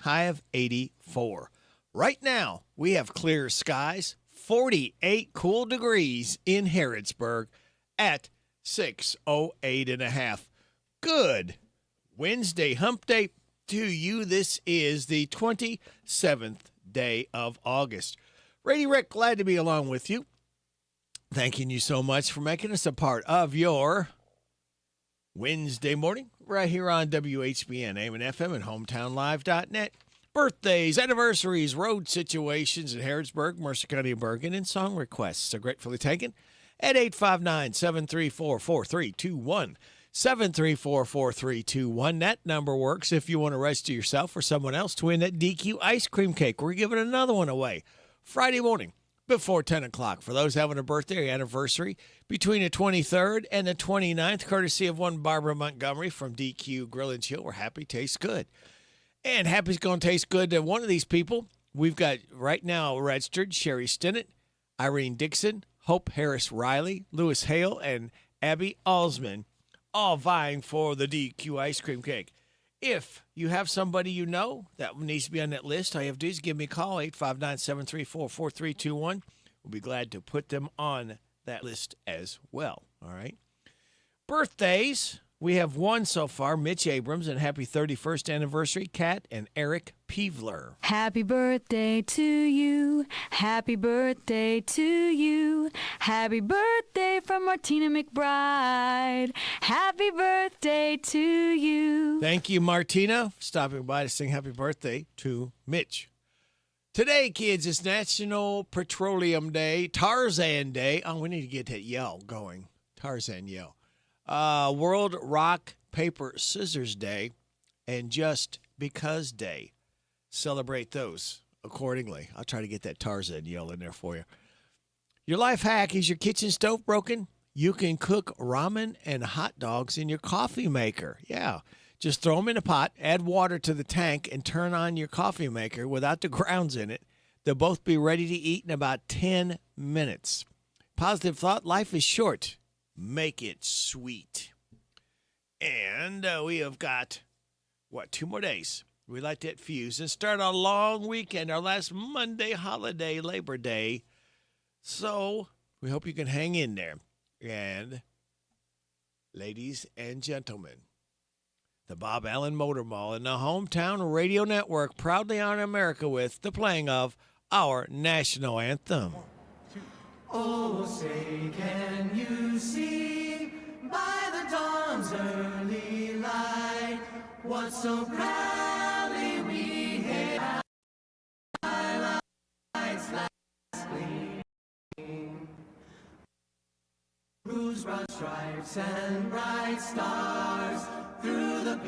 high of 84. Right now, we have clear skies, 48 cool degrees in Harrodsburg at 6:08.5. Good Wednesday hump day to you. This is the 27th day of August. Brady Rick, glad to be along with you. Thanking you so much for making us a part of your Wednesday morning right here on WHBN, AM and FM, and HometownLive.net. Birthdays, anniversaries, road situations in Harrodsburg, Mercer County, and Bergen, and song requests. So gratefully taken at 859-734-4321. 734-4321. That number works if you want to register yourself or someone else to win that DQ ice cream cake. We're giving another one away Friday morning before 10 o'clock. For those having a birthday or anniversary between the 23rd and the 29th, courtesy of one Barbara Montgomery from DQ Grill and Chill, where happy tastes good. And happy's going to taste good to one of these people. We've got right now registered Sherry Stinnett, Irene Dixon, Hope Harris Riley, Lewis Hale, and Abby Alsman, all vying for the DQ ice cream cake. If you have somebody you know that needs to be on that list, all you have to do is give me a call, 859-734-4321. We'll be glad to put them on that list as well, all right? Birthdays, we have one so far, Mitch Abrams, and happy 31st anniversary, Kat and Eric Peevler. Happy birthday to you. Happy birthday to you. Happy birthday from Martina McBride. Happy birthday to you. Thank you, Martina, for stopping by to sing happy birthday to Mitch. Today, kids, is National Petroleum Day, Tarzan Day. Oh, we need to get that yell going. Tarzan yell. World Rock, Paper, Scissors Day, and Just Because Day. Celebrate those accordingly. I'll try to get that Tarzan yell in there for you. Your life hack: is your kitchen stove broken? You can cook ramen and hot dogs in your coffee maker. Yeah. Just throw them in a pot, add water to the tank, and turn on your coffee maker without the grounds in it. They'll both be ready to eat in about 10 minutes. Positive thought: life is short. Make it sweet. And we have got, 2 more days. We light that fuse and start a long weekend, our last Monday holiday, Labor Day. So we hope you can hang in there. And ladies and gentlemen, the Bob Allen Motor Mall and the Hometown Radio Network proudly honor America with the playing of our national anthem. Oh, say, can you see by the dawn's early light what so proudly we hailed lights last gleam, whose broad stripes and bright stars through the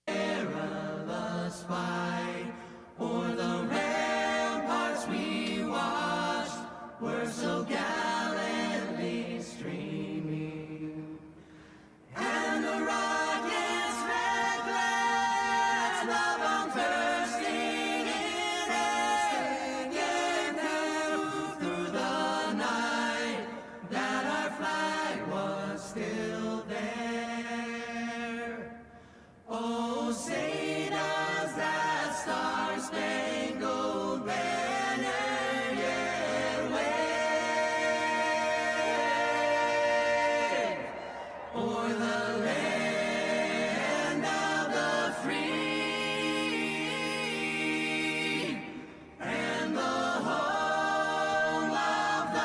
perilous fight o'er the ramparts we watched were so gallantly streaming, and the rocket's red glare, the bombs bursting in air, yet proved through the night that our flag was still there. Oh, say does that star-spangled banner yet wave o'er the land of the free and the home of the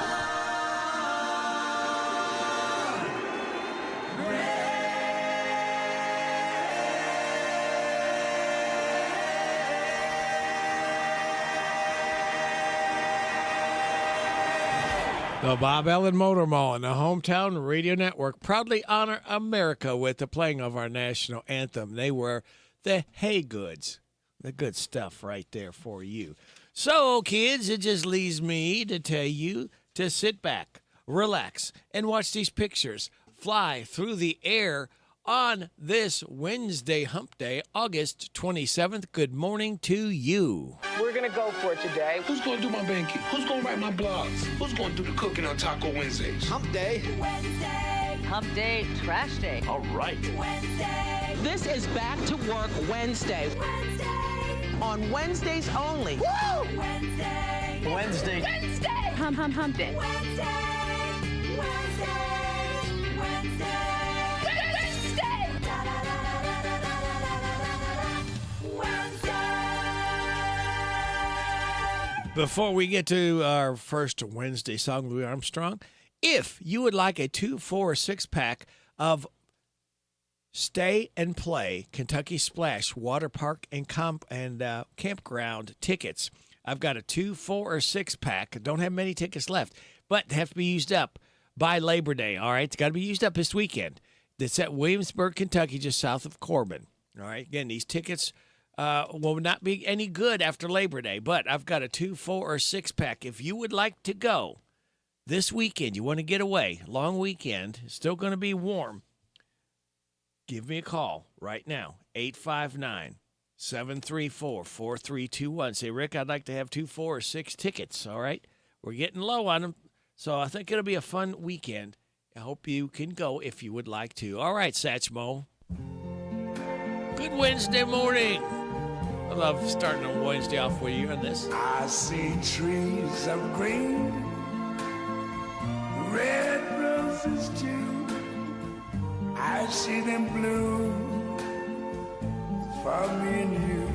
The Bob Allen Motor Mall and the Hometown Radio Network proudly honor America with the playing of our national anthem. They were the Hay Goods. The good stuff right there for you. So, kids, it just leaves me to tell you to sit back, relax, and watch these pictures fly through the air on this Wednesday hump day, August 27th. Good morning to you. We're going to go for it today. Who's going to do my banking? Who's going to write my blogs? Who's going to do the cooking on Taco Wednesdays? Hump Day. Wednesday. Hump day, trash day. All right. Wednesday. This is Back to Work Wednesday. On Wednesdays only. Woo! Wednesday. Wednesday. Wednesday. Hump day. Wednesday. Wednesday. Wednesday. Wednesday. Wednesday. Before we get to our first Wednesday song, Louis Armstrong, if you would like a 2, 4, or 6-pack of Stay and Play Kentucky Splash Water Park and Campground tickets, I've got a 2, 4, or 6-pack. Don't have many tickets left, but have to be used up by Labor Day. All right, it's got to be used up this weekend. It's at Williamsburg, Kentucky, just south of Corbin. All right, again, these tickets will not be any good after Labor Day, but I've got a 2, 4, or 6-pack. If you would like to go this weekend, you want to get away, long weekend, it's still going to be warm, give me a call right now, 859-734-4321. Say, Rick, I'd like to have 2, 4, or 6 tickets, all right? We're getting low on them, so I think it'll be a fun weekend. I hope you can go if you would like to. All right, Satchmo. Good Wednesday morning. I love starting on Wednesday off with you on this. I see trees of green, red roses too. I see them bloom for me and you.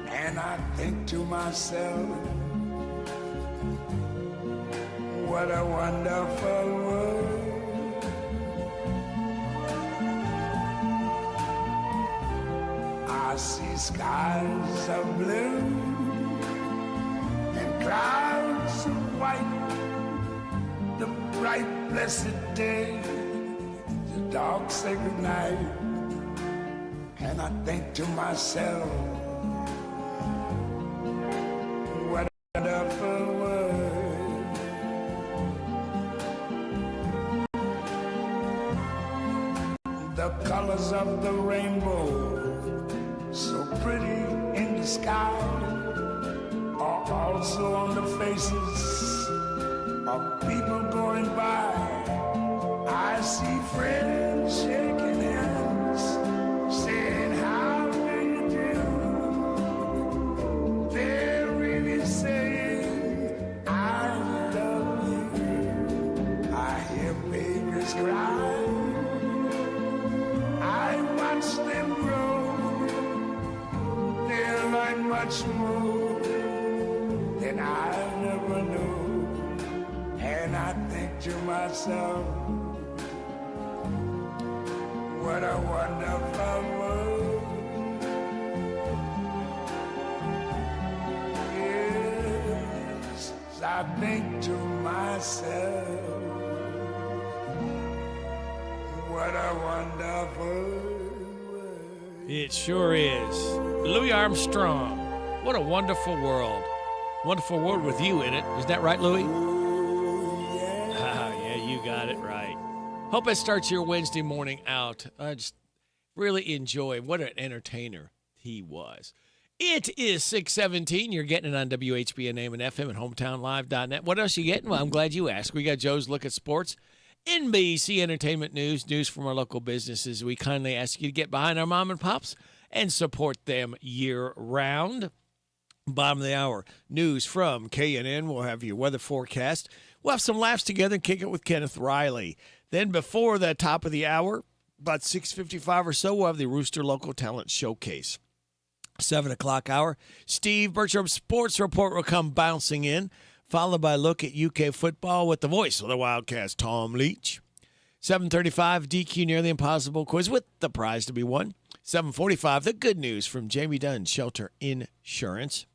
And I think to myself, what a wonderful world. I see skies of blue and clouds of white, the bright blessed day, the dark sacred night. And I think to myself, what a wonderful world. The colors of the rainbow, so pretty in the sky, are also on the faces of people going by. I see friends shaking hands, saying, how do you do? They're really saying, I love you. I hear babies cry, I watch them grow. They'll learn much more than I never knew. And I think to myself, what a wonderful world. Yes, I think to myself, what a wonderful world. It sure is. Louis Armstrong. What a wonderful world. Wonderful world with you in it. Is that right, Louis? Yeah, you got it right. Hope it starts your Wednesday morning out. I just really enjoy what an entertainer he was. It is 6:17. You're getting it on WHBN AM and FM and HometownLive.net. What else you getting? Well, I'm glad you asked. We got Joe's Look at Sports, NBC Entertainment News, news from our local businesses. We kindly ask you to get behind our mom and pops and support them year-round. Bottom of the hour, news from KNN. We'll have your weather forecast. We'll have some laughs together and kick it with Kenneth Riley. Then before the top of the hour, about 6:55 or so, we'll have the Rooster Local Talent Showcase. 7 o'clock hour, Steve Bertram's Sports Report will come bouncing in, followed by a look at UK football with the voice of the Wildcats, Tom Leach. 7:35, DQ Near the Impossible quiz with the prize to be won. 7:45, the good news from Jamie Dunn, Shelter Insurance.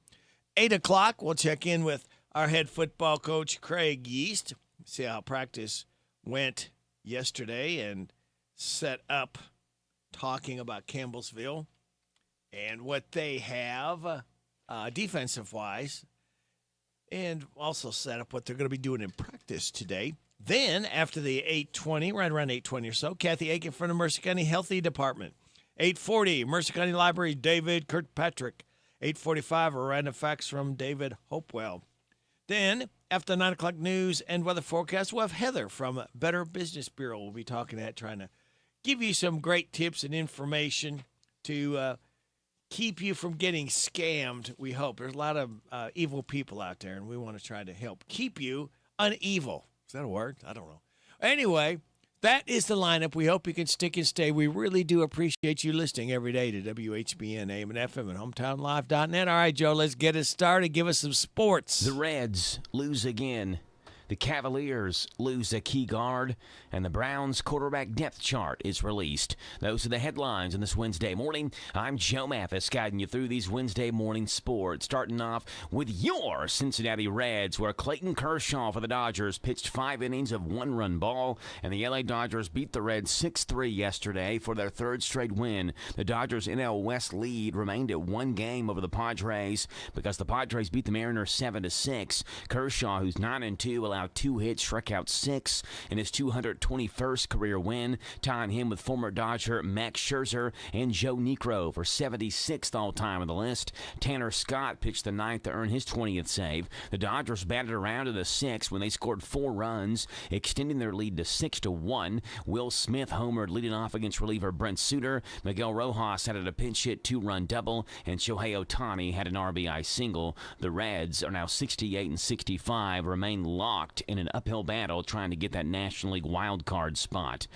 8 o'clock, we'll check in with our head football coach, Craig Yeast, see how practice went yesterday and set up talking about Campbellsville and what they have defensive-wise, and also set up what they're going to be doing in practice today. Then, after the 8:20, right around 8:20 or so, Kathy Aiken from the Mercer County Healthy Department. 8:40, Mercer County Library, David Kirkpatrick. 8:45, a random facts from David Hopewell. Then, after the 9 o'clock news and weather forecast, we'll have Heather from Better Business Bureau. We'll be talking trying to give you some great tips and information to keep you from getting scammed, we hope. There's a lot of evil people out there, and we want to try to help keep you unevil. Is that a word? I don't know. Anyway, that is the lineup. We hope you can stick and stay. We really do appreciate you listening every day to WHBN, AM and FM, and HometownLive.net. All right, Joe, let's get it started. Give us some sports. The Reds lose again. The Cavaliers lose a key guard, and the Browns' quarterback depth chart is released. Those are the headlines on this Wednesday morning. I'm Joe Mathis, guiding you through these Wednesday morning sports. Starting off with your Cincinnati Reds, where Clayton Kershaw for the Dodgers pitched 5 innings of 1-run ball, and the LA Dodgers beat the Reds 6-3 yesterday for their 3rd straight win. The Dodgers' NL West lead remained at 1 game over the Padres because the Padres beat the Mariners 7-6. Kershaw, who's 9-2, allowed 2 hits, struck out 6 in his 221st career win, tying him with former Dodger Max Scherzer and Joe Niekro for 76th all-time on the list. Tanner Scott pitched the 9th to earn his 20th save. The Dodgers batted around to the 6th when they scored 4 runs, extending their lead to 6-1. Will Smith homered leading off against reliever Brent Suter. Miguel Rojas had a pinch hit 2-run double, and Shohei Ohtani had an RBI single. The Reds are now 68-65, remain locked in an uphill battle trying to get that National League wild card spot.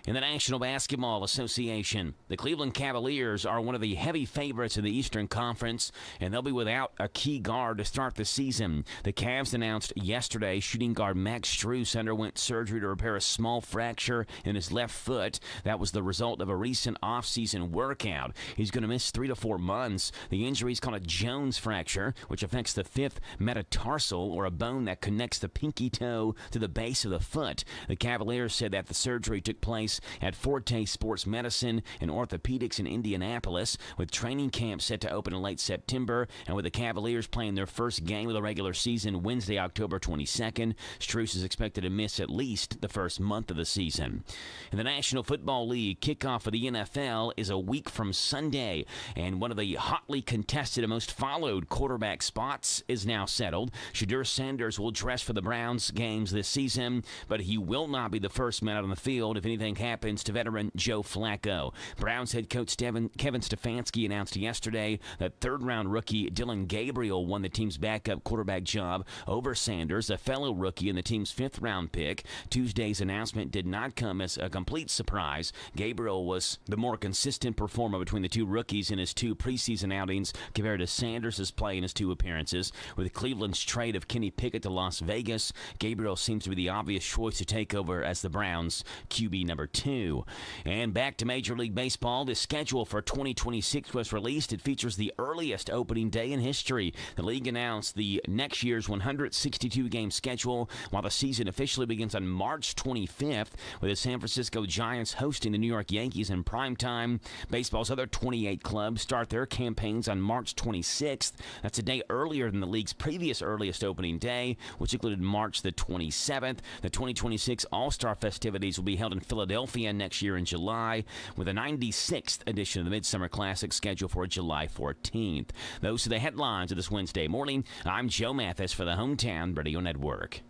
In the National Basketball Association, the Cleveland Cavaliers are one of the heavy favorites in the Eastern Conference, and they'll be without a key guard to start the season. The Cavs announced yesterday shooting guard Max Strus underwent surgery to repair a small fracture in his left foot. That was the result of a recent offseason workout. He's going to miss 3 to 4 months. The injury is called a Jones fracture, which affects the 5th metatarsal, or a bone that connects the pinky toe to the base of the foot. The Cavaliers said that the surgery took place at Forte Sports Medicine and Orthopedics in Indianapolis, with training camp set to open in late September, and with the Cavaliers playing their first game of the regular season Wednesday, October 22nd. Strus is expected to miss at least the first month of the season. In the National Football League, kickoff of the NFL is a week from Sunday, and one of the hotly contested and most followed quarterback spots is now settled. Shadur Sanders will dress for the Browns games this season, but he will not be the first man out on the field if anything happens to veteran Joe Flacco. Browns head coach Kevin Stefanski announced yesterday that 3rd-round rookie Dylan Gabriel won the team's backup quarterback job over Sanders, a fellow rookie in the team's 5th-round pick. Tuesday's announcement did not come as a complete surprise. Gabriel was the more consistent performer between the 2 rookies in his 2 preseason outings compared to Sanders' play in his 2 appearances. With Cleveland's trade of Kenny Pickett to Las Vegas, Gabriel seems to be the obvious choice to take over as the Browns' QB number 2. And back to Major League Baseball, the schedule for 2026 was released. It features the earliest opening day in history. The league announced the next year's 162-game schedule, while the season officially begins on March 25th, with the San Francisco Giants hosting the New York Yankees in primetime. Baseball's other 28 clubs start their campaigns on March 26th. That's a day earlier than the league's previous earliest opening day, which included March the 27th. The 2026 All-Star festivities will be held in Philadelphia next year in July, with a 96th edition of the Midsummer Classic scheduled for July 14th. Those are the headlines of this Wednesday morning. I'm Joe Mathis for the Hometown Radio Network.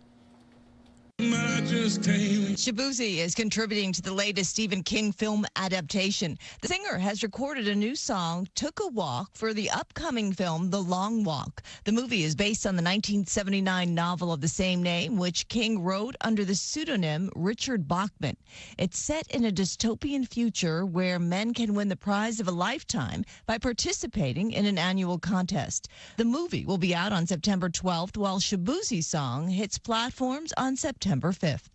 Shabuzi is contributing to the latest Stephen King film adaptation. The singer has recorded a new song, Took a Walk, for the upcoming film, The Long Walk. The movie is based on the 1979 novel of the same name, which King wrote under the pseudonym Richard Bachman. It's set in a dystopian future where men can win the prize of a lifetime by participating in an annual contest. The movie will be out on September 12th, while Shabuzi's song hits platforms on September 5th.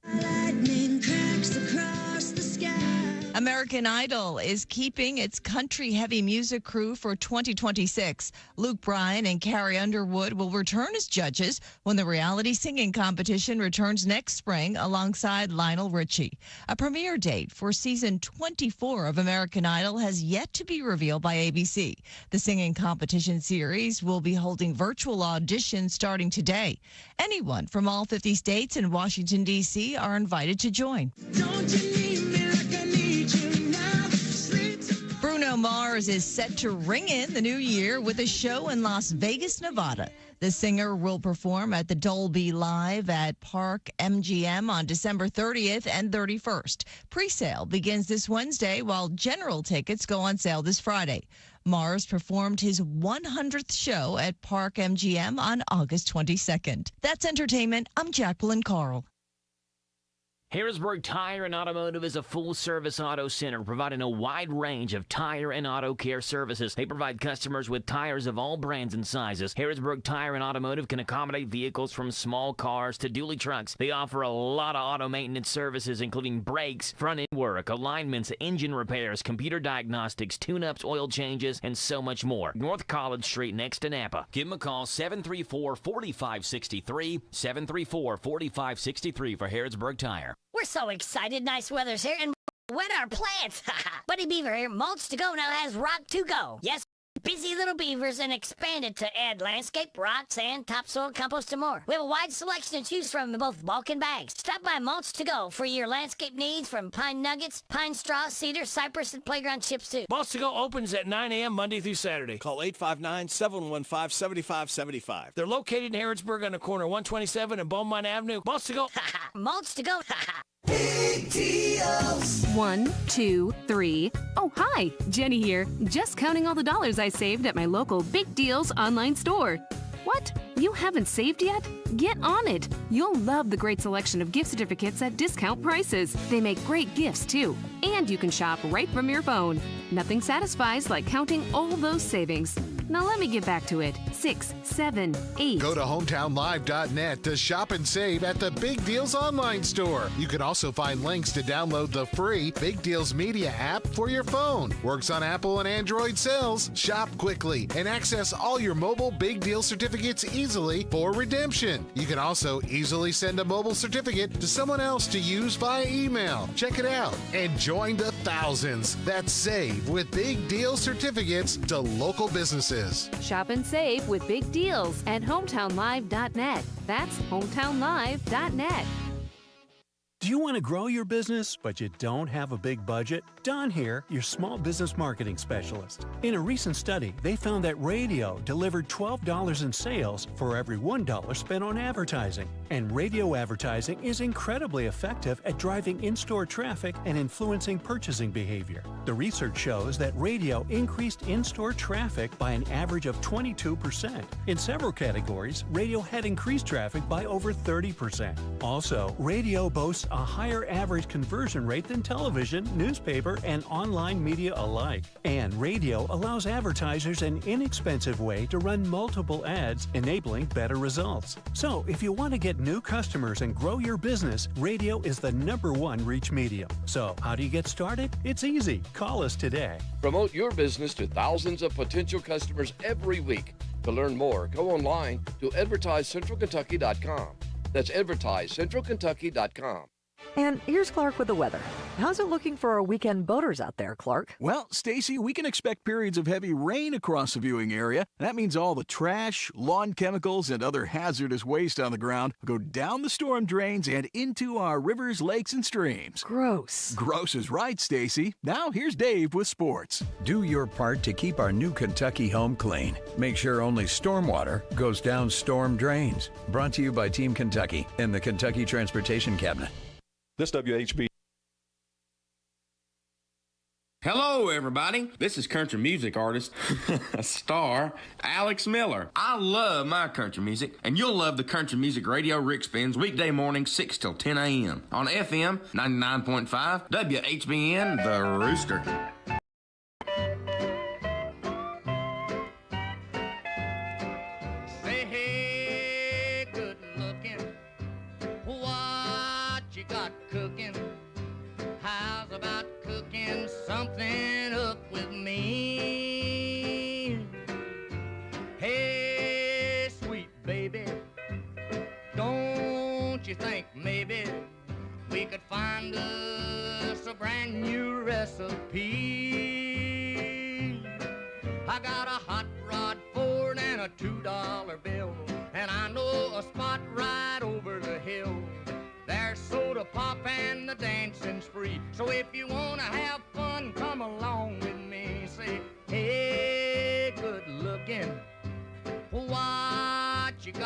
American Idol is keeping its country-heavy music crew for 2026. Luke Bryan and Carrie Underwood will return as judges when the reality singing competition returns next spring alongside Lionel Richie. A premiere date for season 24 of American Idol has yet to be revealed by ABC. The singing competition series will be holding virtual auditions starting today. Anyone from all 50 states and Washington, D.C. are invited to join. Don't you need me like I need you now? Bruno Mars is set to ring in the new year with a show in Las Vegas, Nevada. The singer will perform at the Dolby Live at Park MGM on December 30th and 31st. Pre-sale begins this Wednesday, while general tickets go on sale this Friday. Mars performed his 100th show at Park MGM on August 22nd. That's entertainment. I'm Jacqueline Carl. Harrodsburg Tire and Automotive is a full-service auto center providing a wide range of tire and auto care services. They provide customers with tires of all brands and sizes. Harrodsburg Tire and Automotive can accommodate vehicles from small cars to dually trucks. They offer a lot of auto maintenance services, including brakes, front-end work, alignments, engine repairs, computer diagnostics, tune-ups, oil changes, and so much more. North College Street next to Napa. Give them a call, 734-4563, 734-4563 for Harrodsburg Tire. We're so excited. Nice weather's here and wet our plants. Buddy Beaver here. Mulch to Go now has rock to go. Yes, busy little beavers and expanded to add landscape, rock, sand, topsoil, compost, and more. We have a wide selection to choose from in both bulk and bags. Stop by Mulch to Go for your landscape needs from pine nuggets, pine straw, cedar, cypress, and playground chips too. Mulch to Go opens at 9 a.m. Monday through Saturday. Call 859-715-7575. They're located in Harrodsburg on the corner of 127 and Beaumont Avenue. Mulch to Go. Mulch to Go. Big deals. 1, 2, 3. Oh, hi, Jenny here. Just counting all the dollars I saved at my local Big Deals online store. What? You haven't saved yet? Get on it. You'll love the great selection of gift certificates at discount prices. They make great gifts, too. And you can shop right from your phone. Nothing satisfies like counting all those savings. Now let me get back to it. 6, 7, 8. Go to hometownlive.net to shop and save at the Big Deals online store. You can also find links to download the free Big Deals Media app for your phone. Works on Apple and Android cells. Shop quickly and access all your mobile Big Deal certificates easily for redemption. You can also easily send a mobile certificate to someone else to use via email. Check it out and join the thousands that save with Big Deal certificates to local businesses. Shop and save with Big Deals at hometownlive.net. That's hometownlive.net. Do you want to grow your business, but you don't have a big budget? Don here, your small business marketing specialist. In a recent study, they found that radio delivered $12 in sales for every $1 spent on advertising. And radio advertising is incredibly effective at driving in-store traffic and influencing purchasing behavior. The research shows that radio increased in-store traffic by an average of 22%. In several categories, radio had increased traffic by over 30%. Also, radio boasts a higher average conversion rate than television, newspaper, and online media alike. And radio allows advertisers an inexpensive way to run multiple ads, enabling better results. So, if you want to get new customers and grow your business, radio is the #1 reach medium. So, how do you get started? It's easy. Call us today. Promote your business to thousands of potential customers every week. To learn more, go online to advertisecentralkentucky.com. That's advertisecentralkentucky.com. And here's Clark with the weather. How's it looking for our weekend boaters out there, Clark? Well, Stacy, we can expect periods of heavy rain across the viewing area. That means all the trash, lawn chemicals, and other hazardous waste on the ground will go down the storm drains and into our rivers, lakes, and streams. Gross. Gross is right, Stacy. Now here's Dave with sports. Do your part to keep our new Kentucky home clean. Make sure only stormwater goes down storm drains. Brought to you by Team Kentucky and the Kentucky Transportation Cabinet. This WHB. Hello, everybody. This is country music artist, star, Alex Miller. I love my country music, and you'll love the Country Music Radio Rick Spins weekday morning 6 till 10 a.m. on FM 99.5 WHBN, The Rooster. Say, hey, good looking, what you got cooking? How's about cooking something up with me? Hey, sweet baby, don't you think maybe we could find us a brand new recipe? I got a hot rod Ford and a $2 bill, and I know a spot right over the hill. There's soda pop and the dancing's free. So if you wanna have fun, come along with me. Say,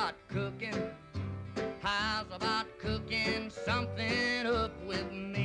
about cooking? How's about cooking something up with me?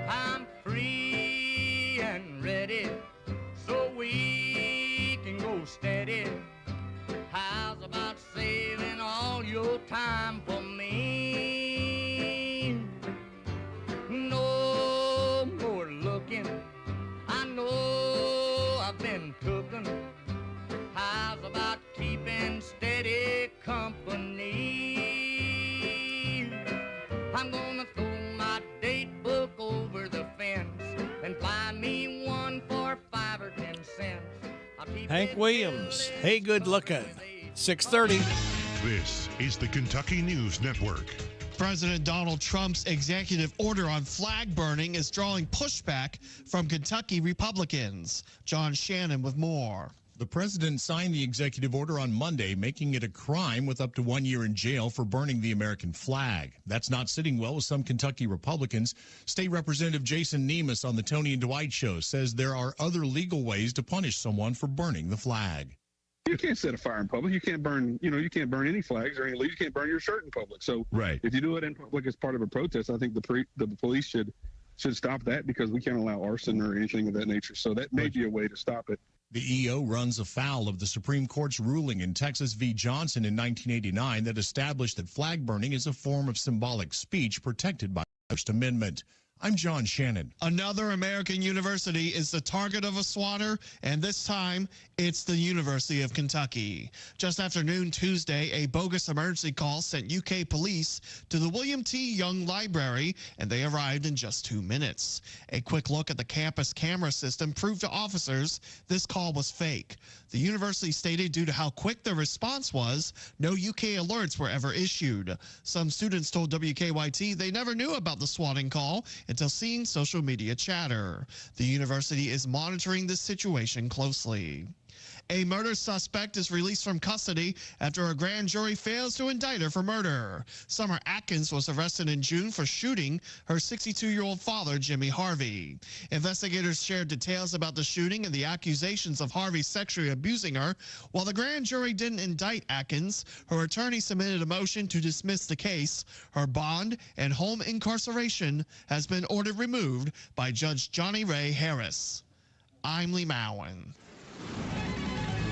I'm free and ready, so we can go steady. How's about saving all your time for me? No more looking, I know I've been cooking. How's about keeping steady company? I'm gonna throw my date book over the fence and find me one for 5 or 10 cents. I'll keep Hank it Williams, hey, good looking. 6:30. This is the Kentucky News Network. President Donald Trump's executive order on flag burning is drawing pushback from Kentucky Republicans. John Shannon with more. The president signed the executive order on Monday, making it a crime with up to 1 year in jail for burning the American flag. That's not sitting well with some Kentucky Republicans. State Representative Jason Nemus on the Tony and Dwight show says there are other legal ways to punish someone for burning the flag. You can't set a fire in public. You can't burn, you can't burn any flags or any leaves. You can't burn your shirt in public. So if you do it in public as part of a protest, I think the police should stop that, because we can't allow arson or anything of that nature. So that may be a way to stop it. The EO runs afoul of the Supreme Court's ruling in Texas v. Johnson in 1989 that established that flag burning is a form of symbolic speech protected by the First Amendment. I'm John Shannon. Another American university is the target of a swatter, and this time it's the University of Kentucky. Just after noon Tuesday, a bogus emergency call sent UK police to the William T. Young Library, and they arrived in just 2 minutes. A quick look at the campus camera system proved to officers this call was fake. The university stated due to how quick the response was, no UK alerts were ever issued. Some students told WKYT they never knew about the swatting call until seeing social media chatter. The university is monitoring this situation closely. A murder suspect is released from custody after a grand jury fails to indict her for murder. Summer Atkins was arrested in June for shooting her 62-year-old father, Jimmy Harvey. Investigators shared details about the shooting and the accusations of Harvey sexually abusing her. While the grand jury didn't indict Atkins, her attorney submitted a motion to dismiss the case. Her bond and home incarceration has been ordered removed by Judge Johnny Ray Harris. I'm Lee Mowen.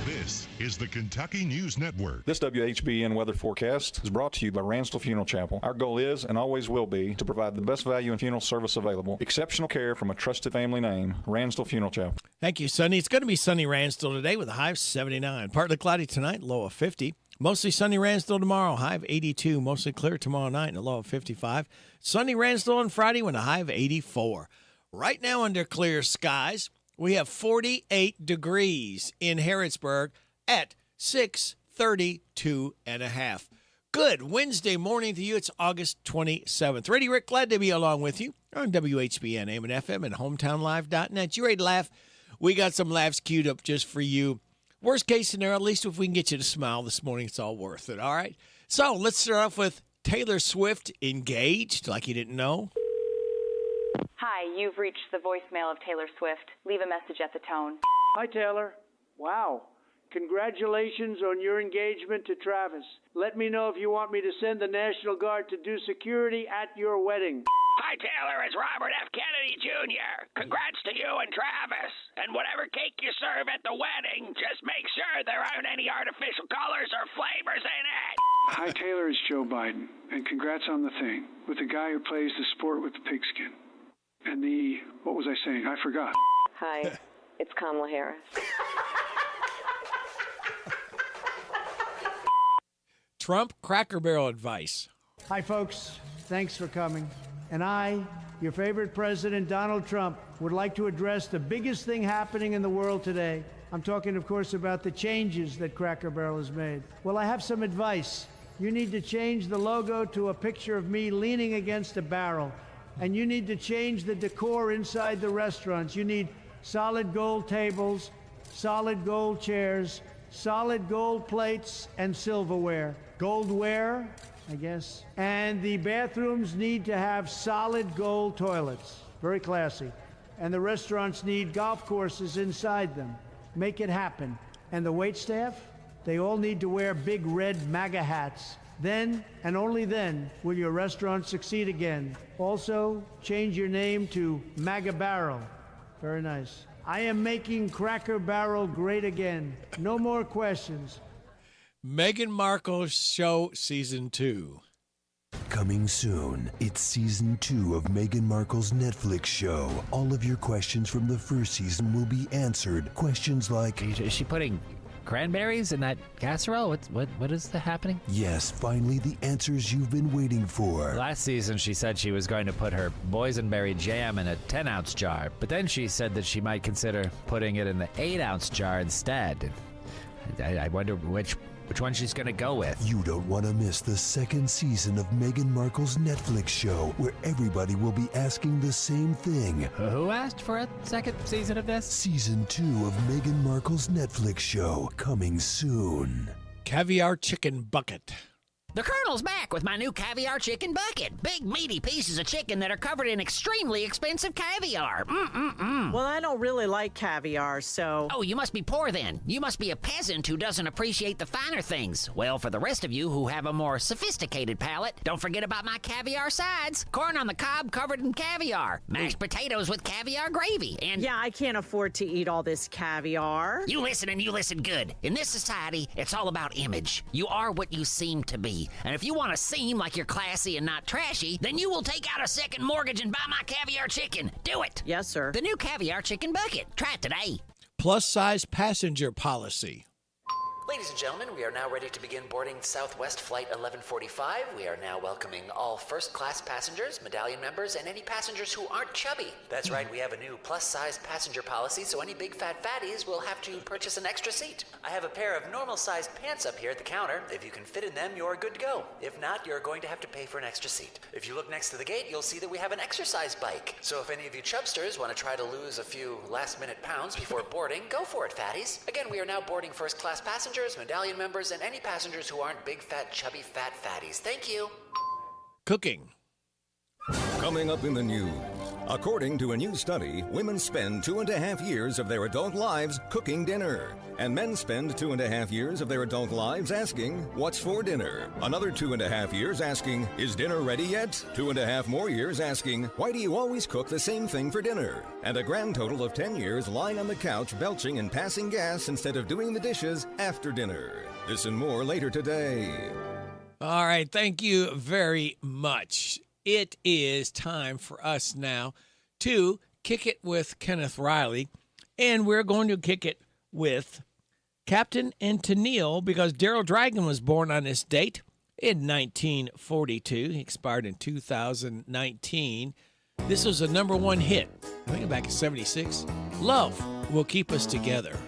This is the Kentucky News Network. This WHBN weather forecast is brought to you by Ransdell Funeral Chapel. Our goal is and always will be to provide the best value in funeral service available. Exceptional care from a trusted family name, Ransdell Funeral Chapel. Thank you, Sonny. It's going to be sunny Ransdell today with a high of 79. Partly cloudy tonight, low of 50. Mostly sunny Ransdell tomorrow, high of 82. Mostly clear tomorrow night and a low of 55. Sunny Ransdell on Friday with a high of 84. Right now under clear skies, we have 48 degrees in Harrodsburg at 6:32 and a half. Good Wednesday morning to you. It's August 27th. Ready, Rick? Glad to be along with you on WHBN, AM and FM, and hometownlive.net. You ready to laugh? We got some laughs queued up just for you. Worst case scenario, at least if we can get you to smile this morning, it's all worth it, all right? So let's start off with Taylor Swift engaged, like you didn't know. Hi, you've reached the voicemail of Taylor Swift. Leave a message at the tone. Hi, Taylor. Wow. Congratulations on your engagement to Travis. Let me know if you want me to send the National Guard to do security at your wedding. Hi, Hi, Taylor. It's Robert F. Kennedy Jr. Congrats to you and Travis. And whatever cake you serve at the wedding, just make sure there aren't any artificial colors or flavors in it. Hi, Taylor. It's Joe Biden. And congrats on the thing with the guy who plays the sport with the pigskin. And what was I saying? I forgot. Hi, it's Kamala Harris. Trump Cracker Barrel advice. Hi, folks. Thanks for coming. And I, your favorite president, Donald Trump, would like to address the biggest thing happening in the world today. I'm talking, of course, about the changes that Cracker Barrel has made. Well, I have some advice. You need to change the logo to a picture of me leaning against a barrel. And you need to change the decor inside the restaurants. You need solid gold tables, solid gold chairs, solid gold plates and silverware. Goldware, I guess. And the bathrooms need to have solid gold toilets. Very classy. And the restaurants need golf courses inside them. Make it happen. And the waitstaff, they all need to wear big red MAGA hats. Then, and only then, will your restaurant succeed again. Also, change your name to MAGA Barrel. Very nice. I am making Cracker Barrel great again. No more questions. Meghan Markle's show season 2. Coming soon, it's season 2 of Meghan Markle's Netflix show. All of your questions from the first season will be answered. Questions like, is she putting cranberries in that casserole? What is happening? Yes, finally the answers you've been waiting for. Last season she said she was going to put her boysenberry jam in a 10-ounce jar, but then she said that she might consider putting it in the 8-ounce jar instead. I wonder which one she's going to go with. You don't want to miss the second season of Meghan Markle's Netflix show, where everybody will be asking the same thing. Who asked for a second season of this? Season 2 of Meghan Markle's Netflix show, coming soon. Caviar chicken bucket. The Colonel's back with my new caviar chicken bucket. Big, meaty pieces of chicken that are covered in extremely expensive caviar. Well, I don't really like caviar, so... Oh, you must be poor then. You must be a peasant who doesn't appreciate the finer things. Well, for the rest of you who have a more sophisticated palate, don't forget about my caviar sides. Corn on the cob covered in caviar. Mashed potatoes with caviar gravy. And... Yeah, I can't afford to eat all this caviar. You listen and you listen good. In this society, it's all about image. You are what you seem to be. And if you want to seem like you're classy and not trashy, then you will take out a second mortgage and buy my caviar chicken. Do it. Yes, sir. The new caviar chicken bucket. Try it today. Plus size passenger policy. Ladies and gentlemen, we are now ready to begin boarding Southwest Flight 1145. We are now welcoming all first-class passengers, medallion members, and any passengers who aren't chubby. That's right, we have a new plus-size passenger policy, so any big fat fatties will have to purchase an extra seat. I have a pair of normal-sized pants up here at the counter. If you can fit in them, you're good to go. If not, you're going to have to pay for an extra seat. If you look next to the gate, you'll see that we have an exercise bike. So if any of you chubsters want to try to lose a few last-minute pounds before boarding, go for it, fatties. Again, we are now boarding first-class passengers, medallion members, and any passengers who aren't big, fat, chubby, fat fatties. Thank you. Cooking. Coming up in the news. According to a new study, women spend 2.5 years of their adult lives cooking dinner. And men spend 2.5 years of their adult lives asking, what's for dinner? Another 2.5 years asking, is dinner ready yet? 2.5 more years asking, why do you always cook the same thing for dinner? And a grand total of 10 years lying on the couch belching and passing gas instead of doing the dishes after dinner. This and more later today. All right, thank you very much. It is time for us now to kick it with Kenneth Riley, and we're going to kick it with Captain and Tennille because Daryl Dragon was born on this date in 1942. He expired in 2019. This was a #1 hit, I think back in 76. Love Will Keep Us Together.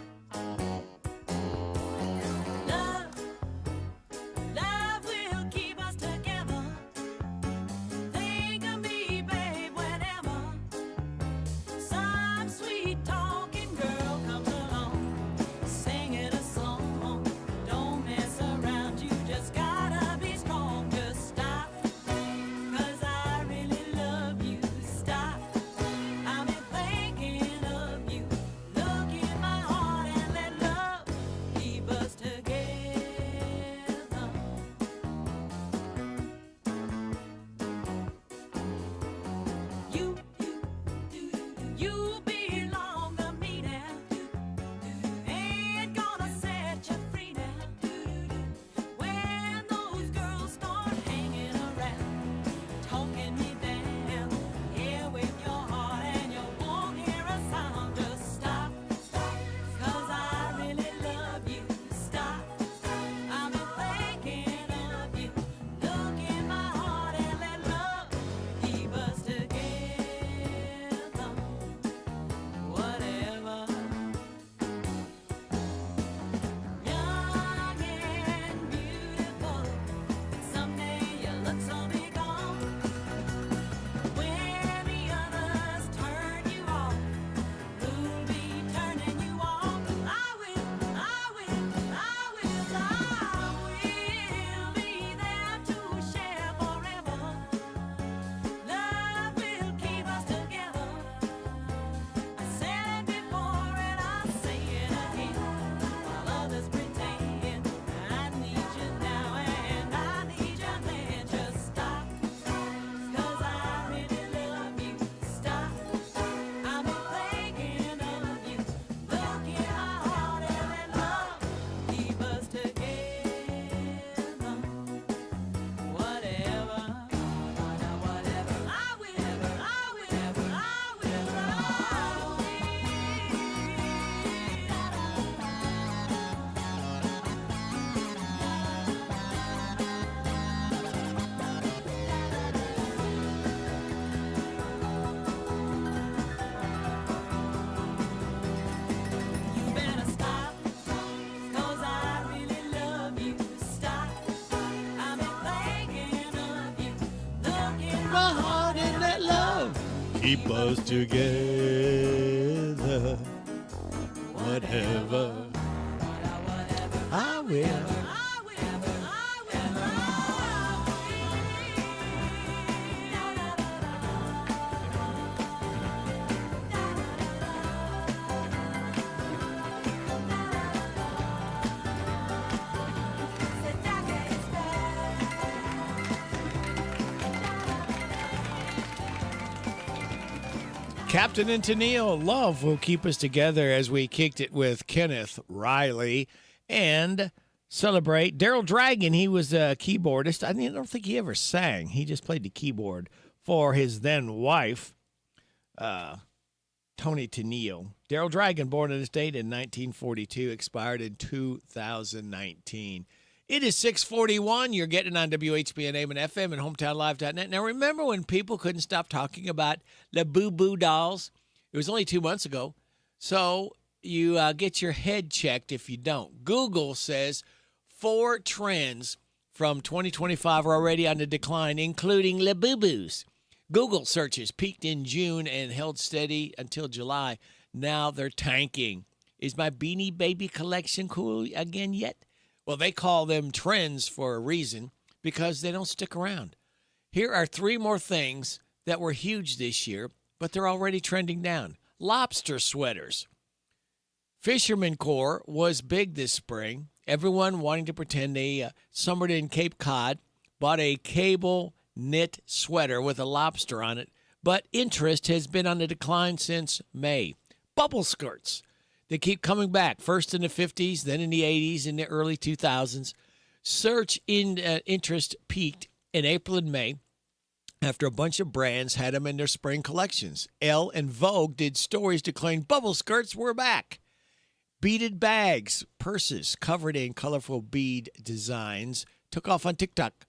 Look in my heart. my heart and let love keep us together. Whatever. I will. Captain and Tennille, love will keep us together as we kicked it with Kenneth Riley and celebrate Daryl Dragon. He was a keyboardist. I don't think he ever sang. He just played the keyboard for his then wife, Tony Tennille. Daryl Dragon, born on this date in 1942, expired in 2019. It is 6:41. You're getting on WHBN AM and FM and HometownLive.net. Now, remember when people couldn't stop talking about the Boo Boo dolls? It was only 2 months ago. So you get your head checked if you don't. Google says 4 trends from 2025 are already on the decline, including the Boo Boos. Google searches peaked in June and held steady until July. Now they're tanking. Is my Beanie Baby collection cool again yet? Well, they call them trends for a reason, because they don't stick around. Here are 3 more things that were huge this year, but they're already trending down. Lobster sweaters. Fisherman Corps was big this spring. Everyone wanting to pretend they summered in Cape Cod bought a cable knit sweater with a lobster on it, but interest has been on the decline since May. Bubble skirts. They keep coming back, first in the 50s, then in the 80s, in the early 2000s. Search interest peaked in April and May after a bunch of brands had them in their spring collections. Elle and Vogue did stories declaring bubble skirts were back. Beaded bags, purses covered in colorful bead designs took off on TikTok.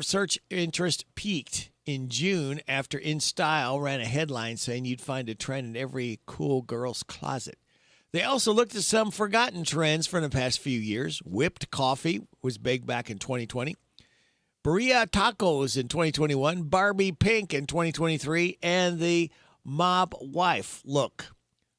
Search interest peaked in June after InStyle ran a headline saying you'd find a trend in every cool girl's closet. They also looked at some forgotten trends from the past few years. Whipped coffee was big back in 2020. Birria tacos in 2021. Barbie pink in 2023. And the mob wife look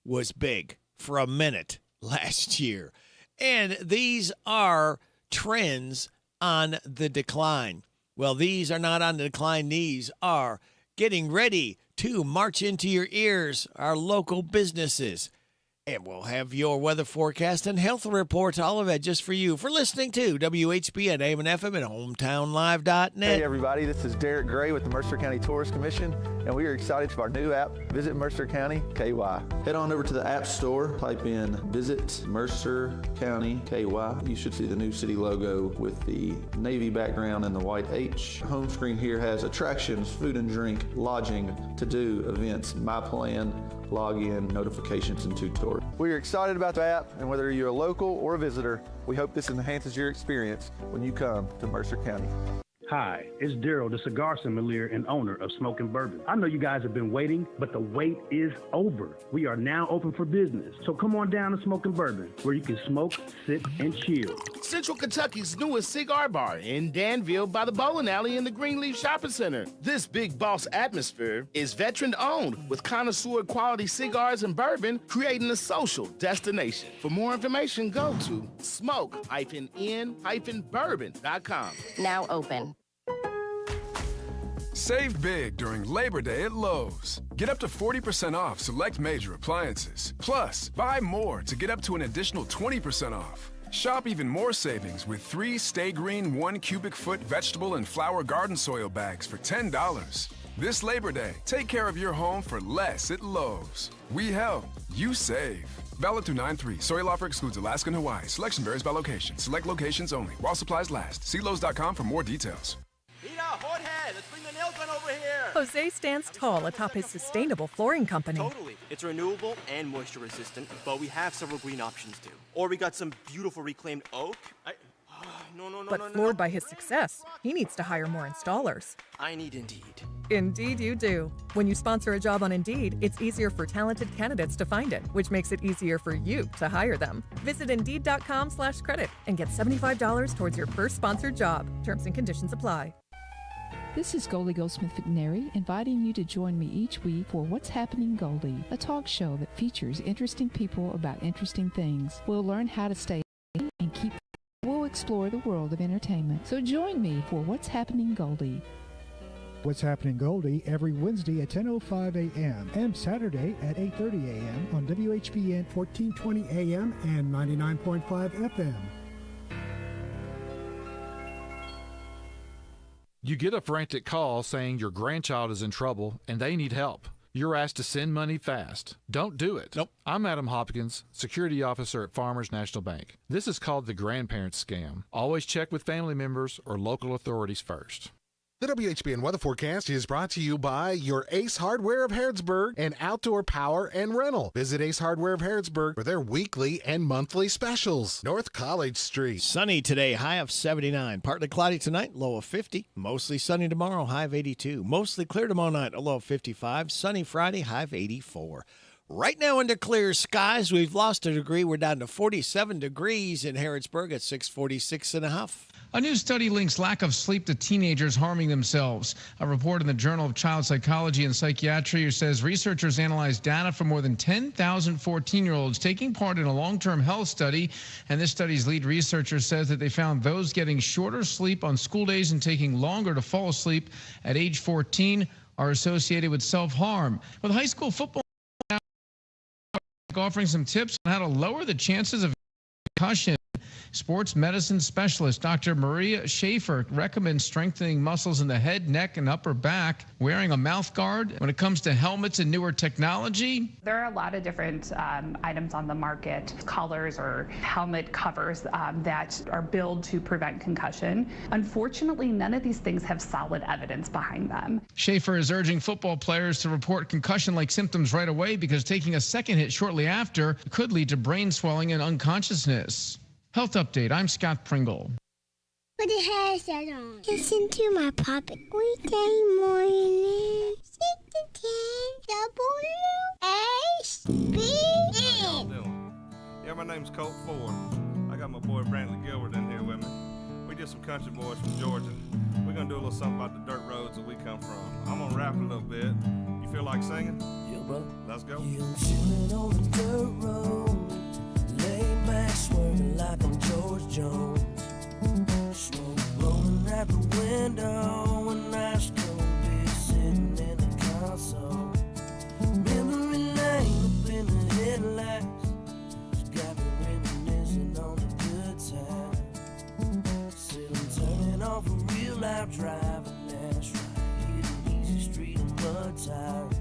was big for a minute last year. And these are trends on the decline. Well, these are not on the decline. These are getting ready to march into your ears, our local businesses. And we'll have your weather forecast and health report, all of that just for you, for listening to WHBN AM and FM at HometownLive.net. Hey everybody, this is Derek Gray with the Mercer County Tourist Commission, and we are excited for our new app, Visit Mercer County KY. Head on over to the App Store, type in Visit Mercer County KY. You should see the new city logo with the navy background and the white H. Home screen here has attractions, food and drink, lodging, to-do, events, my plan, login, notifications, and tutorials. We are excited about the app, and whether you're a local or a visitor, we hope this enhances your experience when you come to Mercer County. Hi, it's Daryl, the cigar sommelier and owner of Smoke and Bourbon. I know you guys have been waiting, but the wait is over. We are now open for business. So come on down to Smoke and Bourbon, where you can smoke, sip, and chill. Central Kentucky's newest cigar bar in Danville by the bowling alley in the Greenleaf Shopping Center. This big boss atmosphere is veteran-owned with connoisseur quality cigars and bourbon, creating a social destination. For more information, go to smoke-in-bourbon.com. Now open. Save big during Labor Day at Lowe's. Get up to 40% off select major appliances. Plus, buy more to get up to an additional 20% off. Shop even more savings with 3 Stay Green 1 cubic foot vegetable and flower garden soil bags for $10. This Labor Day, take care of your home for less at Lowe's. We help, you save. Valid through 9/3. Soil offer excludes Alaska and Hawaii. Selection varies by location. Select locations only. While supplies last. See Lowe's.com for more details. Let's bring the nail gun over here. Jose stands tall atop his sustainable flooring company. Totally. It's renewable and moisture resistant, but we have several green options too. Or we got some beautiful reclaimed oak. But floored by his success, he needs to hire more installers. I need Indeed. Indeed you do. When you sponsor a job on Indeed, it's easier for talented candidates to find it, which makes it easier for you to hire them. Visit Indeed.com/credit and get $75 towards your first sponsored job. Terms and conditions apply. This is Goldie Goldsmith McNary inviting you to join me each week for What's Happening Goldie, a talk show that features interesting people about interesting things. We'll learn how to stay and keep. We'll explore the world of entertainment. So join me for What's Happening Goldie. What's Happening Goldie every Wednesday at 10:05 a.m. and Saturday at 8:30 a.m. on WHBN 1420 a.m. and 99.5 FM. You get a frantic call saying your grandchild is in trouble and they need help. You're asked to send money fast. Don't do it. Nope. I'm Adam Hopkins, security officer at Farmers National Bank. This is called the grandparents scam. Always check with family members or local authorities first. The WHBN weather forecast is brought to you by your Ace Hardware of Harrodsburg and Outdoor Power and Rental. Visit Ace Hardware of Harrodsburg for their weekly and monthly specials. North College Street. Sunny today, high of 79. Partly cloudy tonight, low of 50. Mostly sunny tomorrow, high of 82. Mostly clear tomorrow night, a low of 55. Sunny Friday, high of 84. Right now under clear skies, we've lost a degree. We're down to 47 degrees in Harrodsburg at 646.5. A new study links lack of sleep to teenagers harming themselves. A report in the Journal of Child Psychology and Psychiatry says researchers analyzed data from more than 10,000 14-year-olds taking part in a long-term health study. And this study's lead researcher says that they found those getting shorter sleep on school days and taking longer to fall asleep at age 14 are associated with self-harm. With high school football offering some tips on how to lower the chances of concussion. Sports medicine specialist Dr. Maria Schaefer recommends strengthening muscles in the head, neck, and upper back, wearing a mouth guard. When it comes to helmets and newer technology, there are a lot of different items on the market, collars or helmet covers that are billed to prevent concussion. Unfortunately, none of these things have solid evidence behind them. Schaefer is urging football players to report concussion-like symptoms right away because taking a second hit shortly after could lead to brain swelling and unconsciousness. Health Update, I'm Scott Pringle. Put the headset on. Listen to my puppet. Weekday morning, 6 to 10, WHBN. Yeah, my name's Colt Ford. I got my boy Brantley Gilbert in here with me. We just some country boys from Georgia. We're gonna do a little something about the dirt roads that we come from. I'm gonna rap a little bit. You feel like singing? Yeah, bro. Let's go. I'm chilling on the dirt road. Lay back, swerving like I'm George Jones. Smoke blowing out the window, and ice cold beer sitting in the console. Memory lane up in the headlights, it's got me reminiscing on the good times. Still I'm turning off a real loud driving, that's right. Hitting easy street and mud tires,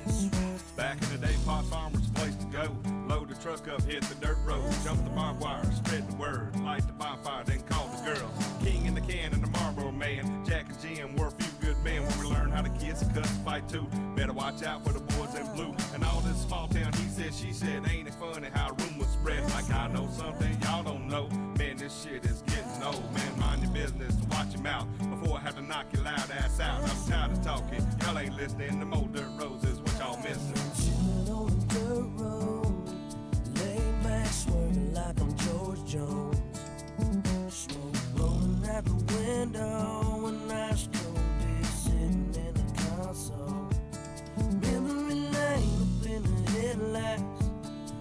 that's right. Back in the day, Pot Farm was the place to go. Load the truck up, hit the dirt road, jump the barbed wire, spread the word, light the bonfire, then call the girls. King in the can and the Marlboro man, Jack and Jim were a few good men when we learned how to kiss and cuss and fight too. Better watch out for the boys in blue. And all this small town, he said, she said, ain't it funny how rumors spread? Like I know something y'all don't know. Man, this shit is getting old. Man, mind your business, watch your mouth before I have to knock your loud ass out. I'm tired of talking, y'all ain't listening. The more dirt roads is what y'all missing. Chilling on the dirt road, lay back, swerving like I'm George Jones. Smoke blowing out the window, and ice cold beer sitting in the console. Memory lane up in the headlights,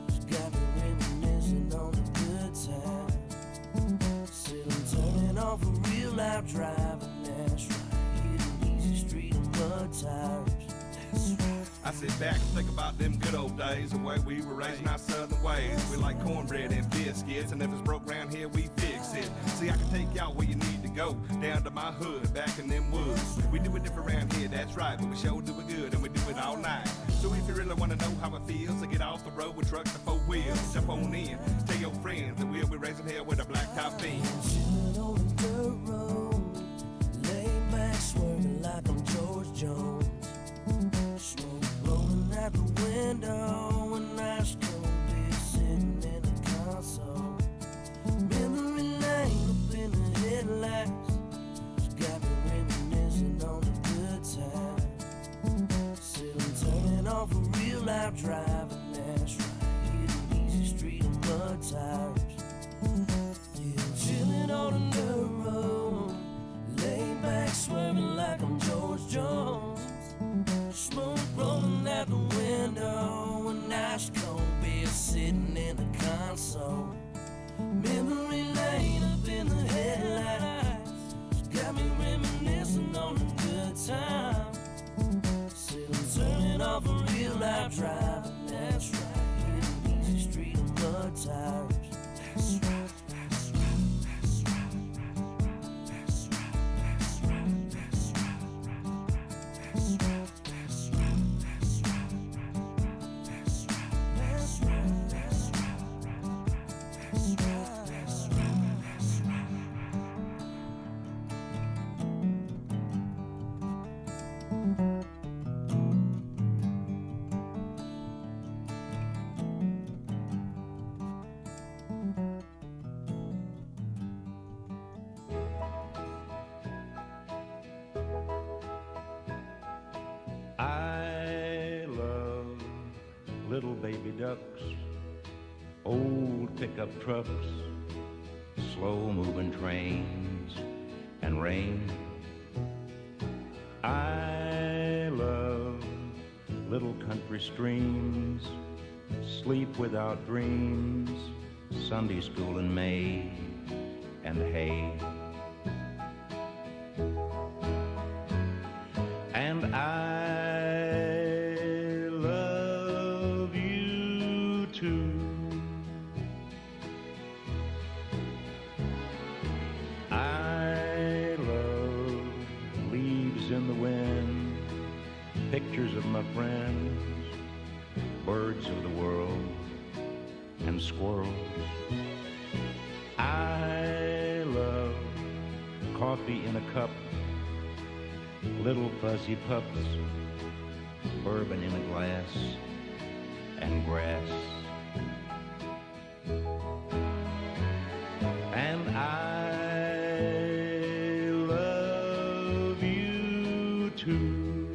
it's got me reminiscing on the good times. Still I'm turning off a real loud driving, that's right. Hitting easy street and mud tires, that's right. I sit back and think about them good old days, the way we were raising our southern ways. We like cornbread and biscuits, and if it's broke around here, we fix it. See, I can take y'all where you need to go, down to my hood, back in them woods. We do it different around here, that's right, but we sure do it good, and we do it all night. So if you really want to know how it feels to get off the road with trucks and 4 wheels, jump on in, tell your friends that we'll be raising hell with a black top beam. Chilling on the dirt road, lay back, swerving like I'm George Jones. Smoke blowing out the window, and ice cold beer sitting in the console. Memory lane up in the headlights, it's got me reminiscing on the good times. Still I'm turning off a real loud driving, that's right. Hitting easy street and mud tires. Yeah, I'm chilling on the dirt road, lay back, swerving like I'm time. Said I'm turning off a real life driving, that's right. Hitting easy street and mud tires, that's right. I love little baby ducks, old pickup trucks, slow-moving trains, and rain. I love little country streams, sleep without dreams, Sunday school in May, and hay. And I love you too. I love leaves in the wind, pictures of my friends, birds of the world, and squirrels. I love coffee in a cup, little fuzzy pups, bourbon in a glass, and grass. And I love you too.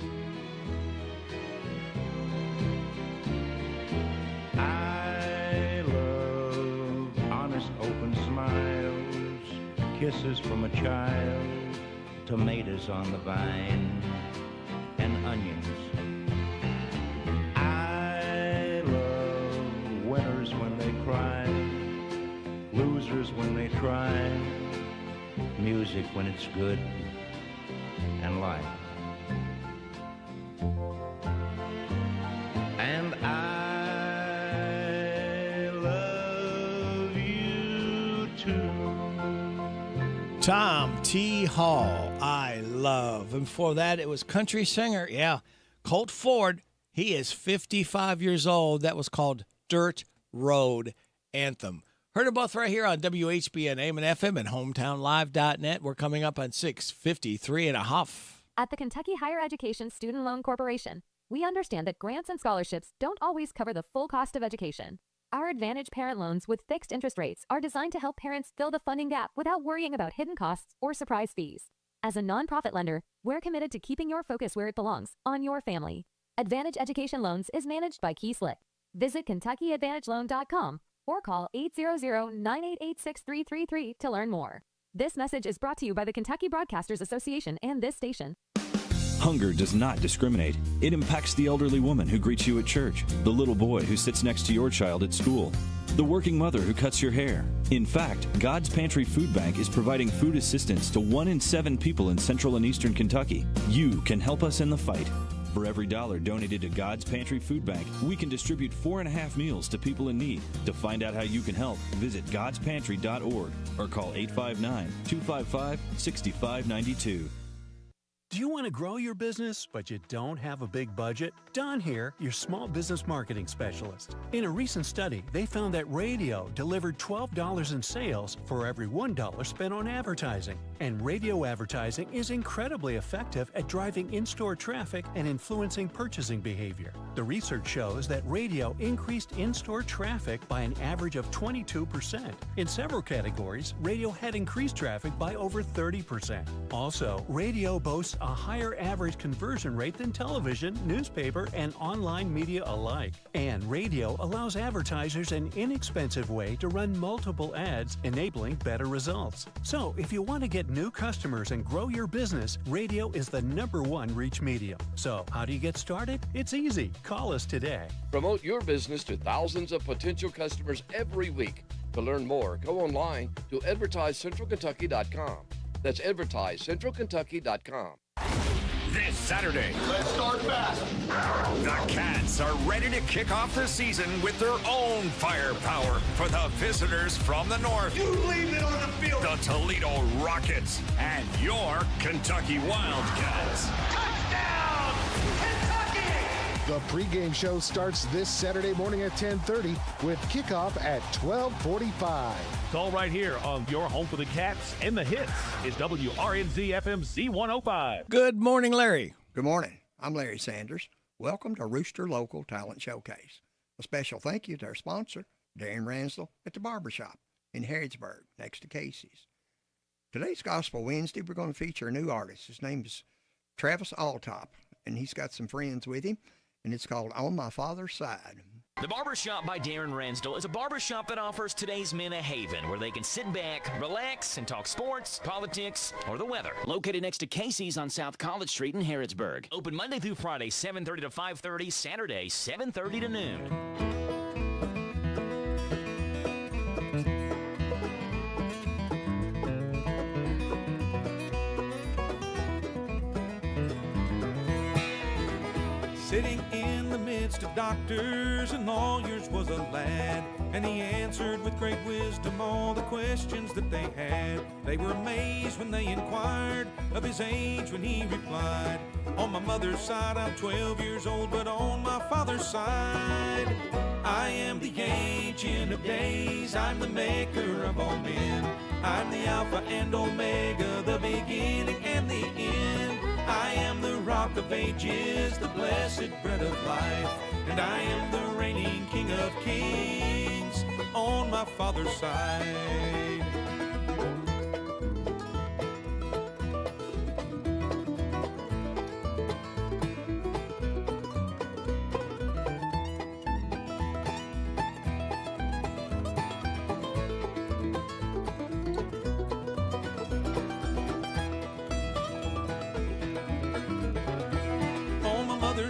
I love honest open smiles, kisses from a child, tomatoes on the vine, and onions. I love winners when they cry, losers when they try, music when it's good, and life. And I love you too. Tom T. Hall, I love. And before that, it was country singer, Colt Ford. He is 55 years old. That was called Dirt Road Anthem. Heard them both right here on WHBN AM and FM and HometownLive.net. We're coming up on 6:53 and a half. At the Kentucky Higher Education Student Loan Corporation, we understand that grants and scholarships don't always cover the full cost of education. Our Advantage Parent Loans with fixed interest rates are designed to help parents fill the funding gap without worrying about hidden costs or surprise fees. As a nonprofit lender, we're committed to keeping your focus where it belongs, on your family. Advantage Education Loans is managed by Key Slick. Visit KentuckyAdvantageLoan.com or call 800-988-6333 to learn more. This message is brought to you by the Kentucky Broadcasters Association and this station. Hunger does not discriminate. It impacts the elderly woman who greets you at church, the little boy who sits next to your child at school, the working mother who cuts your hair. In fact, God's Pantry Food Bank is providing food assistance to 1 in 7 people in central and eastern Kentucky. You can help us in the fight. For every $1 donated to God's Pantry Food Bank, we can distribute 4.5 meals to people in need. To find out how you can help, visit godspantry.org or call 859-255-6592. Do you want to grow your business, but you don't have a big budget? Don here, your small business marketing specialist. In a recent study, they found that radio delivered $12 in sales for every $1 spent on advertising. And radio advertising is incredibly effective at driving in-store traffic and influencing purchasing behavior. The research shows that radio increased in-store traffic by an average of 22%. In several categories, radio had increased traffic by over 30%. Also, radio boasts a higher average conversion rate than television, newspaper, and online media alike. And radio allows advertisers an inexpensive way to run multiple ads, enabling better results. So, if you want to get new customers and grow your business, radio is the #1 reach medium. So, how do you get started? It's easy. Call us today. Promote your business to thousands of potential customers every week. To learn more, go online to advertisecentralkentucky.com. That's advertisecentralkentucky.com. this Saturday. Let's start fast. The Cats are ready to kick off the season with their own firepower for the visitors from the north. You leave it on the field. The Toledo Rockets and your Kentucky Wildcats. Touchdown, Kentucky! The pregame show starts this Saturday morning at 10:30 with kickoff at 12:45. Call right here on your home for the Cats and the hits is WRNZ FM Z105. Good morning, Larry. Good morning. I'm Larry Sanders. Welcome to Rooster Local Talent Showcase. A special thank you to our sponsor, Darren Ransdell at the Barbershop in Harrodsburg, next to Casey's. Today's Gospel Wednesday, we're going to feature a new artist. His name is Travis Alltop, and he's got some friends with him, and it's called On My Father's Side. The Barbershop by Darren Ransdell is a barbershop that offers today's men a haven where they can sit back, relax, and talk sports, politics, or the weather. Located next to Casey's on South College Street in Harrodsburg. Open Monday through Friday, 7:30 to 5:30, Saturday, 7:30 to noon. Sitting in the midst of doctors and lawyers was a lad, and he answered with great wisdom all the questions that they had. They were amazed when they inquired of his age when he replied, on my mother's side I'm 12 years old, but on my father's side I am the Ancient of Days, I'm the maker of all men. I'm the Alpha and Omega, the beginning and the end. I am the Rock of Ages, the blessed bread of life, and I am the reigning King of Kings on my father's side.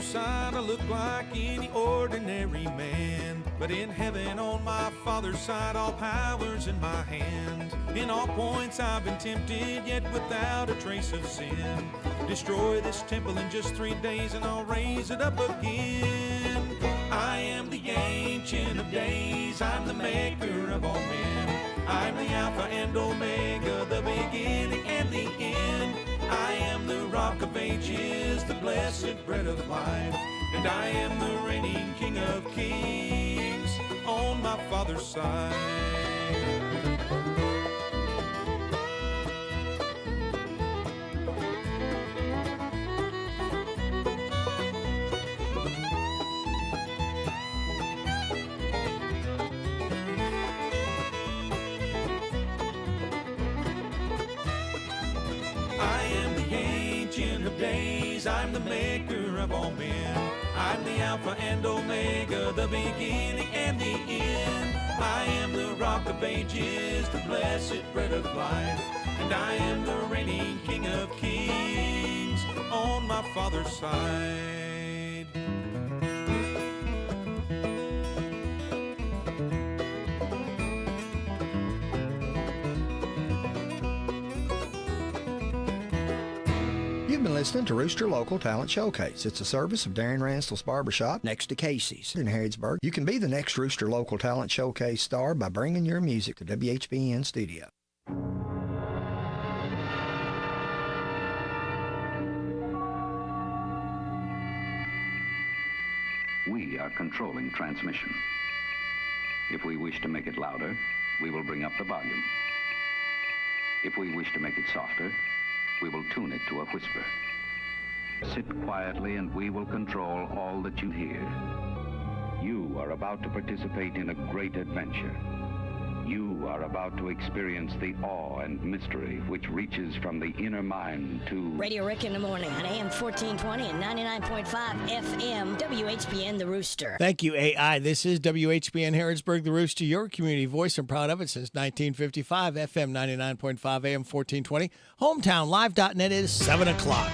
Side I look like any ordinary man, but in heaven on my father's side all power's in my hand. In all points I've been tempted, yet without a trace of sin. Destroy this temple in just 3 days and I'll raise it up again. I am the Ancient of Days, I'm the maker of all men. I'm the Alpha and Omega, the beginning and the end. I am the Rock of Ages, the blessed bread of life, and I am the reigning King of Kings on my father's side. I'm the maker of all men. I'm the Alpha and Omega, the beginning and the end. I am the Rock of Ages, the blessed bread of life, and I am the reigning King of Kings on my father's side. You've been listening to Rooster Local Talent Showcase. It's a service of Darren Ransdell's Barbershop next to Casey's in Harrodsburg. You can be the next Rooster Local Talent Showcase star by bringing your music to WHBN Studio. We are controlling transmission. If we wish to make it louder, we will bring up the volume. If we wish to make it softer, we will tune it to a whisper. Sit quietly and we will control all that you hear. You are about to participate in a great adventure. You are about to experience the awe and mystery which reaches from the inner mind to... Radio Rick in the morning on AM 1420 and 99.5 FM, WHBN The Rooster. Thank you, AI. This is WHBN Harrodsburg, The Rooster, your community voice. I'm proud of it since 1955, FM 99.5 AM 1420. HometownLive.net is 7 o'clock.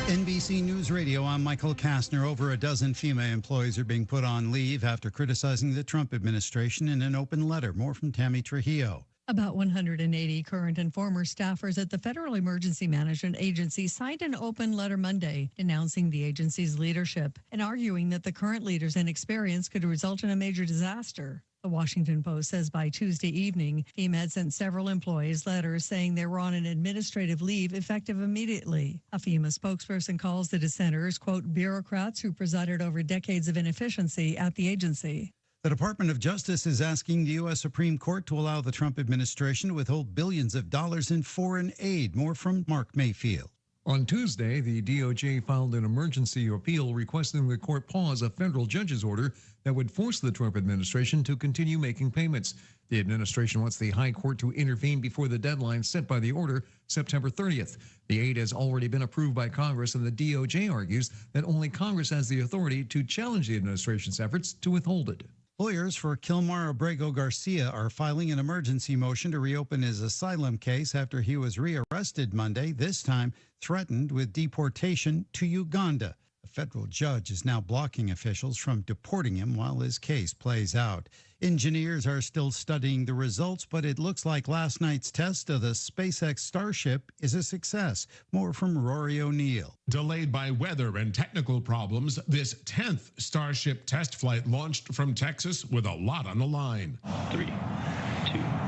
NBC News Radio, I'm Michael Kastner. Over a dozen FEMA employees are being put on leave after criticizing the Trump administration in an open letter. More from Tammy Trujillo. About 180 current and former staffers at the Federal Emergency Management Agency signed an open letter Monday denouncing the agency's leadership and arguing that the current leader's inexperience could result in a major disaster. The Washington Post says by Tuesday evening, FEMA had sent several employees letters saying they were on an administrative leave effective immediately. A FEMA spokesperson calls the dissenters, quote, bureaucrats who presided over decades of inefficiency at the agency. The Department of Justice is asking the U.S. Supreme Court to allow the Trump administration to withhold billions of dollars in foreign aid. More from Mark Mayfield. On Tuesday, the DOJ filed an emergency appeal requesting the court pause a federal judge's order that would force the Trump administration to continue making payments. The administration wants the high court to intervene before the deadline set by the order, September 30th. The aid has already been approved by Congress, and the DOJ argues that only Congress has the authority to challenge the administration's efforts to withhold it. Lawyers for Kilmar Abrego Garcia are filing an emergency motion to reopen his asylum case after he was rearrested Monday, this time threatened with deportation to Uganda. A federal judge is now blocking officials from deporting him while his case plays out. Engineers are still studying the results, but it looks like last night's test of the SpaceX Starship is a success. More from Rory O'Neill. Delayed by weather and technical problems, this 10th Starship test flight launched from Texas with a lot on the line. 3, 2, 1.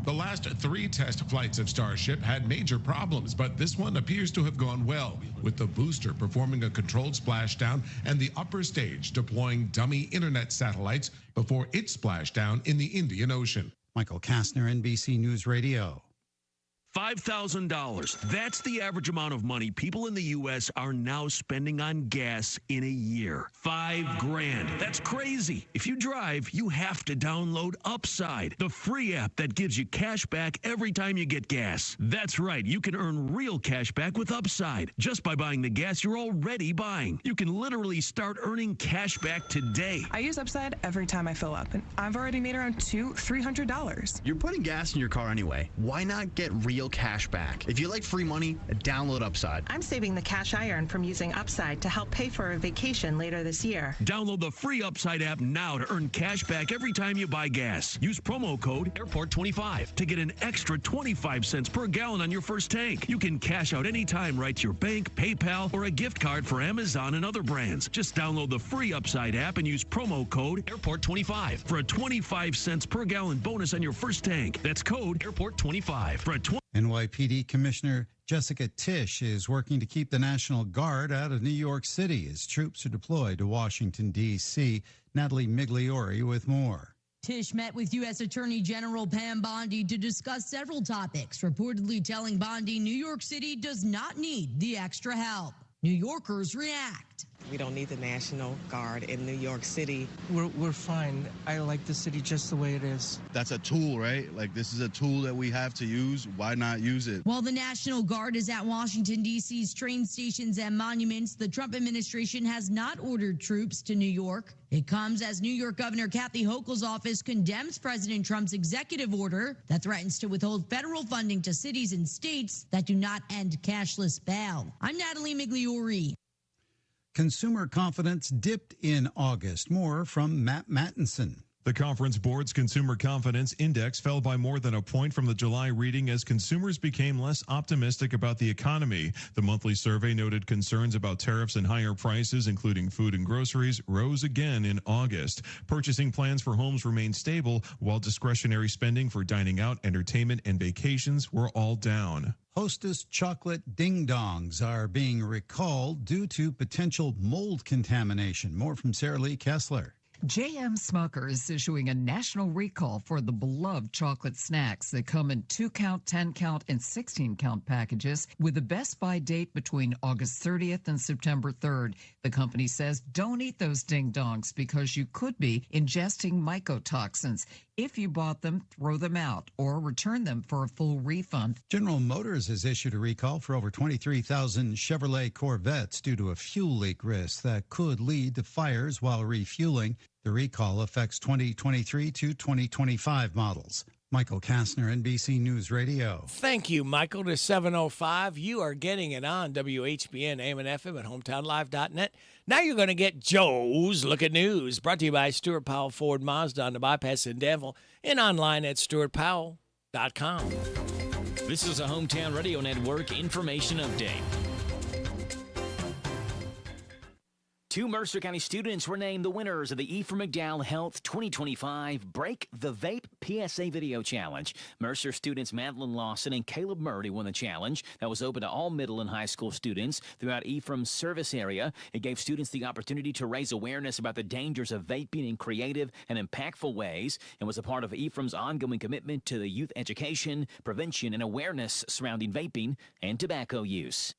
The last 3 test flights of Starship had major problems, but this one appears to have gone well, with the booster performing a controlled splashdown and the upper stage deploying dummy internet satellites before it splashed down in the Indian Ocean. Michael Kastner, NBC News Radio. $5,000. That's the average amount of money people in the U.S. are now spending on gas in a year. $5,000. That's crazy. If you drive, you have to download Upside, the free app that gives you cash back every time you get gas. That's right. You can earn real cash back with Upside just by buying the gas you're already buying. You can literally start earning cash back today. I use Upside every time I fill up, and I've already made around $200-$300. You're putting gas in your car anyway. Why not get real cash back? If you like free money, download Upside. I'm saving the cash I earn from using Upside to help pay for a vacation later this year. Download the free Upside app now to earn cash back every time you buy gas. Use promo code AIRPORT25 to get an extra 25 cents per gallon on your first tank. You can cash out anytime right to your bank, PayPal, or a gift card for Amazon and other brands. Just download the free Upside app and use promo code AIRPORT25 for a 25 cents per gallon bonus on your first tank. That's code AIRPORT25 for a NYPD Commissioner Jessica Tisch is working to keep the National Guard out of New York City as troops are deployed to Washington, D.C. Natalie Migliori with more. Tisch met with U.S. Attorney General Pam Bondi to discuss several topics, reportedly telling Bondi New York City does not need the extra help. New Yorkers react. We don't need the National Guard in New York City. We're fine. I like the city just the way it is. That's a tool, right? Like, this is a tool that we have to use. Why not use it? While the National Guard is at Washington, D.C.'s train stations and monuments, the Trump administration has not ordered troops to New York. It comes as New York Governor Kathy Hochul's office condemns President Trump's executive order that threatens to withhold federal funding to cities and states that do not end cashless bail. I'm Natalie Migliori. Consumer confidence dipped in August. More from Matt Mattinson. The Conference Board's Consumer Confidence Index fell by more than a point from the July reading as consumers became less optimistic about the economy. The monthly survey noted concerns about tariffs and higher prices, including food and groceries, rose again in August. Purchasing plans for homes remained stable, while discretionary spending for dining out, entertainment, and vacations were all down. Hostess chocolate ding-dongs are being recalled due to potential mold contamination. More from Sarah Lee Kessler. J.M. Smucker is issuing a national recall for the beloved chocolate snacks that come in 2-count, 10-count, and 16-count packages with a best-by date between August 30th and September 3rd. The company says don't eat those ding-dongs because you could be ingesting mycotoxins. If you bought them, throw them out or return them for a full refund. General Motors has issued a recall for over 23,000 Chevrolet Corvettes due to a fuel leak risk that could lead to fires while refueling. The recall affects 2023 to 2025 models. Michael Kastner, NBC News Radio. Thank you, Michael. To 7:05, you are getting it on WHBN, AM and FM at HometownLive.net. Now you're going to get Joe's Look at News, brought to you by Stuart Powell Ford Mazda on the bypass in Danville and online at stuartpowell.com. This is a Hometown Radio Network information update. 2 Mercer County students were named the winners of the Ephraim McDowell Health 2025 Break the Vape PSA Video Challenge. Mercer students Madeline Lawson and Caleb Murray won the challenge that was open to all middle and high school students throughout Ephraim's service area. It gave students the opportunity to raise awareness about the dangers of vaping in creative and impactful ways and was a part of Ephraim's ongoing commitment to the youth education, prevention, and awareness surrounding vaping and tobacco use.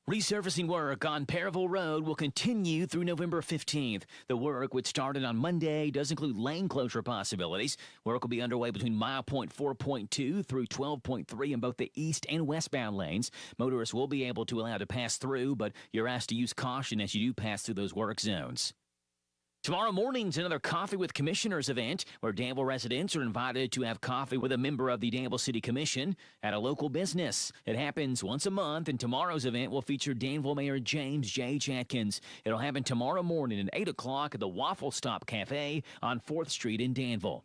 Resurfacing work on Perryville Road will continue through November 15th. The work, which started on Monday, does include lane closure possibilities. Work will be underway between mile point 4.2 through 12.3 in both the east and westbound lanes. Motorists will be able to allow to pass through, but you're asked to use caution as you do pass through those work zones. Tomorrow morning's another Coffee with Commissioners event where Danville residents are invited to have coffee with a member of the Danville City Commission at a local business. It happens once a month, and tomorrow's event will feature Danville Mayor James J. Atkins. It'll happen tomorrow morning at 8 o'clock at the Waffle Stop Cafe on 4th Street in Danville.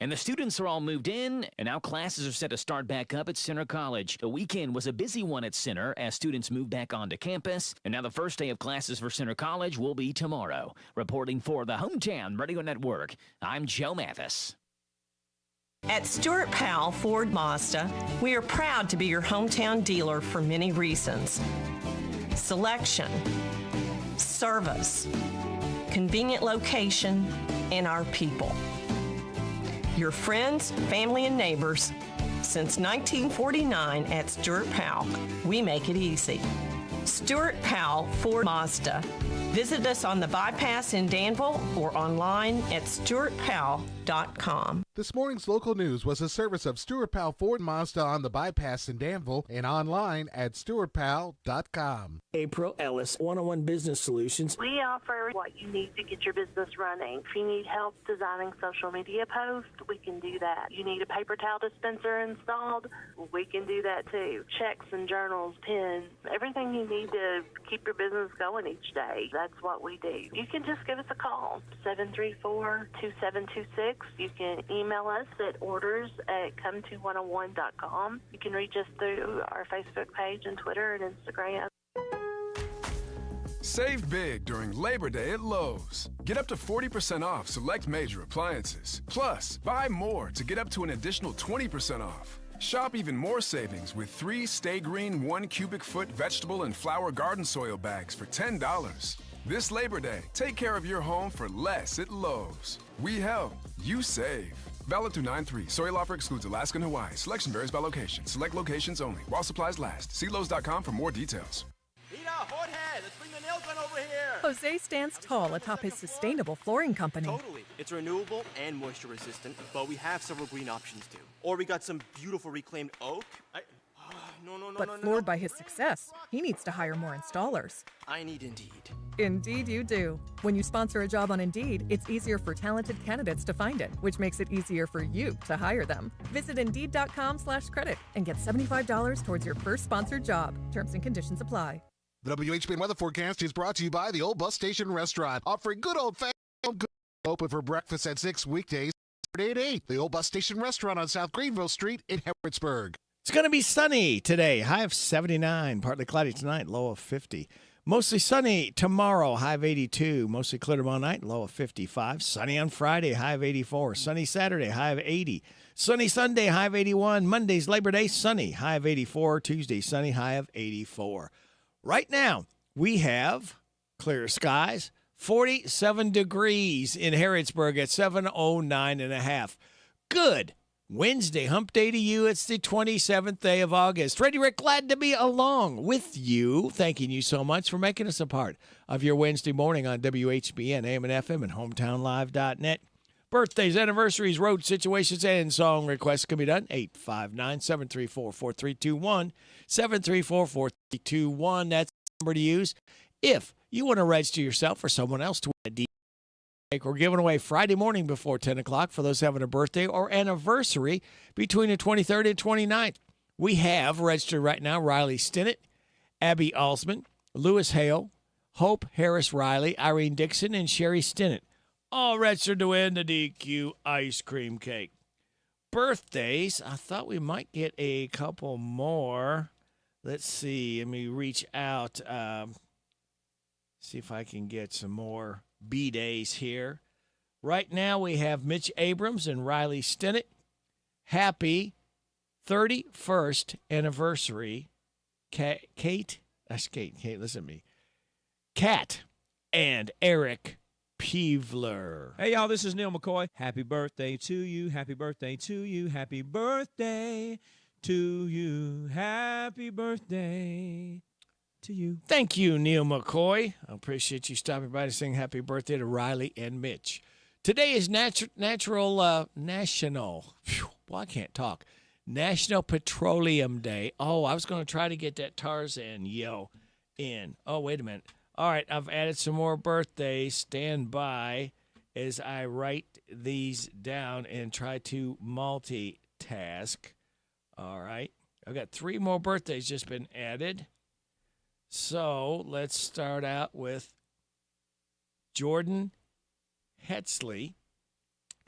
And the students are all moved in, and now classes are set to start back up at Center College. The weekend was a busy one at Center as students moved back onto campus, and now the first day of classes for Center College will be tomorrow. Reporting for the Hometown Radio Network, I'm Joe Mathis. At Stuart Powell Ford Mazda, we are proud to be your hometown dealer for many reasons. Selection, service, convenient location, and our people. Your friends, family, and neighbors. Since 1949 at Stuart Powell, we make it easy. Stuart Powell Ford Mazda. Visit us on the bypass in Danville or online at stuartpowell.com. This morning's local news was a service of Stuart Powell Ford Mazda on the bypass in Danville and online at stuartpowell.com. April Ellis, 101 Business Solutions. We offer what you need to get your business running. If you need help designing social media posts, we can do that. You need a paper towel dispenser installed, we can do that too. Checks and journals, pens, everything you need to keep your business going each day. That's what we do. You can just give us a call, 734-2726. You can email us at orders@come2101.com. You can reach us through our Facebook page and Twitter and Instagram. Save big during Labor Day at Lowe's. Get up to 40% off select major appliances. Plus, buy more to get up to an additional 20% off. Shop even more savings with 3 Stay Green 1 cubic foot vegetable and flower garden soil bags for $10. This Labor Day, take care of your home for less at Lowe's. We help, you save. Valid through 9/3. Soil offer excludes Alaska and Hawaii. Selection varies by location. Select locations only. While supplies last. See Lowe's.com for more details. Let's bring the nail gun over here. Jose stands tall atop his sustainable flooring company. Totally. It's renewable and moisture resistant, but we have several green options too. Or we got some beautiful reclaimed oak. But floored by his success, he needs to hire more installers. I need Indeed. Indeed you do. When you sponsor a job on Indeed, it's easier for talented candidates to find it, which makes it easier for you to hire them. Visit Indeed.com/credit and get $75 towards your first sponsored job. Terms and conditions apply. The WHBN weather forecast is brought to you by the Old Bus Station Restaurant, offering good old-fashioned good. Open for breakfast at 6 weekdays, Saturday at 8. The Old Bus Station Restaurant on South Greenville Street in Harrodsburg. It's going to be sunny today, high of 79, partly cloudy tonight, low of 50. Mostly sunny tomorrow, high of 82. Mostly clear tomorrow night, low of 55. Sunny on Friday, high of 84. Sunny Saturday, high of 80. Sunny Sunday, high of 81. Monday's Labor Day, sunny, high of 84. Tuesday, sunny, high of 84. Right now, we have clear skies, 47 degrees in Harrodsburg at 7:09.5. Good. Wednesday, hump day to you. It's the 27th day of August. Ready, Rick, glad to be along with you. Thanking you so much for making us a part of your Wednesday morning on WHBN, AM and FM, and HometownLive.net. Birthdays, anniversaries, road situations, and song requests can be done. 859-734-4321. 734-4321. That's the number to use if you want to register yourself or someone else to win a D. We're giving away Friday morning before 10 o'clock for those having a birthday or anniversary between the 23rd and 29th. We have registered right now Riley Stinnett, Abby Alsman, Lewis Hale, Hope Harris Riley, Irene Dixon, and Sherry Stinnett. All registered to win the DQ ice cream cake. Birthdays, I thought we might get a couple more. Let's see. Let me reach out. See if I can get some more B-days here. Right now we have Mitch Abrams and Riley Stinnett. Happy 31st anniversary, Kate, listen to me. Kat and Eric Peevler. Hey, y'all, this is Neil McCoy. Happy birthday to you. Happy birthday to you. Happy birthday to you. Happy birthday to you. Thank you, Neil McCoy. I appreciate you stopping by to sing happy birthday to Riley and Mitch. Today is National Petroleum Day. Oh, I was going to try to get that Tarzan yell in. Oh, wait a minute. All right, I've added some more birthdays. Stand by as I write these down and try to multitask. All right. I've got 3 more birthdays just been added. So let's start out with Jordan Hetzley,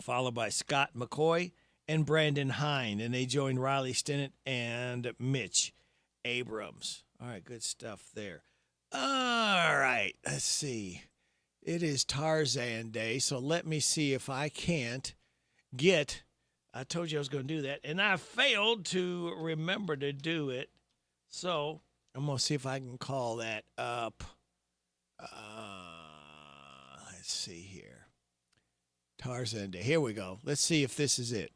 followed by Scott McCoy and Brandon Hine. And they join Riley Stinnett and Mitch Abrams. All right, good stuff there. All right, let's see. It is Tarzan Day, so let me see if I can't get, I told you I was going to do that, and I failed to remember to do it. So I'm going to see if I can call that up. Let's see here. Tarzan Day. Here we go. Let's see if this is it.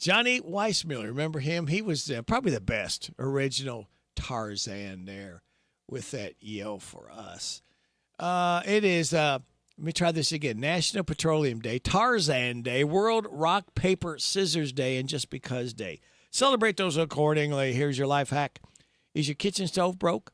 Johnny Weissmuller, remember him? He was probably the best original Tarzan there with that yell for us. It is, let me try this again, National Petroleum Day, Tarzan Day, World Rock, Paper, Scissors Day, and Just Because Day. Celebrate those accordingly. Here's your life hack. Is your kitchen stove broke?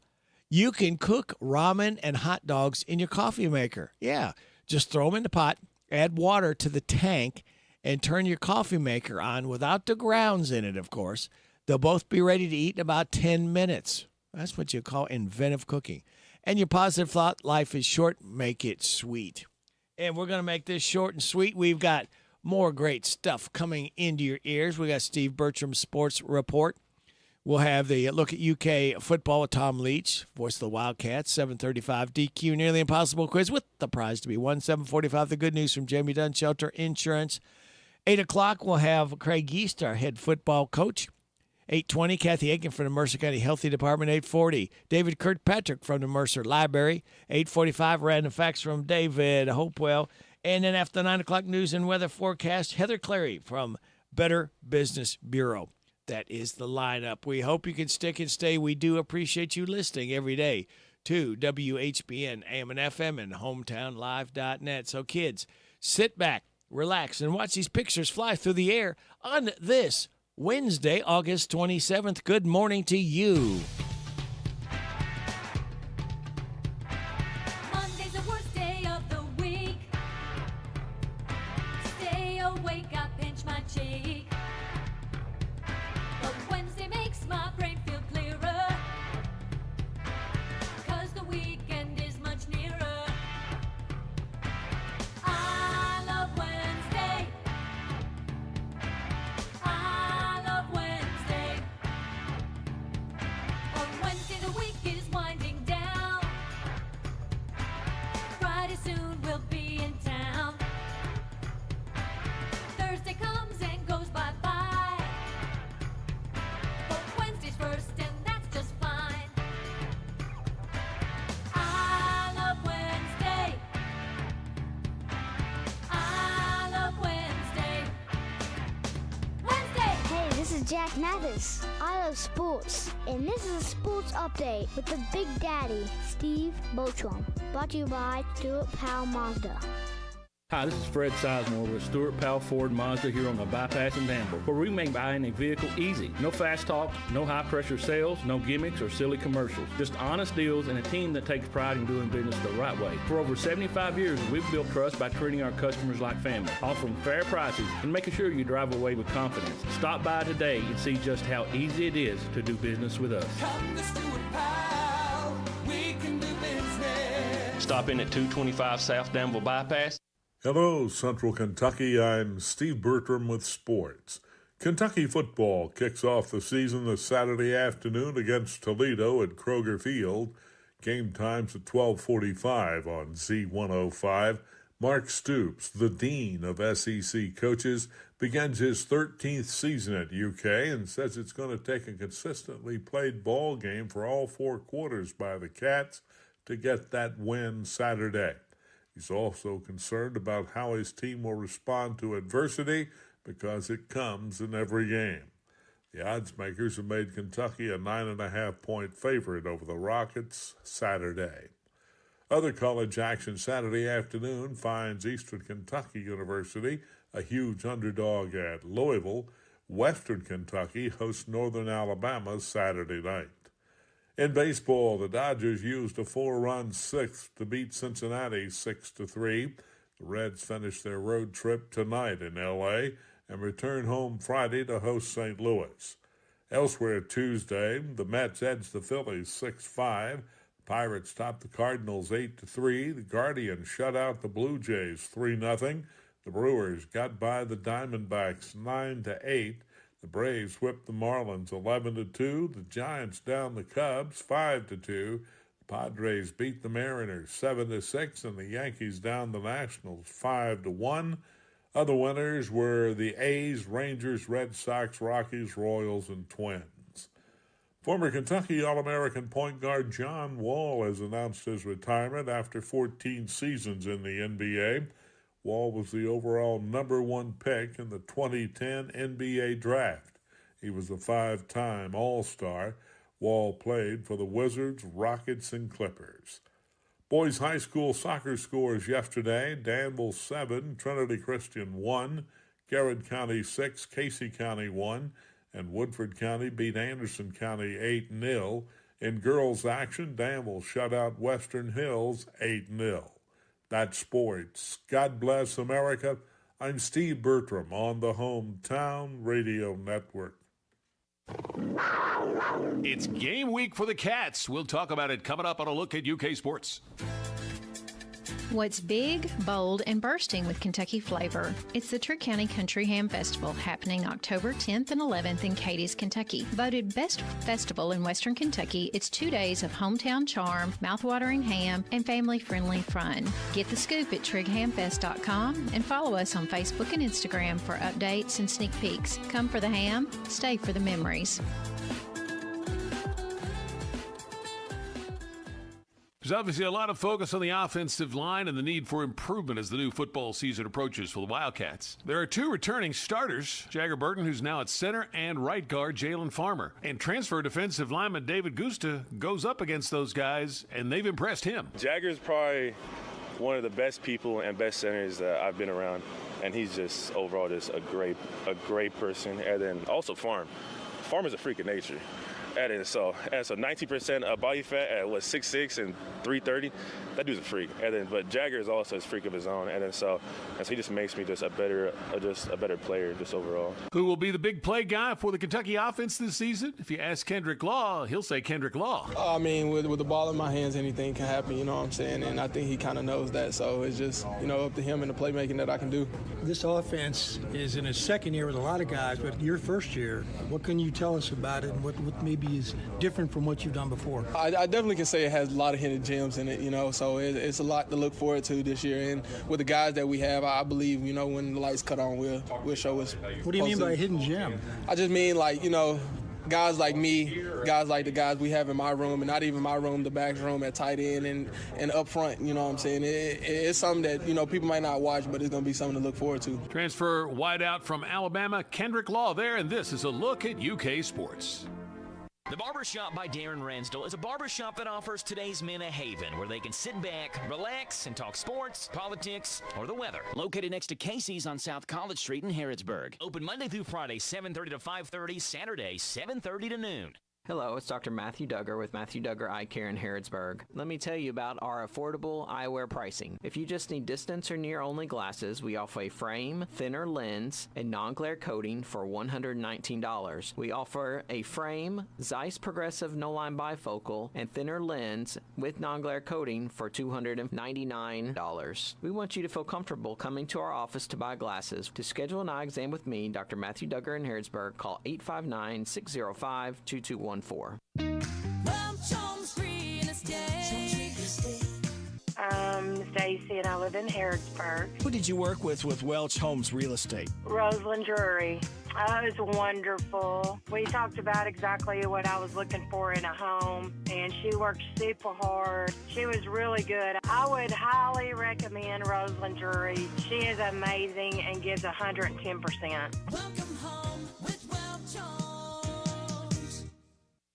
You can cook ramen and hot dogs in your coffee maker. Yeah, just throw them in the pot, add water to the tank, and turn your coffee maker on without the grounds in it, of course. They'll both be ready to eat in about 10 minutes. That's what you call inventive cooking. And your positive thought, life is short, make it sweet. And we're going to make this short and sweet. We've got more great stuff coming into your ears. We got Steve Bertram's Sports Report. We'll have the look at UK football with Tom Leach, voice of the Wildcats, 7:35 DQ, Nearly Impossible quiz with the prize to be won, 7:45 the good news from Jamie Dunn, Shelter Insurance. 8 o'clock, we'll have Craig East, our head football coach. 8:20, Kathy Aiken from the Mercer County Healthy Department. 8:40, David Kirkpatrick from the Mercer Library. 8:45, random facts from David Hopewell. And then after the 9 o'clock news and weather forecast, Heather Clary from Better Business Bureau. That is the lineup. We hope you can stick and stay. We do appreciate you listening every day to WHBN, AM and FM, and hometownlive.net. So kids, sit back, relax, and watch these pictures fly through the air on this Wednesday, August 27th. Good morning to you. Monday's the worst day of the week. Stay awake, I pinch my cheek. But Wednesday makes my brain feel clearer, 'cause the weekend is much nearer. I love Wednesday. I love Wednesday. On Wednesday the week is winding down. Friday soon we'll be in town. Thursday comes and goes bye-bye. But Wednesday's first and that's just fine. I love Wednesday. I love Wednesday. Wednesday! Hey, this is Jack Mathis. I love sports. And this is a sports update with the Big Daddy, Steve Bertram. Brought to you by Stuart Powell Mazda. Hi, this is Fred Sizemore with Stuart Powell Ford Mazda here on the Bypass in Danville, where we make buying a vehicle easy. No fast talk, no high-pressure sales, no gimmicks or silly commercials. Just honest deals and a team that takes pride in doing business the right way. For over 75 years, we've built trust by treating our customers like family, offering fair prices, and making sure you drive away with confidence. Stop by today and see just how easy it is to do business with us. Come to Stuart Powell, we can do business. Stop in at 225 South Danville Bypass. Hello, Central Kentucky. I'm Steve Bertram with sports. Kentucky football kicks off the season this Saturday afternoon against Toledo at Kroger Field. Game time's at 12:45 on Z105. Mark Stoops, the dean of SEC coaches, begins his 13th season at UK and says it's going to take a consistently played ball game for all 4 quarters by the Cats to get that win Saturday. He's also concerned about how his team will respond to adversity because it comes in every game. The odds makers have made Kentucky a 9.5-point favorite over the Rockets Saturday. Other college action Saturday afternoon finds Eastern Kentucky University a huge underdog at Louisville. Western Kentucky hosts Northern Alabama Saturday night. In baseball, the Dodgers used a 4-run sixth to beat Cincinnati 6-3. The Reds finish their road trip tonight in L.A. and return home Friday to host St. Louis. Elsewhere Tuesday, the Mets edged the Phillies 6-5. The Pirates topped the Cardinals 8-3. The Guardians shut out the Blue Jays 3-0. The Brewers got by the Diamondbacks 9-8. The Braves whipped the Marlins 11-2. The Giants down the Cubs 5-2. The Padres beat the Mariners 7-6, and the Yankees down the Nationals 5-1. Other winners were the A's, Rangers, Red Sox, Rockies, Royals, and Twins. Former Kentucky All-American point guard John Wall has announced his retirement after 14 seasons in the NBA. Wall was the overall number 1 pick in the 2010 NBA draft. He was a 5-time All-Star. Wall played for the Wizards, Rockets, and Clippers. Boys high school soccer scores yesterday: Danville 7, Trinity Christian 1, Garrett County 6, Casey County 1, and Woodford County beat Anderson County 8-0. In girls action, Danville shut out Western Hills 8-0. That's sports. God bless America. I'm Steve Bertram on the Hometown Radio Network. It's game week for the Cats. We'll talk about it coming up on a look at UK sports. What's big, bold, and bursting with Kentucky flavor? It's the Trigg County Country Ham Festival happening October 10th and 11th in Cadiz, Kentucky. Voted best festival in Western Kentucky, it's 2 days of hometown charm, mouthwatering ham, and family-friendly fun. Get the scoop at TriggHamFest.com and follow us on Facebook and Instagram for updates and sneak peeks. Come for the ham, stay for the memories. There's obviously a lot of focus on the offensive line and the need for improvement as the new football season approaches for the Wildcats. There are 2 returning starters, Jagger Burton, who's now at center, and right guard Jalen Farmer. And transfer defensive lineman David Gusta goes up against those guys, and they've impressed him. Jagger's probably one of the best people and best centers that I've been around, and he's just overall just a great person. And then also Farm is a freak of nature. And so 90% body fat at 6'6" and 330. That dude's a freak. But Jagger is also a freak of his own. And so he just makes me just a better player just overall. Who will be the big play guy for the Kentucky offense this season? If you ask Kendrick Law, he'll say Kendrick Law. I mean, with the ball in my hands, anything can happen. You know what I'm saying? And I think he kind of knows that. So it's just up to him and the playmaking that I can do. This offense is in its second year with a lot of guys, but your first year, what can you tell us about it, and what maybe is different from what you've done before? I definitely can say it has a lot of hidden gems in it, so it's a lot to look forward to this year. And with the guys that we have, I believe, when the lights cut on, we'll show us. What do you mean by a hidden gem? I just mean guys like me, guys like the guys we have in my room, and not even my room, the back room at tight end and up front, you know what I'm saying? It's something that, people might not watch, but it's going to be something to look forward to. Transfer wideout from Alabama, Kendrick Law there, and this is a look at UK sports. The Barbershop by Darren Ransdell is a barbershop that offers today's men a haven where they can sit back, relax, and talk sports, politics, or the weather. Located next to Casey's on South College Street in Harrodsburg. Open Monday through Friday, 7:30 to 5:30, Saturday, 7:30 to noon. Hello, it's Dr. Matthew Duggar with Matthew Duggar Eye Care in Harrodsburg. Let me tell you about our affordable eyewear pricing. If you just need distance or near only glasses, we offer a frame, thinner lens, and non-glare coating for $119. We offer a frame, Zeiss Progressive no-line bifocal, and thinner lens with non-glare coating for $299. We want you to feel comfortable coming to our office to buy glasses. To schedule an eye exam with me, Dr. Matthew Duggar in Harrodsburg, call 859-605-2214. I'm Stacy and I live in Harrodsburg. Who did you work with Welch Homes Real Estate? Rosalind Drury. It was wonderful. We talked about exactly what I was looking for in a home, and she worked super hard. She was really good. I would highly recommend Rosalind Drury. She is amazing and gives 110%.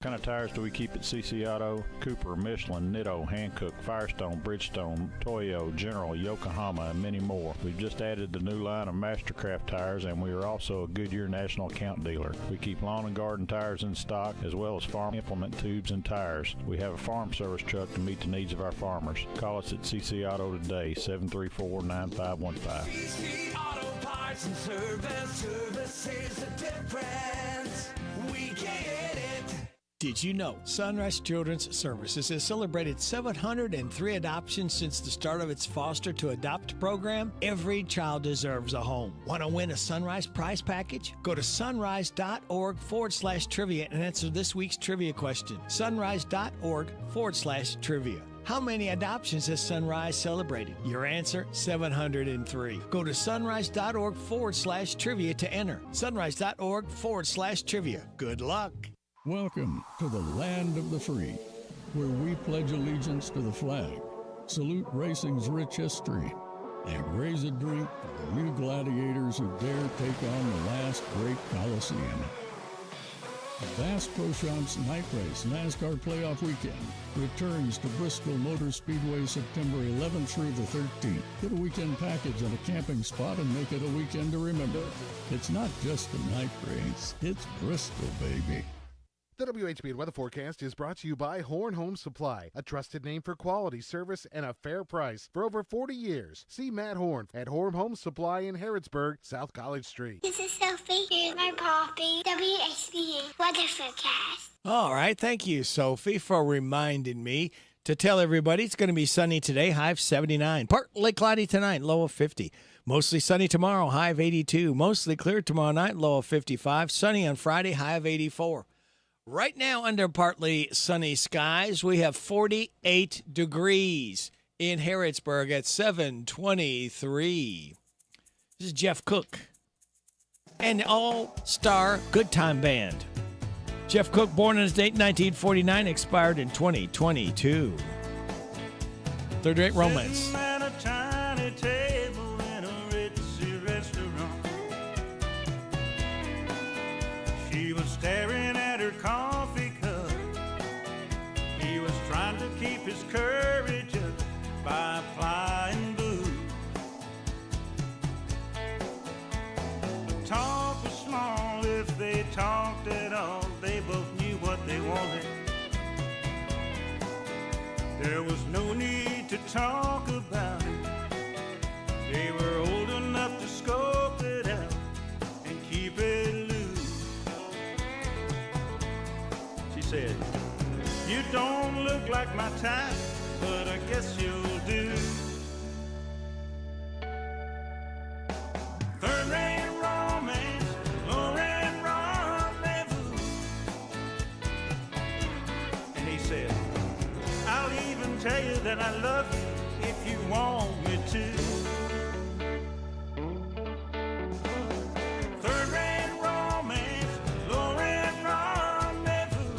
What kind of tires do we keep at CC Auto? Cooper, Michelin, Nitto, Hankook, Firestone, Bridgestone, Toyo, General, Yokohama, and many more. We've just added the new line of Mastercraft tires, and we are also a Goodyear national account dealer. We keep lawn and garden tires in stock, as well as farm implement tubes and tires. We have a farm service truck to meet the needs of our farmers. Call us at CC Auto today, 734-9515. Auto Parts and Service is the difference. We get it. Did you know Sunrise Children's Services has celebrated 703 adoptions since the start of its Foster to Adopt program? Every child deserves a home. Want to win a Sunrise prize package? Go to sunrise.org/trivia and answer this week's trivia question. Sunrise.org/trivia. How many adoptions has Sunrise celebrated? Your answer, 703. Go to sunrise.org/trivia to enter. Sunrise.org/trivia. Good luck. Welcome to the land of the free, where we pledge allegiance to the flag, salute racing's rich history, and raise a drink for the new gladiators who dare take on the last great Coliseum. Bass Pro Shops Night Race NASCAR Playoff Weekend returns to Bristol Motor Speedway September 11th through the 13th. Get a weekend package and a camping spot and make it a weekend to remember. It's not just a night race, it's Bristol, baby. The WHBN weather forecast is brought to you by Horn Home Supply, a trusted name for quality service and a fair price for over 40 years. See Matt Horn at Horn Home Supply in Harrodsburg, South College Street. This is Sophie. Here's my poppy. WHBN weather forecast. All right. Thank you, Sophie, for reminding me to tell everybody it's going to be sunny today, high of 79. Partly cloudy tonight, low of 50. Mostly sunny tomorrow, high of 82. Mostly clear tomorrow night, low of 55. Sunny on Friday, high of 84. Right now, under partly sunny skies, we have 48 degrees in Harrodsburg at 7:23. This is Jeff Cook and the All-Star Good Time Band. Jeff Cook, born on his date 1949, expired in 2022. Third Rate Romance. At a tiny table in a ritzy restaurant. She was staring at her coffee cup. He was trying to keep his courage up by applying booze. The talk was small if they talked at all. They both knew what they wanted. There was no need to talk about it. They were old enough to scope it out and keep it loose. She said, "You don't look like my type, but I guess you'll do." Third-rate romance, low-rate rendezvous. And he said, "I'll even tell you that I love you if you want me to." Third-rate romance, low-rate rendezvous.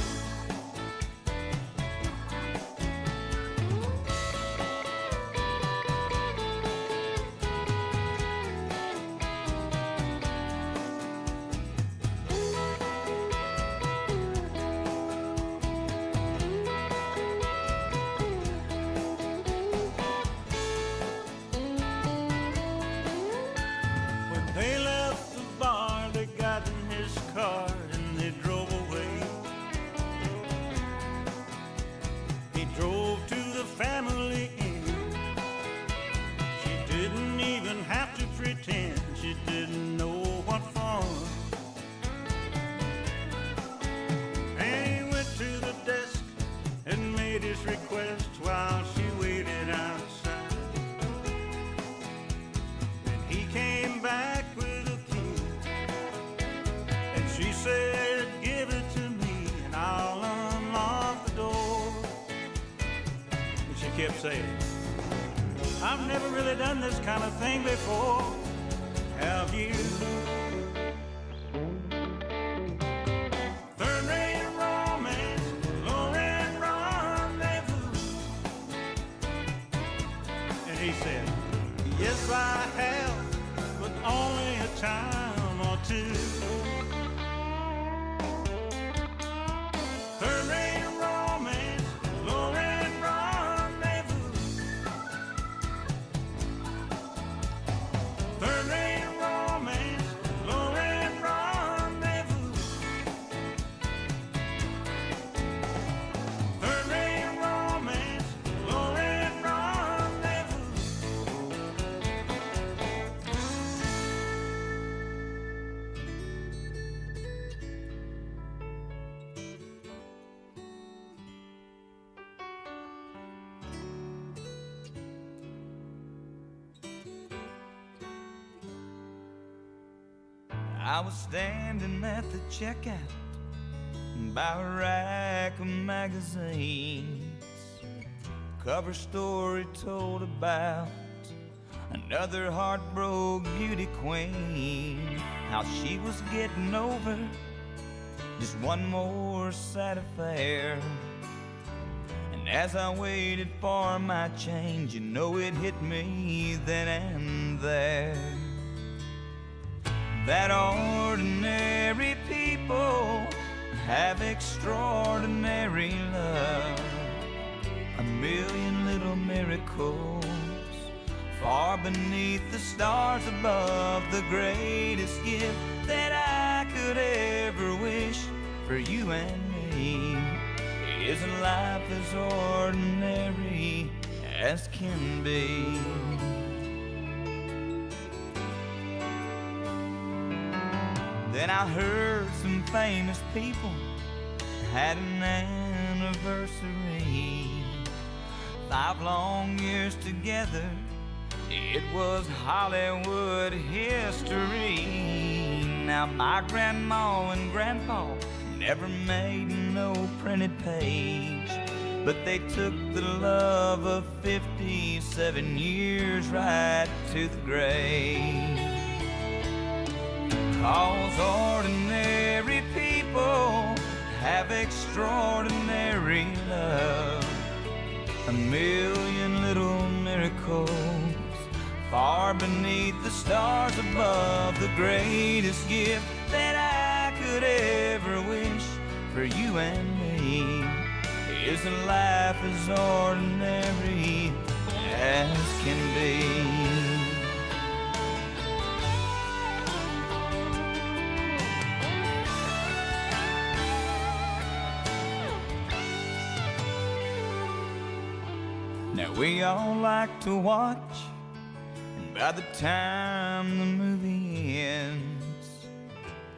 she didn't know what for. And he went to the desk and made his request while she waited outside. Then he came back with a key, and she said, give it to me and I'll unlock the door. And she kept saying, I've never really done this kind of thing before. Have you? Third-rate romance, low-rent rendezvous. And he said, yes, I have, but only a time or two. Third-rate romance, low-rent rendezvous. Third-rate romance, low-rent rendezvous. Third-rate romance, low-rent rendezvous. I was standing at the checkout by a rack of magazines. Cover story told about another heartbroken beauty queen, how she was getting over just one more sad affair. And as I waited for my change, you know it hit me then and there, that ordinary people have extraordinary love. A million little miracles far beneath the stars above. The greatest gift that I could ever wish for you and me is a life as ordinary as can be. Then I heard some famous people had an anniversary. 5 long years together, it was Hollywood history. Now my grandma and grandpa never made no printed page, but they took the love of 57 years right to the grave. 'Cause ordinary people have extraordinary love. A million little miracles far beneath the stars above. The greatest gift that I could ever wish for you and me is a life as ordinary as can be. Now we all like to watch, and by the time the movie ends,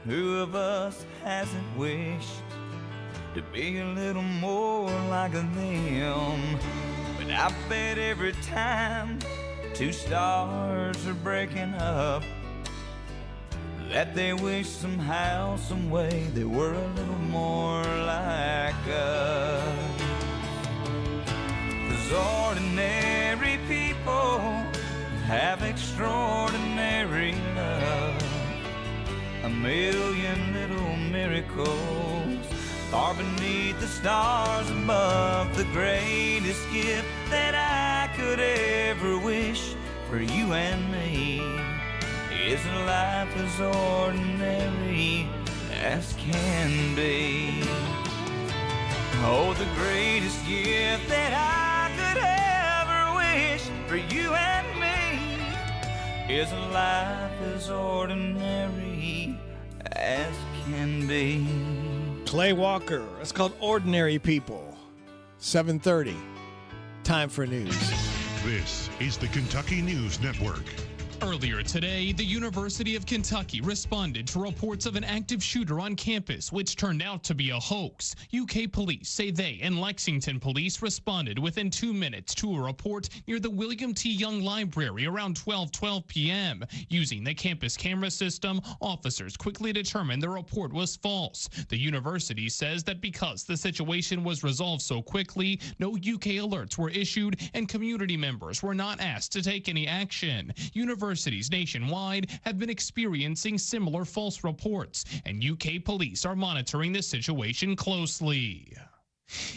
who of us hasn't wished to be a little more like them? But I bet every time 2 stars are breaking up, that they wish somehow, some way they were a little more like us. 'Cause ordinary people have extraordinary love. A million little miracles far beneath the stars above. The greatest gift that I could ever wish for you and me is a life as ordinary as can be. Oh, the greatest gift that I could ever wish for you and me is a life as ordinary as can be. Clay Walker. It's called Ordinary People. 7:30. Time for news. This is the Kentucky News Network. Earlier today, the University of Kentucky responded to reports of an active shooter on campus, which turned out to be a hoax. UK police say they and Lexington police responded within 2 minutes to a report near the William T. Young Library around 12:12 p.m. Using the campus camera system, officers quickly determined the report was false. The university says that because the situation was resolved so quickly, no UK alerts were issued and community members were not asked to take any action. Universities nationwide have been experiencing similar false reports, and UK police are monitoring the situation closely.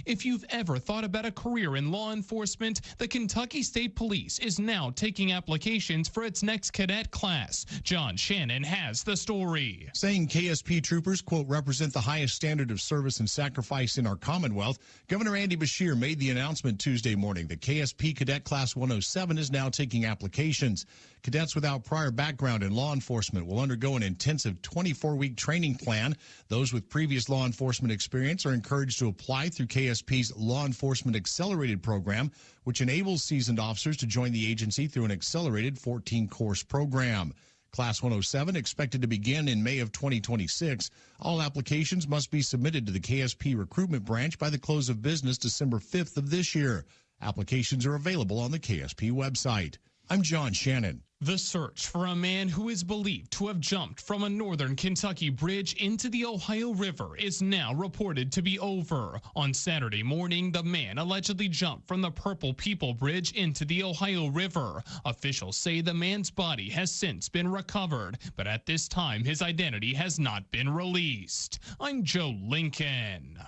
If you've ever thought about a career in law enforcement, the Kentucky State Police is now taking applications for its next cadet class. John Shannon has the story. Saying KSP troopers, quote, represent the highest standard of service and sacrifice in our Commonwealth, Governor Andy Beshear made the announcement Tuesday morning that KSP Cadet Class 107 is now taking applications. Cadets without prior background in law enforcement will undergo an intensive 24-week training plan. Those with previous law enforcement experience are encouraged to apply through KSP's Law Enforcement Accelerated program, which enables seasoned officers to join the agency through an accelerated 14-course program. Class 107 expected to begin in May of 2026. All applications must be submitted to the KSP recruitment branch by the close of business December 5th of this year. Applications are available on the KSP website. I'm John Shannon. The search for a man who is believed to have jumped from a northern Kentucky bridge into the Ohio River is now reported to be over. On Saturday morning, the man allegedly jumped from the Purple People Bridge into the Ohio River. Officials say the man's body has since been recovered, but at this time his identity has not been released. I'm Joe Lincoln.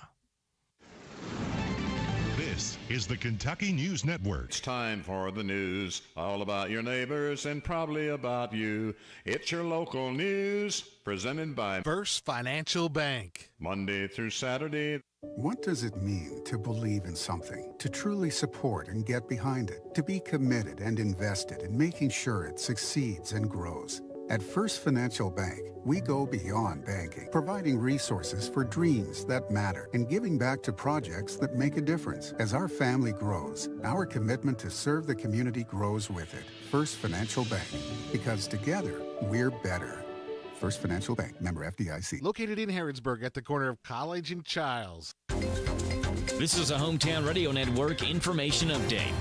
This is the Kentucky News Network. It's time for the news, all about your neighbors and probably about you. It's your local news, presented by First Financial Bank. Monday through Saturday. What does it mean to believe in something, to truly support and get behind it, to be committed and invested in making sure it succeeds and grows? At First Financial Bank, we go beyond banking, providing resources for dreams that matter and giving back to projects that make a difference. As our family grows, our commitment to serve the community grows with it. First Financial Bank, because together, we're better. First Financial Bank, member FDIC. Located in Harrodsburg at the corner of College and Childs. This is a Hometown Radio Network information update.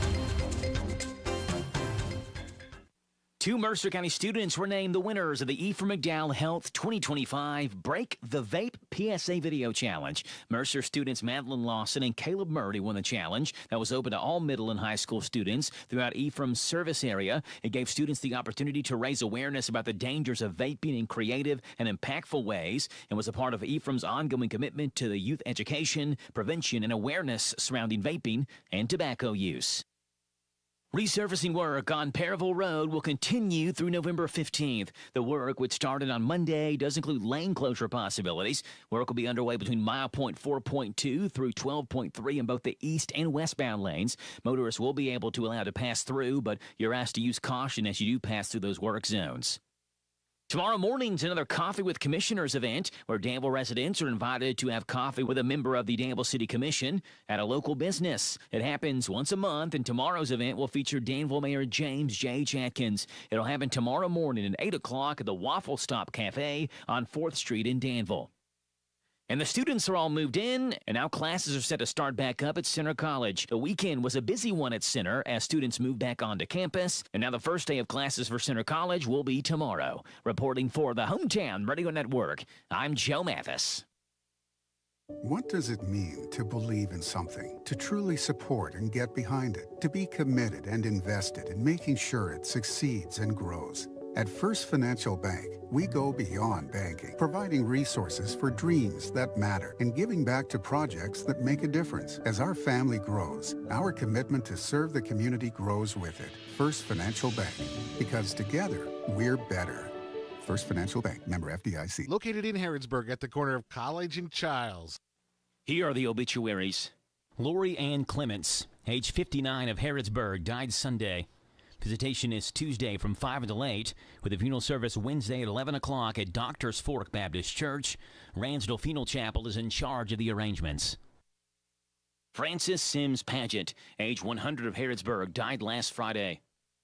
2 Mercer County students were named the winners of the Ephraim McDowell Health 2025 Break the Vape PSA Video Challenge. Mercer students Madeline Lawson and Caleb Murray won the challenge that was open to all middle and high school students throughout Ephraim's service area. It gave students the opportunity to raise awareness about the dangers of vaping in creative and impactful ways and was a part of Ephraim's ongoing commitment to the youth education, prevention, and awareness surrounding vaping and tobacco use. Resurfacing work on Perryville Road will continue through November 15th. The work, which started on Monday, does include lane closure possibilities. Work will be underway between mile point 4.2 through 12.3 in both the east and westbound lanes. Motorists will be able to allow to pass through, but you're asked to use caution as you do pass through those work zones. Tomorrow morning's another Coffee with Commissioners event where Danville residents are invited to have coffee with a member of the Danville City Commission at a local business. It happens once a month, and tomorrow's event will feature Danville Mayor James J. Atkins. It'll happen tomorrow morning at 8 o'clock at the Waffle Stop Cafe on 4th Street in Danville. And the students are all moved in, and now classes are set to start back up at Center College. The weekend was a busy one at Center as students moved back onto campus, and now the first day of classes for Center College will be tomorrow. Reporting for the Hometown Radio Network, I'm Joe Mathis. What does it mean to believe in something, to truly support and get behind it, to be committed and invested in making sure it succeeds and grows? At First Financial Bank, we go beyond banking, providing resources for dreams that matter and giving back to projects that make a difference. As our family grows, our commitment to serve the community grows with it. First Financial Bank, because together, we're better. First Financial Bank, member FDIC. Located in Harrodsburg at the corner of College and Childs. Here are the obituaries. Lori Ann Clements, age 59 of Harrodsburg, died Sunday. Visitation is Tuesday from 5 until 8, with a funeral service Wednesday at 11 o'clock at Doctors Fork Baptist Church. Ransdell Funeral Chapel is in charge of the arrangements. Frances Sims Paget, age 100 of Harrodsburg, died last Friday.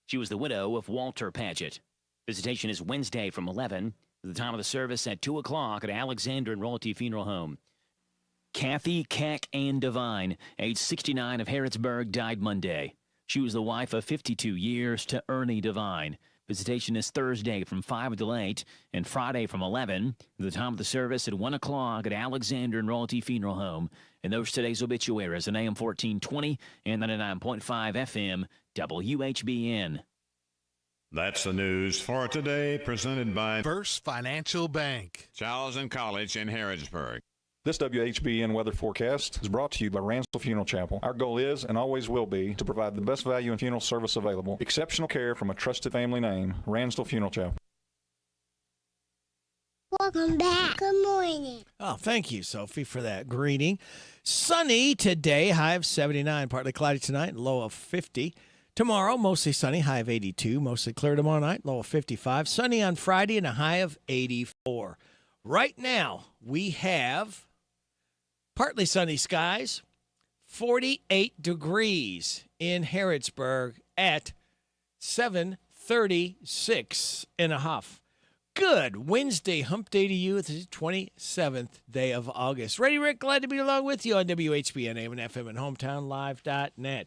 She was the widow of Walter Paget. Visitation is Wednesday from 11 to the time of the service at 2 o'clock at Alexander and Royalty Funeral Home. Kathy Cack Ann Devine, age 69 of Harrodsburg, died Monday. She was the wife of 52 years to Ernie Devine. Visitation is Thursday from 5 until 8 and Friday from 11 to the time of the service at 1 o'clock at Alexander and Royalty Funeral Home. And those today's obituaries on AM 1420 and 99.5 FM WHBN. That's the news for today, presented by First Financial Bank. Charles and College in Harrodsburg. This WHBN weather forecast is brought to you by Ransdell Funeral Chapel. Our goal is and always will be to provide the best value in funeral service available. Exceptional care from a trusted family name, Ransdell Funeral Chapel. Welcome back. Good morning. Oh, thank you, Sophie, for that greeting. Sunny today, high of 79. Partly cloudy tonight, low of 50. Tomorrow, mostly sunny, high of 82. Mostly clear tomorrow night, low of 55. Sunny on Friday and a high of 84. Right now, we have partly sunny skies, 48 degrees in Harrodsburg at 7:36 and a half. Good Wednesday hump day to you. It's the 27th day of August. Ready, Rick? Glad to be along with you on WHBN, AM and FM and HometownLive.net.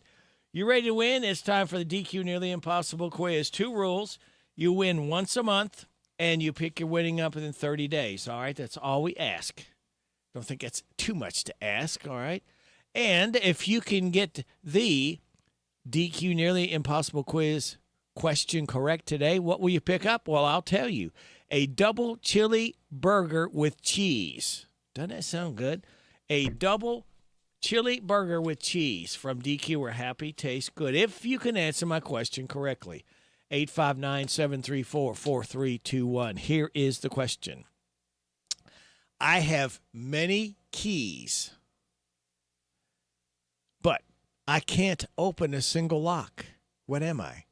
You ready to win? It's time for the DQ Nearly Impossible quiz. 2 rules. You win once a month, and you pick your winning up within 30 days. All right? That's all we ask. Don't think that's too much to ask. All right? And if you can get the DQ Nearly Impossible quiz question correct today, what will you pick up? Well, I'll tell you. A double chili burger with cheese. Doesn't that sound good? A double chili burger with cheese from DQ. We're happy, tastes good. If you can answer my question correctly. 859-734-4321. Here is the question. I have many keys, but I can't open a single lock. What am I?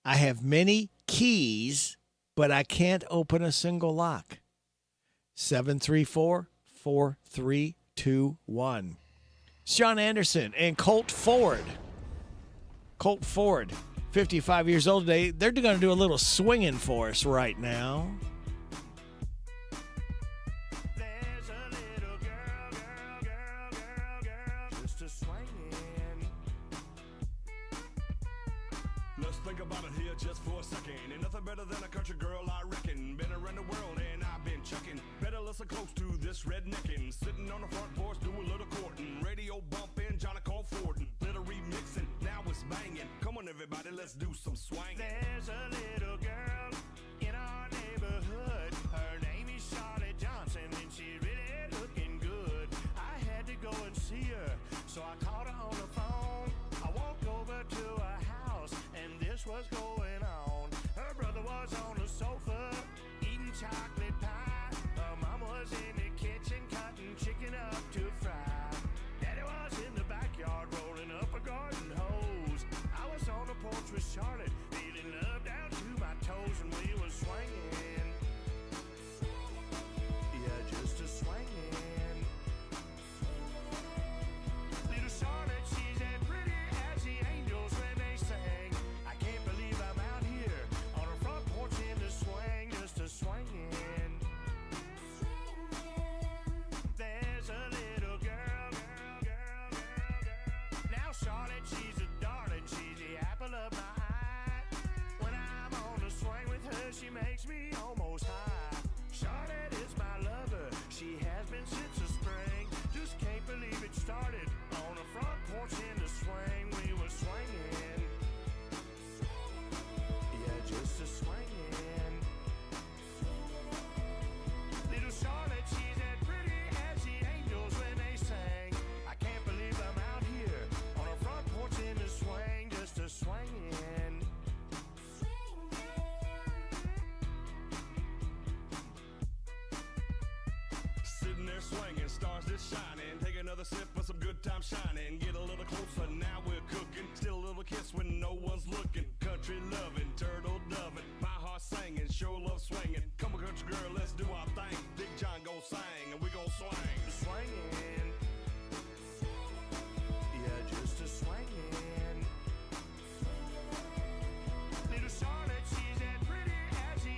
I have many keys, but I can't open a single lock. 734-4321. Sean Anderson and Colt Ford. Colt Ford, 55 years old today. They're going to do a little swinging for us right now. Let's think about it here just for a second. Ain't nothing better than a country girl, I reckon. Been around the world and I've been checking. Better listen close to this rednecking. Sitting on the front porch doing a little courting. Radio bumping, Johnny Cole Fording. Little remixing, now it's banging. Come on everybody, let's do some swanging. There's a little girl in our neighborhood. Her name is Charlotte Johnson and she really looking good. I had to go and see her, so I called her on the phone. I walked over to her house and this was going on. Her brother was on the sofa eating chocolate pie. Her mom was in the kitchen cutting chicken up to fry. Daddy was in the backyard rolling up a garden hose. I was on the porch with Charlotte, feeling love down to my toes, and we was swinging. Yeah, just a swinging. Little Charlotte, she's as pretty as the angels when they sing. I can't believe I'm out here on her front porch in the swing, just a swinging. There's a little girl. Now Charlotte, she's a darling, she's the apple of my eye. When I'm on the swing with her, she makes me almost high. Charlotte is my lover, she has been since the spring. Just can't believe it started on the front porch in the swing. We were swinging. Yeah, just a swinging. Little Charlotte, she's as pretty as the angels when they sing. I can't believe I'm out here on a front porch in the swing, just a swinging. Sitting there swinging, stars just shining. Take another sip of some good time shining. Get a little closer, now we're cooking. Still a little kiss when no one's looking. Country loving, turtle doving. My heart singing, sure love swinging. Come on, country girl, let's do our thing. Big John gon' sing and we gon' swing. Swinging. Yeah, just a swinging. Little Charlotte, she's as pretty as the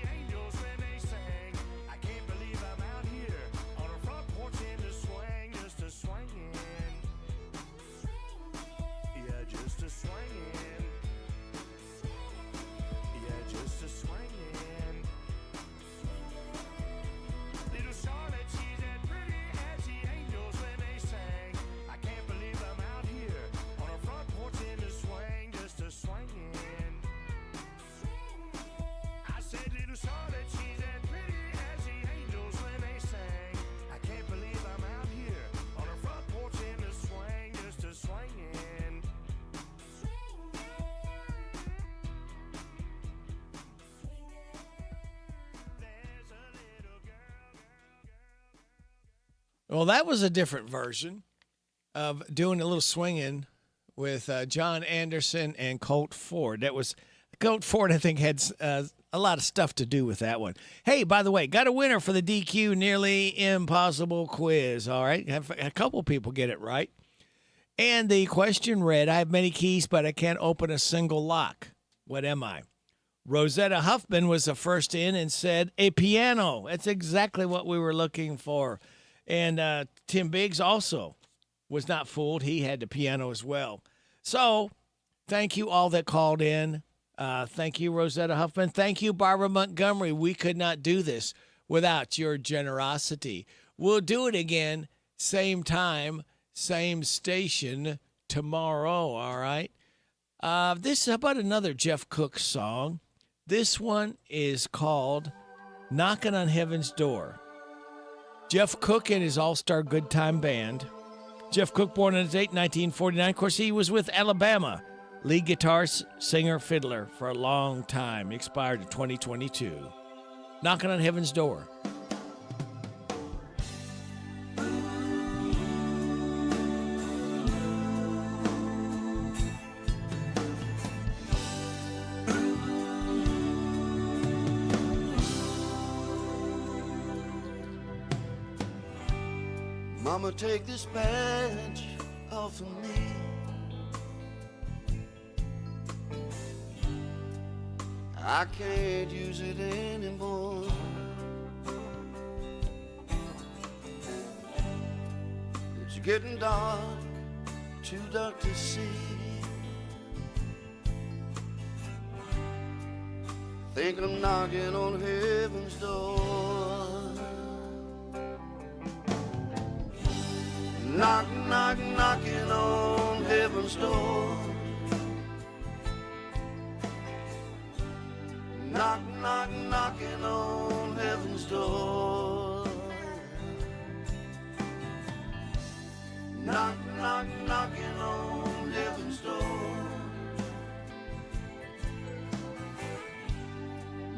Well, that was a different version of doing a little swinging with John Anderson and Colt Ford. That was Colt Ford, I think, had a lot of stuff to do with that one. Hey, by the way, got a winner for the DQ Nearly Impossible quiz. All right, a couple people get it right. And the question read, I have many keys, but I can't open a single lock. What am I? Rosetta Huffman was the first in and said, a piano. That's exactly what we were looking for. And Tim Biggs also was not fooled. He had the piano as well. So thank you all that called in. Thank you, Rosetta Huffman. Thank you, Barbara Montgomery. We could not do this without your generosity. We'll do it again, same time, same station tomorrow, all right? This is about another Jeff Cook song. This one is called Knocking on Heaven's Door. Jeff Cook and his all-star good time band. Jeff Cook, born on this date, 1949. Of course, he was with Alabama. Lead guitar, singer, fiddler for a long time. He expired in 2022. Knocking on Heaven's Door. Mama, take this badge off of me. I can't use it anymore. It's getting dark, too dark to see. Think I'm knocking on heaven's door. Knock, knock, knocking on heaven's door. Knock, knock, knocking on heaven's door. Knock, knock, knocking on heaven's door.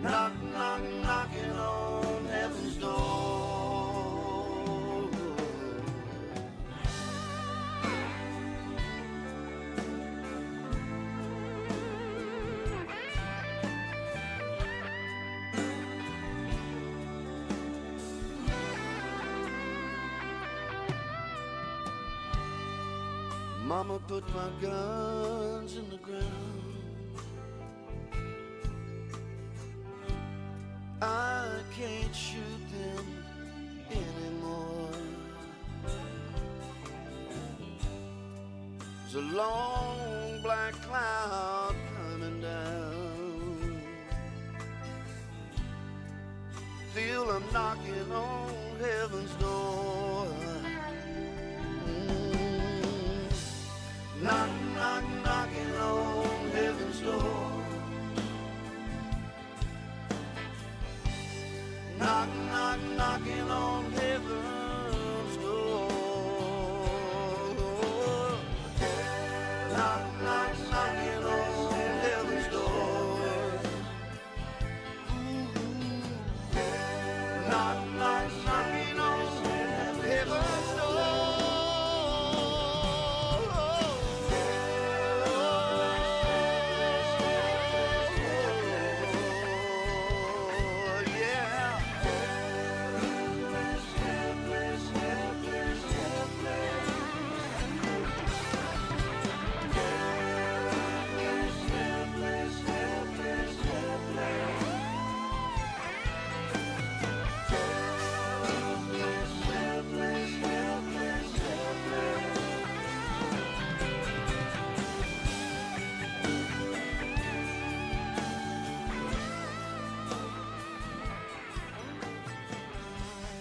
Knock, knock, knocking on heaven's door. Mama put my guns in the ground. I can't shoot them anymore. There's a long black cloud coming down. Feel I'm knocking on heaven's door. Knock, knock, knocking on heaven's door. Knock, knock, knocking on heaven's door. Knock, knock, knocking on heaven's door. Knock, knock, knocking on heaven's door.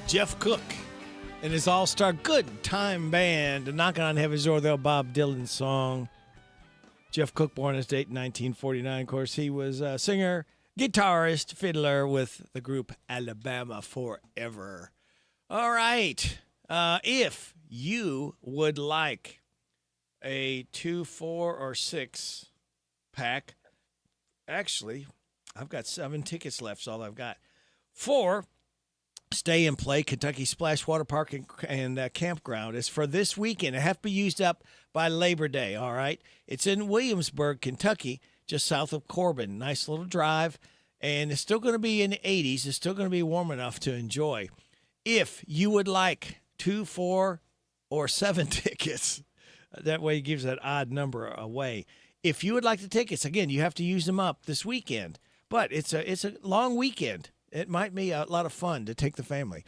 Jeff Cook and his all-star good time band, Knocking on Heaven's Door, the Bob Dylan song. Jeff Cook, born this date in 1949. Of course, he was a singer, guitarist, fiddler with the group Alabama Forever. All right. If you would like a 2, 4, or 6 pack, actually, I've got 7 tickets left. That's all I've got. For Stay and Play Kentucky Splash Water Park and Campground is for this weekend. It have to be used up by Labor Day, all right? It's in Williamsburg, Kentucky, just south of Corbin. Nice little drive, and it's still going to be in the 80s. It's still going to be warm enough to enjoy. If you would like 2, 4, or 7 tickets, that way it gives that odd number away. If you would like the tickets, again, you have to use them up this weekend. But it's a long weekend. It might be a lot of fun to take the family.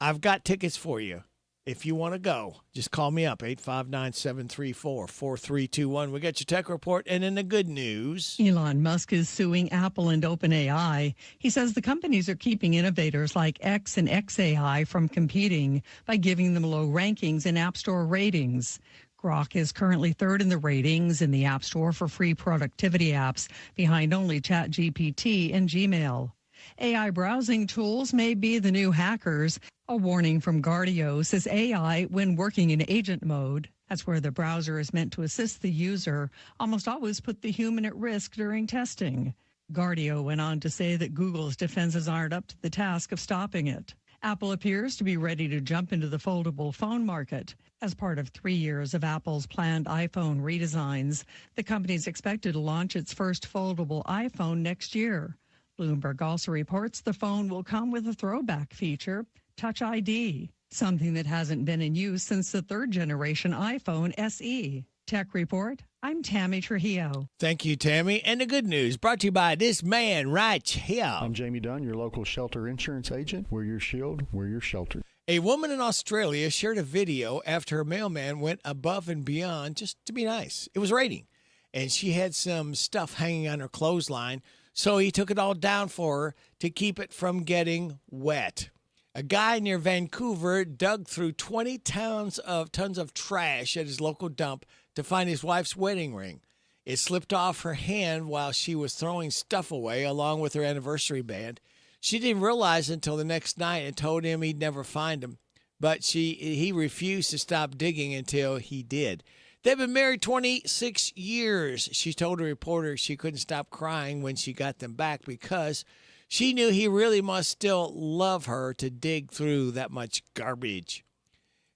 I've got tickets for you. If you want to go, just call me up, 859-734-4321. We got your tech report. And in the good news, Elon Musk is suing Apple and OpenAI. He says the companies are keeping innovators like X and XAI from competing by giving them low rankings in App Store ratings. Grok is currently third in the ratings in the App Store for free productivity apps, behind only ChatGPT and Gmail. AI browsing tools may be the new hackers. A warning from Guardio says AI, when working in agent mode, that's where the browser is meant to assist the user, almost always put the human at risk during testing. Guardio went on to say that Google's defenses aren't up to the task of stopping it. Apple appears to be ready to jump into the foldable phone market. As part of 3 years of Apple's planned iPhone redesigns, the company is expected to launch its first foldable iPhone next year. Bloomberg also reports the phone will come with a throwback feature, Touch ID, something that hasn't been in use since the third-generation iPhone SE. Tech Report, I'm Tammy Trujillo. thank you, Tammy. And the good news brought to you by this man right here. I'm Jamie Dunn, your local shelter insurance agent. We're your shield, we're your shelter. A woman in Australia shared a video after her mailman went above and beyond just to be nice. It was raining, and she had some stuff hanging on her clothesline, so he took it all down for her to keep it from getting wet. A guy near Vancouver dug through 20 tons of trash at his local dump to find his wife's wedding ring. It slipped off her hand while she was throwing stuff away along with her anniversary band. She didn't realize until the next night and told him he'd never find him, but he refused to stop digging until he did. They've been married 26 years. She told a reporter she couldn't stop crying when she got them back because she knew he really must still love her to dig through that much garbage.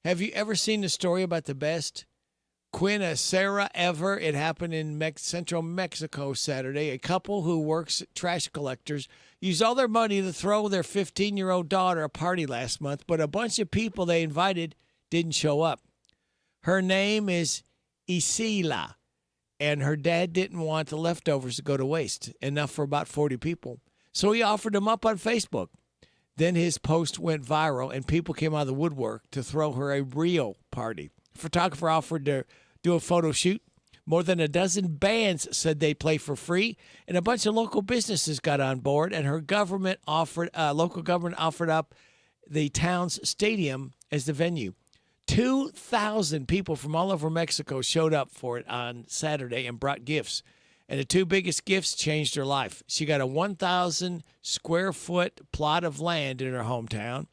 Have you ever seen the story about the best quinacera ever? It happened in central Mexico Saturday. A couple who works trash collectors used all their money to throw their 15-year-old daughter a party last month, but a bunch of people they invited didn't show up. Her name is Isila, and her dad didn't want the leftovers to go to waste, enough for about 40 people. So he offered them up on Facebook. Then his post went viral, and people came out of the woodwork to throw her a real party. A photographer offered to do a photo shoot. More than a dozen bands said they'd play for free, and a bunch of local businesses got on board, and her local government offered up the town's stadium as the venue. 2,000 people from all over Mexico showed up for it on Saturday and brought gifts. And the two biggest gifts changed her life. She got a 1,000 square foot plot of land in her hometown,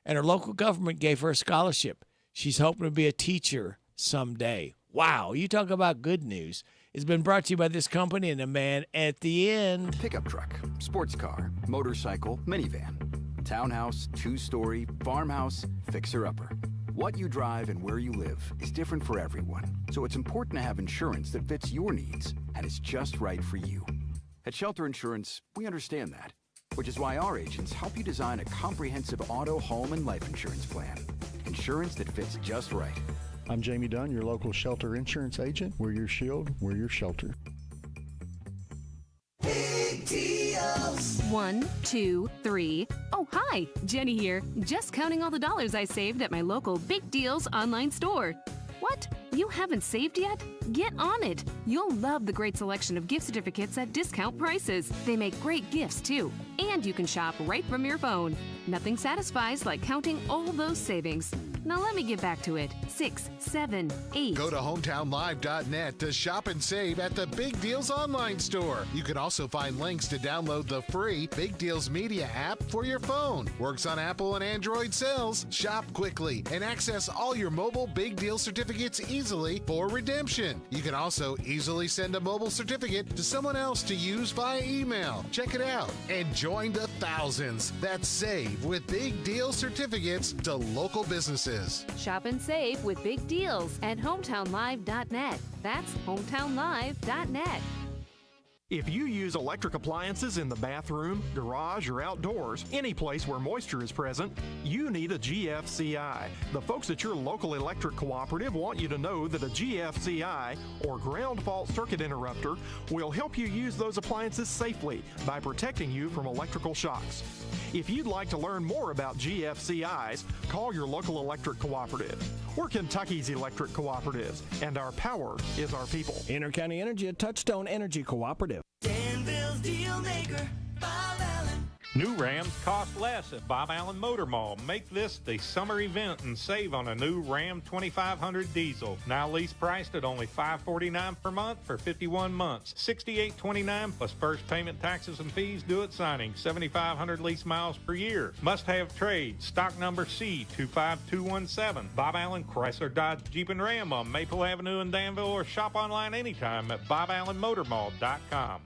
and her local government gave her a scholarship. She's hoping to be a teacher someday. Wow, you talk about good news. It's been brought to you by this company and the man at the end. Pickup truck, sports car, motorcycle, minivan, townhouse, 2-story, farmhouse, fixer-upper. What you drive and where you live is different for everyone, so it's important to have insurance that fits your needs and is just right for you. At Shelter Insurance, we understand that, which is why our agents help you design a comprehensive auto, home, and life insurance plan. Insurance that fits just right. I'm Jamie Dunn, your local shelter insurance agent. We're your shield, we're your shelter. Big deals. 1, 2, 3. Oh, hi, Jenny here. Just counting all the dollars I saved at my local Big Deals online store. What? You haven't saved yet? Get on it. You'll love the great selection of gift certificates at discount prices. They make great gifts, too. And you can shop right from your phone. Nothing satisfies like counting all those savings. Now let me get back to it. 6, 7, 8. Go to hometownlive.net to shop and save at the Big Deals online store. You can also find links to download the free Big Deals Media app for your phone. Works on Apple and Android cells. Shop quickly and access all your mobile Big Deal certificates easily for redemption. You can also easily send a mobile certificate to someone else to use via email. Check it out and join the thousands that save with Big Deal certificates to local businesses. Shop and save with Big Deals at hometownlive.net. That's hometownlive.net. If you use electric appliances in the bathroom, garage, or outdoors, any place where moisture is present, you need a GFCI. The folks at your local electric cooperative want you to know that a GFCI, or ground fault circuit interrupter, will help you use those appliances safely by protecting you from electrical shocks. If you'd like to learn more about GFCIs, call your local electric cooperative. We're Kentucky's electric cooperatives, and our power is our people. Intercounty Energy, a Touchstone Energy Cooperative. Danville's Deal Maker, Bob Allen. New Rams cost less at Bob Allen Motor Mall. Make this the summer event and save on a new Ram 2500 diesel. Now lease priced at only $549 per month for 51 months. $68.29 plus first payment, taxes, and fees due at signing. 7,500 lease miles per year. Must have trade. Stock number C25217. Bob Allen Chrysler Dodge Jeep and Ram on Maple Avenue in Danville, or shop online anytime at boballenmotormall.com.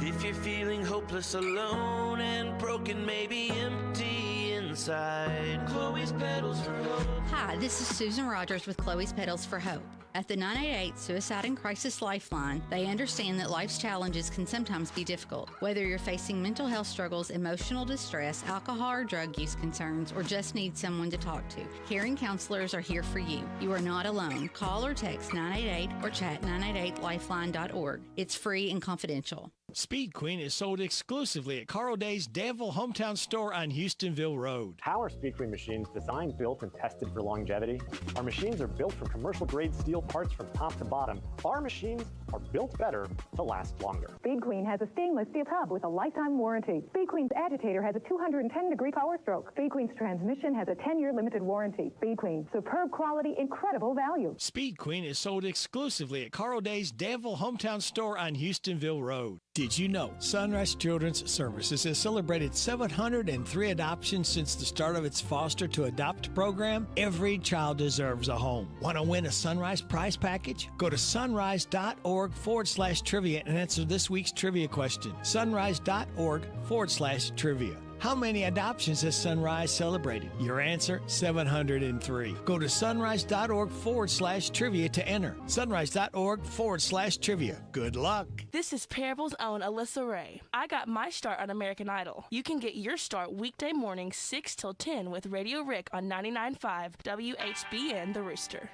If you're feeling hopeless, alone, and broken, maybe empty inside, Chloe's Petals for Hope. Hi, this is Susan Rogers with Chloe's Petals for Hope. At the 988 Suicide and Crisis Lifeline, they understand that life's challenges can sometimes be difficult. Whether you're facing mental health struggles, emotional distress, alcohol or drug use concerns, or just need someone to talk to, caring counselors are here for you. You are not alone. Call or text 988 or chat 988lifeline.org. It's free and confidential. Speed Queen is sold exclusively at Carl Day's Danville Hometown Store on Houstonville Road. How are Speed Queen machines designed, built, and tested for longevity? Our machines are built from commercial-grade steel parts from top to bottom. Our machines are built better to last longer. Speed Queen has a stainless steel tub with a lifetime warranty. Speed Queen's agitator has a 210-degree power stroke. Speed Queen's transmission has a 10-year limited warranty. Speed Queen, superb quality, incredible value. Speed Queen is sold exclusively at Carl Day's Danville Hometown Store on Houstonville Road. Did you know Sunrise Children's Services has celebrated 703 adoptions since the start of its Foster to Adopt program? Every child deserves a home. Want to win a Sunrise prize package? Go to sunrise.org/trivia and answer this week's trivia question. Sunrise.org/trivia. How many adoptions has Sunrise celebrated? Your answer, 703. Go to sunrise.org/trivia to enter. Sunrise.org/trivia. Good luck. This is Parable's own Alyssa Ray. I got my start on American Idol. You can get your start weekday mornings 6 till 10 with Radio Rick on 99.5 WHBN The Rooster.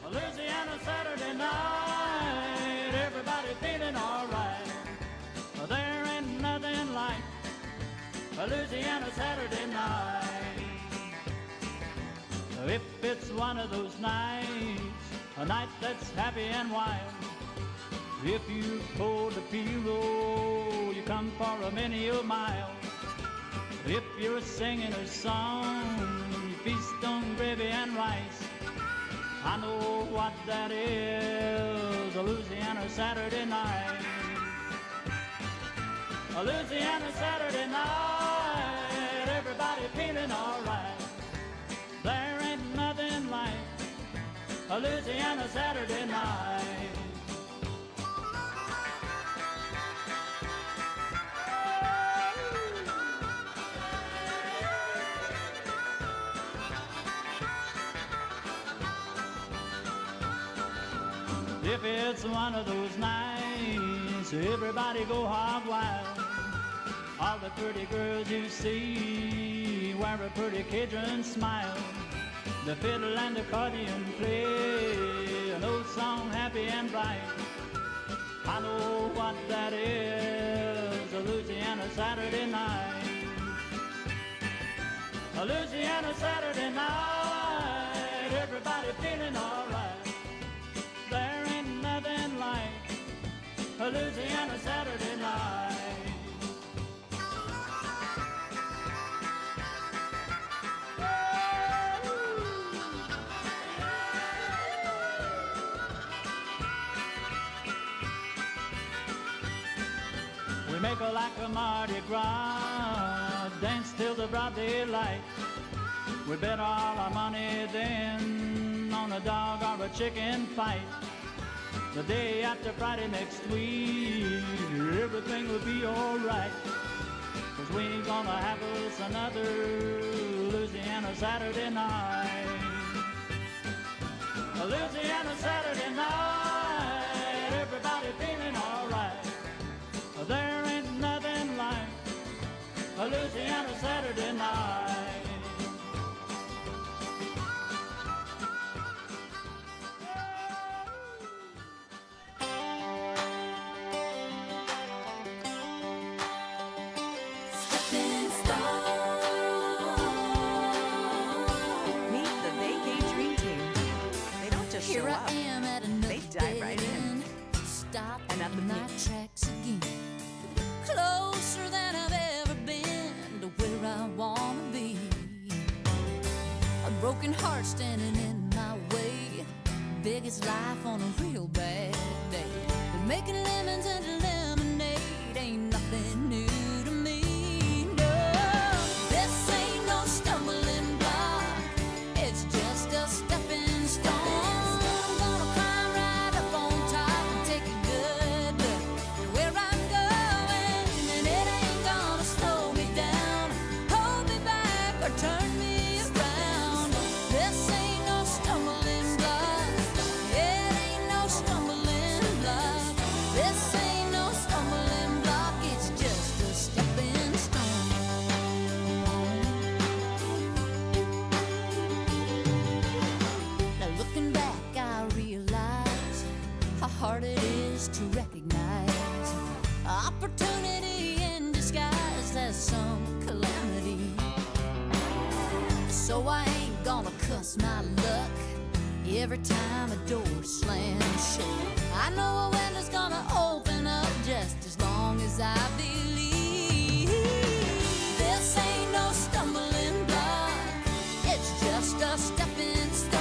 Louisiana Saturday night, everybody feeling all right. There ain't nothing like a Louisiana Saturday night. If it's one of those nights, a night that's happy and wild, if you pull the pillow, you come for a many a mile. If you're singing a song, you feast on gravy and rice. I know what that is, a Louisiana Saturday night. A Louisiana Saturday night, everybody feeling alright. There ain't nothing like a Louisiana Saturday night. If it's one of those nights, everybody go hog wild. All the pretty girls you see wear a pretty Cajun smile. The fiddle and accordion play an old song happy and bright. I know what that is, a Louisiana Saturday night. A Louisiana Saturday night, everybody feeling alright. There ain't nothing like a Louisiana Saturday night. make her like a Mardi Gras, dance till the broad daylight. We bet all our money then on a dog or a chicken fight. The day after Friday next week, everything will be alright. 'Cause we ain't gonna have us another Louisiana Saturday night. A Louisiana Saturday night, everybody feeling alright. There ain't nothing like a Louisiana Saturday night. Here I am at another dive right in. Stop another my tracks again. Closer than I've ever been to where I wanna be. A broken heart standing in my way. Big as life on a real bad day. But making lemons into lemonade ain't nothing new to me. No, this ain't no stumbling block. It's just a stepping stone. Hard it is to recognize opportunity in disguise as some calamity. So I ain't gonna cuss my luck every time a door slams shut. I know a window's gonna open up just as long as I believe. This ain't no stumbling block, it's just a stepping stone.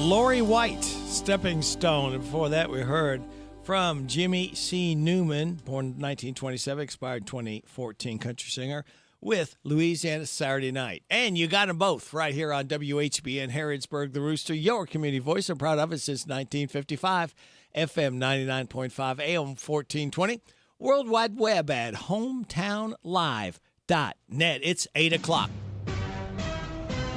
Lori White, Stepping Stone. And before that, we heard from Jimmy C. Newman, born 1927, expired 2014, country singer, with Louisiana Saturday Night. And you got them both right here on WHBN Harrodsburg, The Rooster, your community voice. I'm proud of it since 1955, FM 99.5, AM 1420, World Wide Web at hometownlive.net. It's 8 o'clock.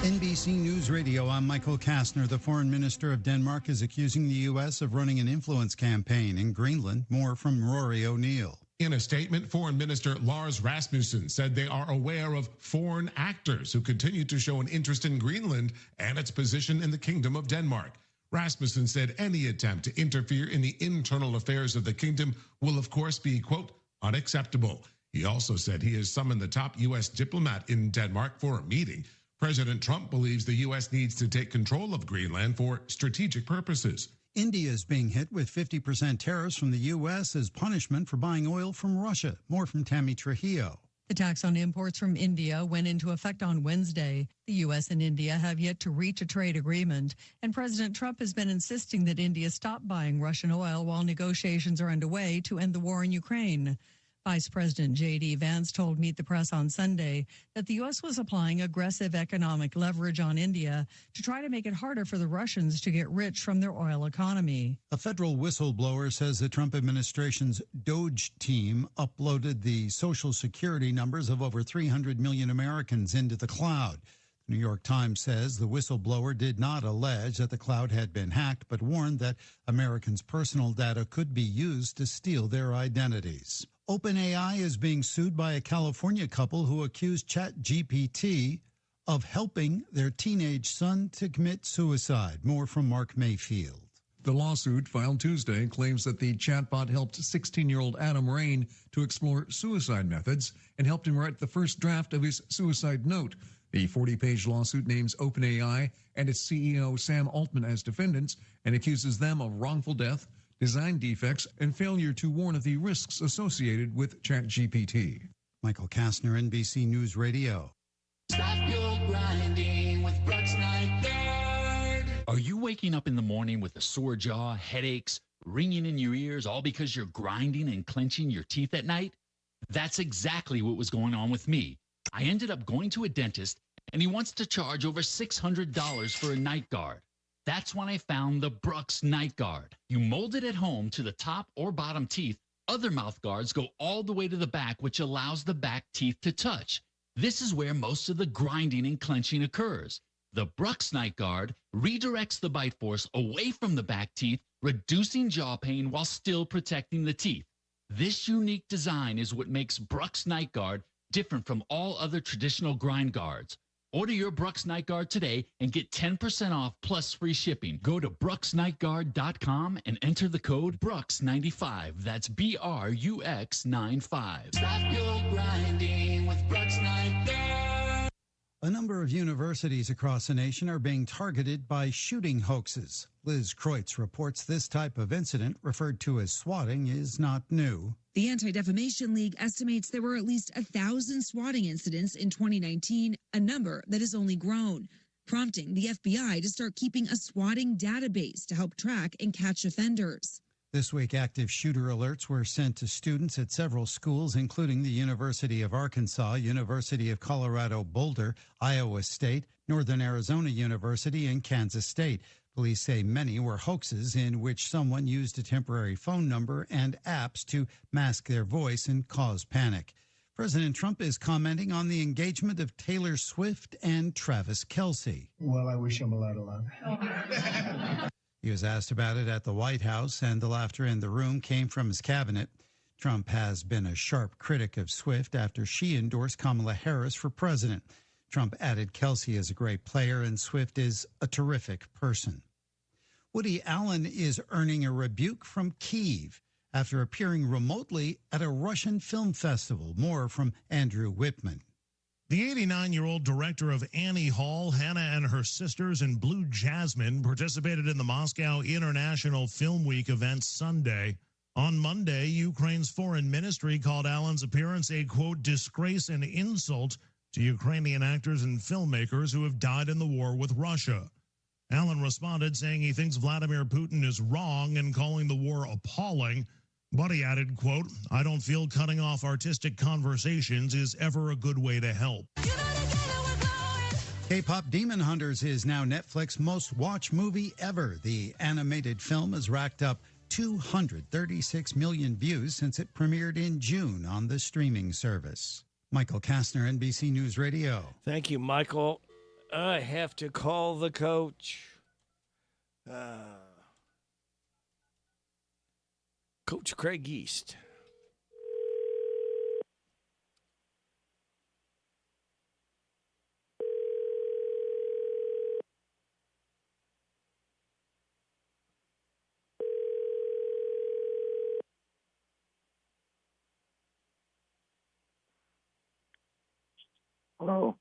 NBC News Radio, I'm Michael Kastner. The foreign minister of Denmark is accusing the U.S. of running an influence campaign in Greenland. More from Rory O'Neill. In a statement, Foreign Minister Lars Rasmussen said they are aware of foreign actors who continue to show an interest in Greenland and its position in the Kingdom of Denmark. Rasmussen said any attempt to interfere in the internal affairs of the kingdom will, of course, be, quote, unacceptable. He also said he has summoned the top U.S. diplomat in Denmark for a meeting. President Trump believes the U.S. needs to take control of Greenland for strategic purposes. India is being hit with 50% tariffs from the U.S. as punishment for buying oil from Russia. More from Tammy Trujillo. The tax on imports from India went into effect on Wednesday. The U.S. and India have yet to reach a trade agreement, and President Trump has been insisting that India stop buying Russian oil while negotiations are underway to end the war in Ukraine. Vice President J.D. Vance told Meet the Press on Sunday that the U.S. was applying aggressive economic leverage on India to try to make it harder for the Russians to get rich from their oil economy. A federal whistleblower says the Trump administration's DOGE team uploaded the Social Security numbers of over 300 million Americans into the cloud. The New York Times says the whistleblower did not allege that the cloud had been hacked, but warned that Americans' personal data could be used to steal their identities. OpenAI is being sued by a California couple who accused ChatGPT of helping their teenage son to commit suicide. More from Mark Mayfield. The lawsuit, filed Tuesday, claims that the chatbot helped 16-year-old Adam Rain to explore suicide methods and helped him write the first draft of his suicide note. The 40-page lawsuit names OpenAI and its CEO Sam Altman as defendants and accuses them of wrongful death, design defects, and failure to warn of the risks associated with ChatGPT. Michael Kastner, NBC News Radio. Stop your grinding with Brooks Night Guard. Are you waking up in the morning with a sore jaw, headaches, ringing in your ears, all because you're grinding and clenching your teeth at night? That's exactly what was going on with me. I ended up going to a dentist, and he wants to charge over $600 for a night guard. That's when I found the Brooks Night Guard. You mold it at home to the top or bottom teeth. Other mouth guards go all the way to the back, which allows the back teeth to touch. This is where most of the grinding and clenching occurs. The Brooks Night Guard redirects the bite force away from the back teeth, reducing jaw pain while still protecting the teeth. This unique design is what makes Brooks Night Guard different from all other traditional grind guards. Order your Brooks Night Guard today and get 10% off plus free shipping. Go to brooksnightguard.com and enter the code Brooks95. That's BRUX95. Stop your grinding with Brooks Night Guard. A number of universities across the nation are being targeted by shooting hoaxes. Liz Kreutz reports this type of incident, referred to as swatting, is not new. The Anti-Defamation League estimates there were at least 1,000 swatting incidents in 2019, a number that has only grown, prompting the FBI to start keeping a swatting database to help track and catch offenders. This week, active shooter alerts were sent to students at several schools, including the University of Arkansas, University of Colorado Boulder, Iowa State, Northern Arizona University, and Kansas State. Police say many were hoaxes in which someone used a temporary phone number and apps to mask their voice and cause panic. President Trump is commenting on the engagement of Taylor Swift and Travis Kelce. Well, I wish him a lot of luck. He was asked about it at the White House, and the laughter in the room came from his cabinet. Trump has been a sharp critic of Swift after she endorsed Kamala Harris for president. Trump added Kelce is a great player and Swift is a terrific person. Woody Allen is earning a rebuke from Kyiv after appearing remotely at a Russian film festival. More from Andrew Whitman. The 89-year-old director of Annie Hall, Hannah and Her Sisters, and Blue Jasmine participated in the Moscow International Film Week event Sunday. On Monday, Ukraine's foreign ministry called Allen's appearance a, quote, disgrace and insult to Ukrainian actors and filmmakers who have died in the war with Russia. Allen responded saying he thinks Vladimir Putin is wrong and calling the war appalling. But he added, quote, I don't feel cutting off artistic conversations is ever a good way to help. K-pop Demon Hunters is now Netflix's most watched movie ever. The animated film has racked up 236 million views since it premiered in June on the streaming service. Michael Kastner, NBC News Radio. Thank you, Michael. I have to call the coach. Coach Craig East. Hello.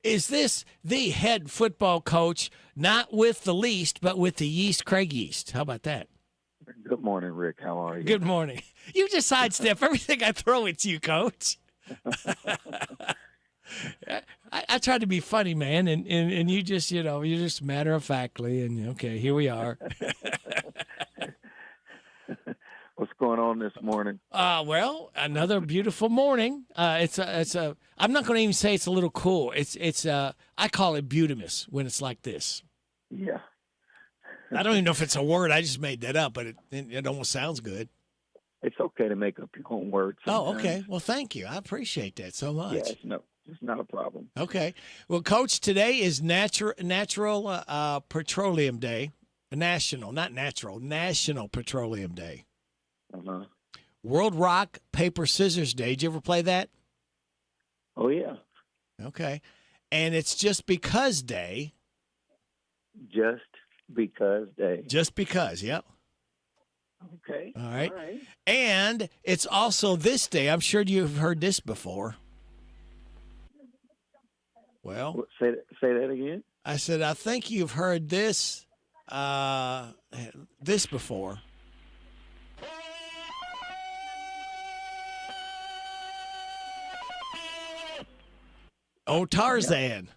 Is this the head football coach, not with the least, but with the yeast, Craig Yeast? How about that? Good morning, Rick. How are you? Good morning. You just sidestep everything I throw at you, Coach. I try to be funny, man, and you just, you're just matter-of-factly, and okay, here we are. What's going on this morning? Well, another beautiful morning. I'm not going to even say it's a little cool. I call it beautimous when it's like this. Yeah. I don't even know if it's a word. I just made that up, but it almost sounds good. It's okay to make up your own words. Oh, okay. Well, thank you. I appreciate that so much. Yeah, it's not a problem. Okay. Well, Coach, today is Natural Petroleum Day. National Petroleum Day. Uh-huh. World Rock, Paper, Scissors Day. Did you ever play that? Oh, yeah. Okay. And it's Just Because Day. Just Because Day. Just because, yep. Okay. All right. And it's also this day. I'm sure you've heard this before. Well, say that again. I said, I think you've heard this before. Oh, Tarzan.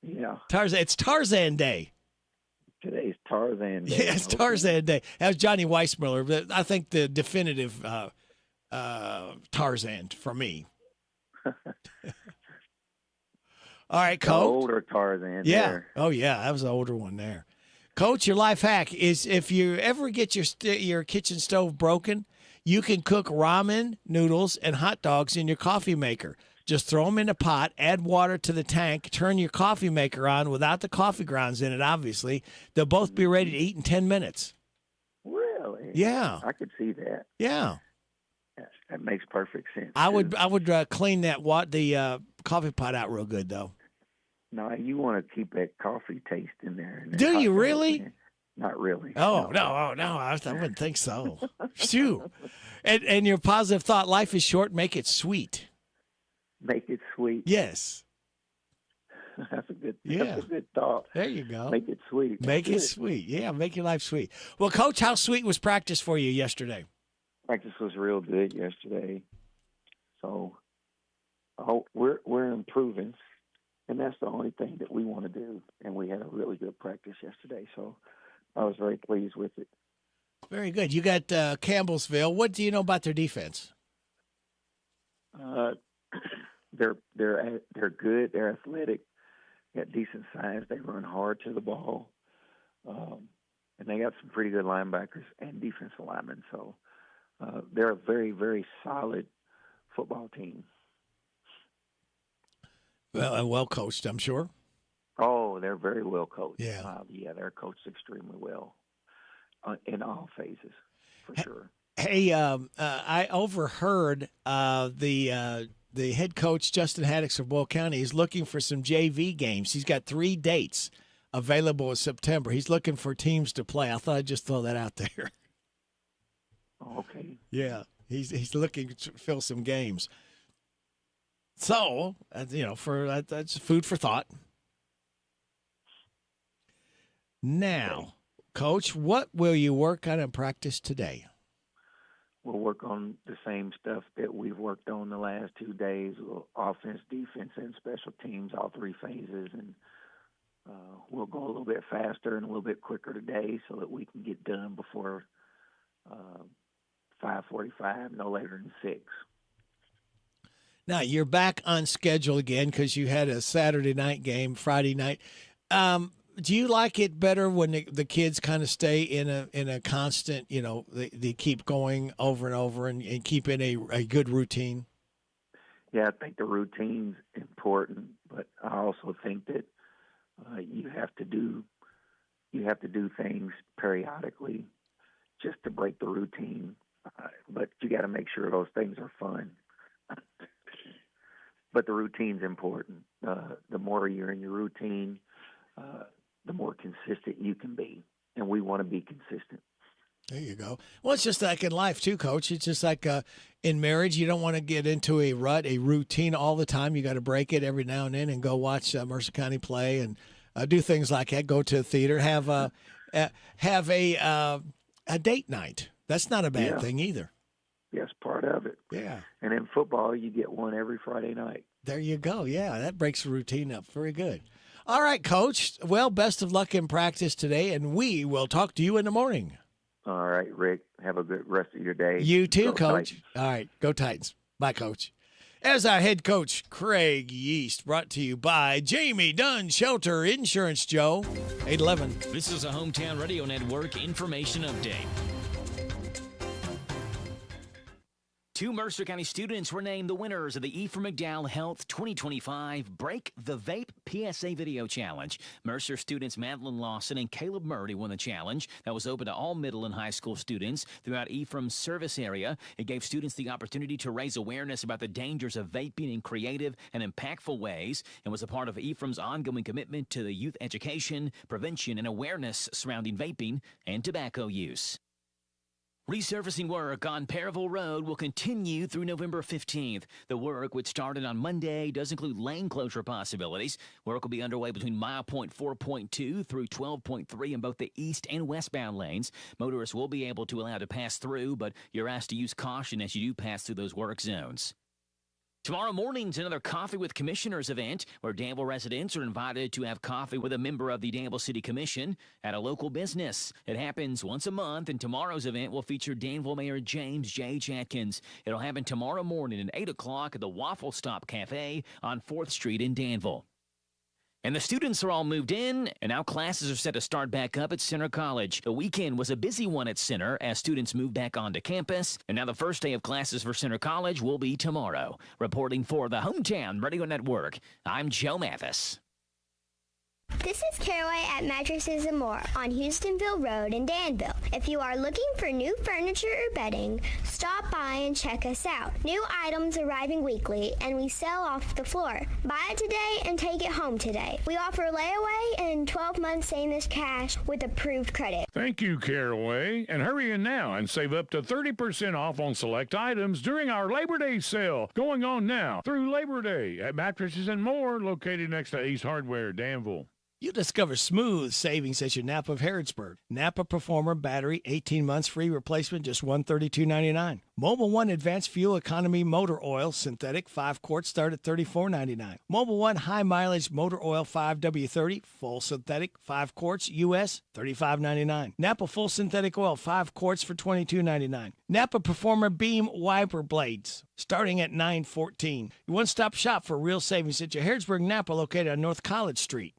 Yeah. Tarzan. It's Tarzan Day. Today's Tarzan Day. Yeah, it's Tarzan Day. That was Johnny Weissmuller, but I think the definitive Tarzan for me. All right, Coach. The older Tarzan. Yeah. There. Oh, yeah. That was the older one there. Coach, your life hack is if you ever get your kitchen stove broken, you can cook ramen, noodles, and hot dogs in your coffee maker. Just throw them in a pot, add water to the tank, turn your coffee maker on without the coffee grounds in it, obviously. They'll both be ready to eat in 10 minutes. Really? Yeah. I could see that. Yeah. That makes perfect sense. I would clean the coffee pot out real good, though. No, you want to keep that coffee taste in there. Do you really? Not really. Oh, no. I wouldn't think so. Phew. And your positive thought, life is short, make it sweet. Make it sweet. Yes. That's a good thought. There you go. Make it sweet. Make it sweet. Yeah, make your life sweet. Well, Coach, how sweet was practice for you yesterday? Practice was real good yesterday. So we're improving, and that's the only thing that we want to do. And we had a really good practice yesterday, so I was very pleased with it. Very good. You got Campbellsville. What do you know about their defense? They're good. They're athletic. Got decent size. They run hard to the ball, and they got some pretty good linebackers and defensive linemen. So they're a very, very solid football team. Well coached, I'm sure. Oh, they're very well coached. Yeah. They're coached extremely well in all phases, for sure. Hey, I overheard the head coach, Justin Haddix of Boyle County, is looking for some JV games. He's got 3 dates available in September. He's looking for teams to play. I thought I'd just throw that out there. Okay. Yeah, he's looking to fill some games. So, that's food for thought. Now, Coach, what will you work on in practice today? We'll work on the same stuff that we've worked on the last 2 days: offense, defense, and special teams, all 3 phases. And we'll go a little bit faster and a little bit quicker today so that we can get done before 5:45, no later than 6. Now, you're back on schedule again because you had a Saturday night game, Friday night. Do you like it better when the kids kind of stay in a constant, they keep going over and over and keep in a good routine? Yeah, I think the routine's important, but I also think that you have to do things periodically just to break the routine. But you got to make sure those things are fun. But the routine's important. The more you're in your routine, the more consistent you can be, and we want to be consistent. There you go. Well, it's just like in life too, Coach. It's just like in marriage, you don't want to get into a rut, a routine all the time. You got to break it every now and then and go watch Mercer County play and do things like that. Go to a theater, have a date night. That's not a bad thing either. Yes, part of it. Yeah. And in football, you get one every Friday night. There you go. Yeah, that breaks the routine up. Very good. All right, Coach. Well, best of luck in practice today, and we will talk to you in the morning. All right, Rick. Have a good rest of your day. You too, Go Coach. Titans. All right, go Titans. Bye, Coach. As our head coach, Craig Yeast, brought to you by Jamie Dunn Shelter Insurance, Joe, 811. This is a Hometown Radio Network information update. 2 Mercer County students were named the winners of the Ephraim McDowell Health 2025 Break the Vape PSA Video Challenge. Mercer students Madeline Lawson and Caleb Murray won the challenge that was open to all middle and high school students throughout Ephraim's service area. It gave students the opportunity to raise awareness about the dangers of vaping in creative and impactful ways and was a part of Ephraim's ongoing commitment to the youth education, prevention, and awareness surrounding vaping and tobacco use. Resurfacing work on Perryville Road will continue through November 15th. The work, which started on Monday, does include lane closure possibilities. Work will be underway between mile point 4.2 through 12.3 in both the east and westbound lanes. Motorists will be able to allow to pass through, but you're asked to use caution as you do pass through those work zones. Tomorrow morning's another Coffee with Commissioners event where Danville residents are invited to have coffee with a member of the Danville City Commission at a local business. It happens once a month, and tomorrow's event will feature Danville Mayor James J. Atkins. It'll happen tomorrow morning at 8 o'clock at the Waffle Stop Cafe on 4th Street in Danville. And the students are all moved in, and now classes are set to start back up at Center College. The weekend was a busy one at Center as students moved back onto campus, and now the first day of classes for Center College will be tomorrow. Reporting for the Hometown Radio Network, I'm Joe Mathis. This is Caraway at Mattresses and More on Houstonville Road in Danville. If you are looking for new furniture or bedding, stop by and check us out. New items arriving weekly, and we sell off the floor. Buy it today and take it home today. We offer layaway and 12 months same-as cash with approved credit. Thank you, Caraway. And hurry in now and save up to 30% off on select items during our Labor Day sale going on now through Labor Day at Mattresses and More, located next to Ace Hardware, Danville. You discover smooth savings at your Napa of Harrodsburg. Napa Performer battery, 18 months free replacement, just $132.99. Mobile One Advanced Fuel Economy Motor Oil Synthetic 5 quarts start at $34.99. Mobile One High Mileage Motor Oil 5W30 Full Synthetic 5 quarts US $35.99. Napa Full Synthetic Oil 5 quarts for $22.99. Napa Performer Beam Wiper Blades starting at $9.14. Your one-stop shop for real savings at your Harrodsburg Napa located on North College Street.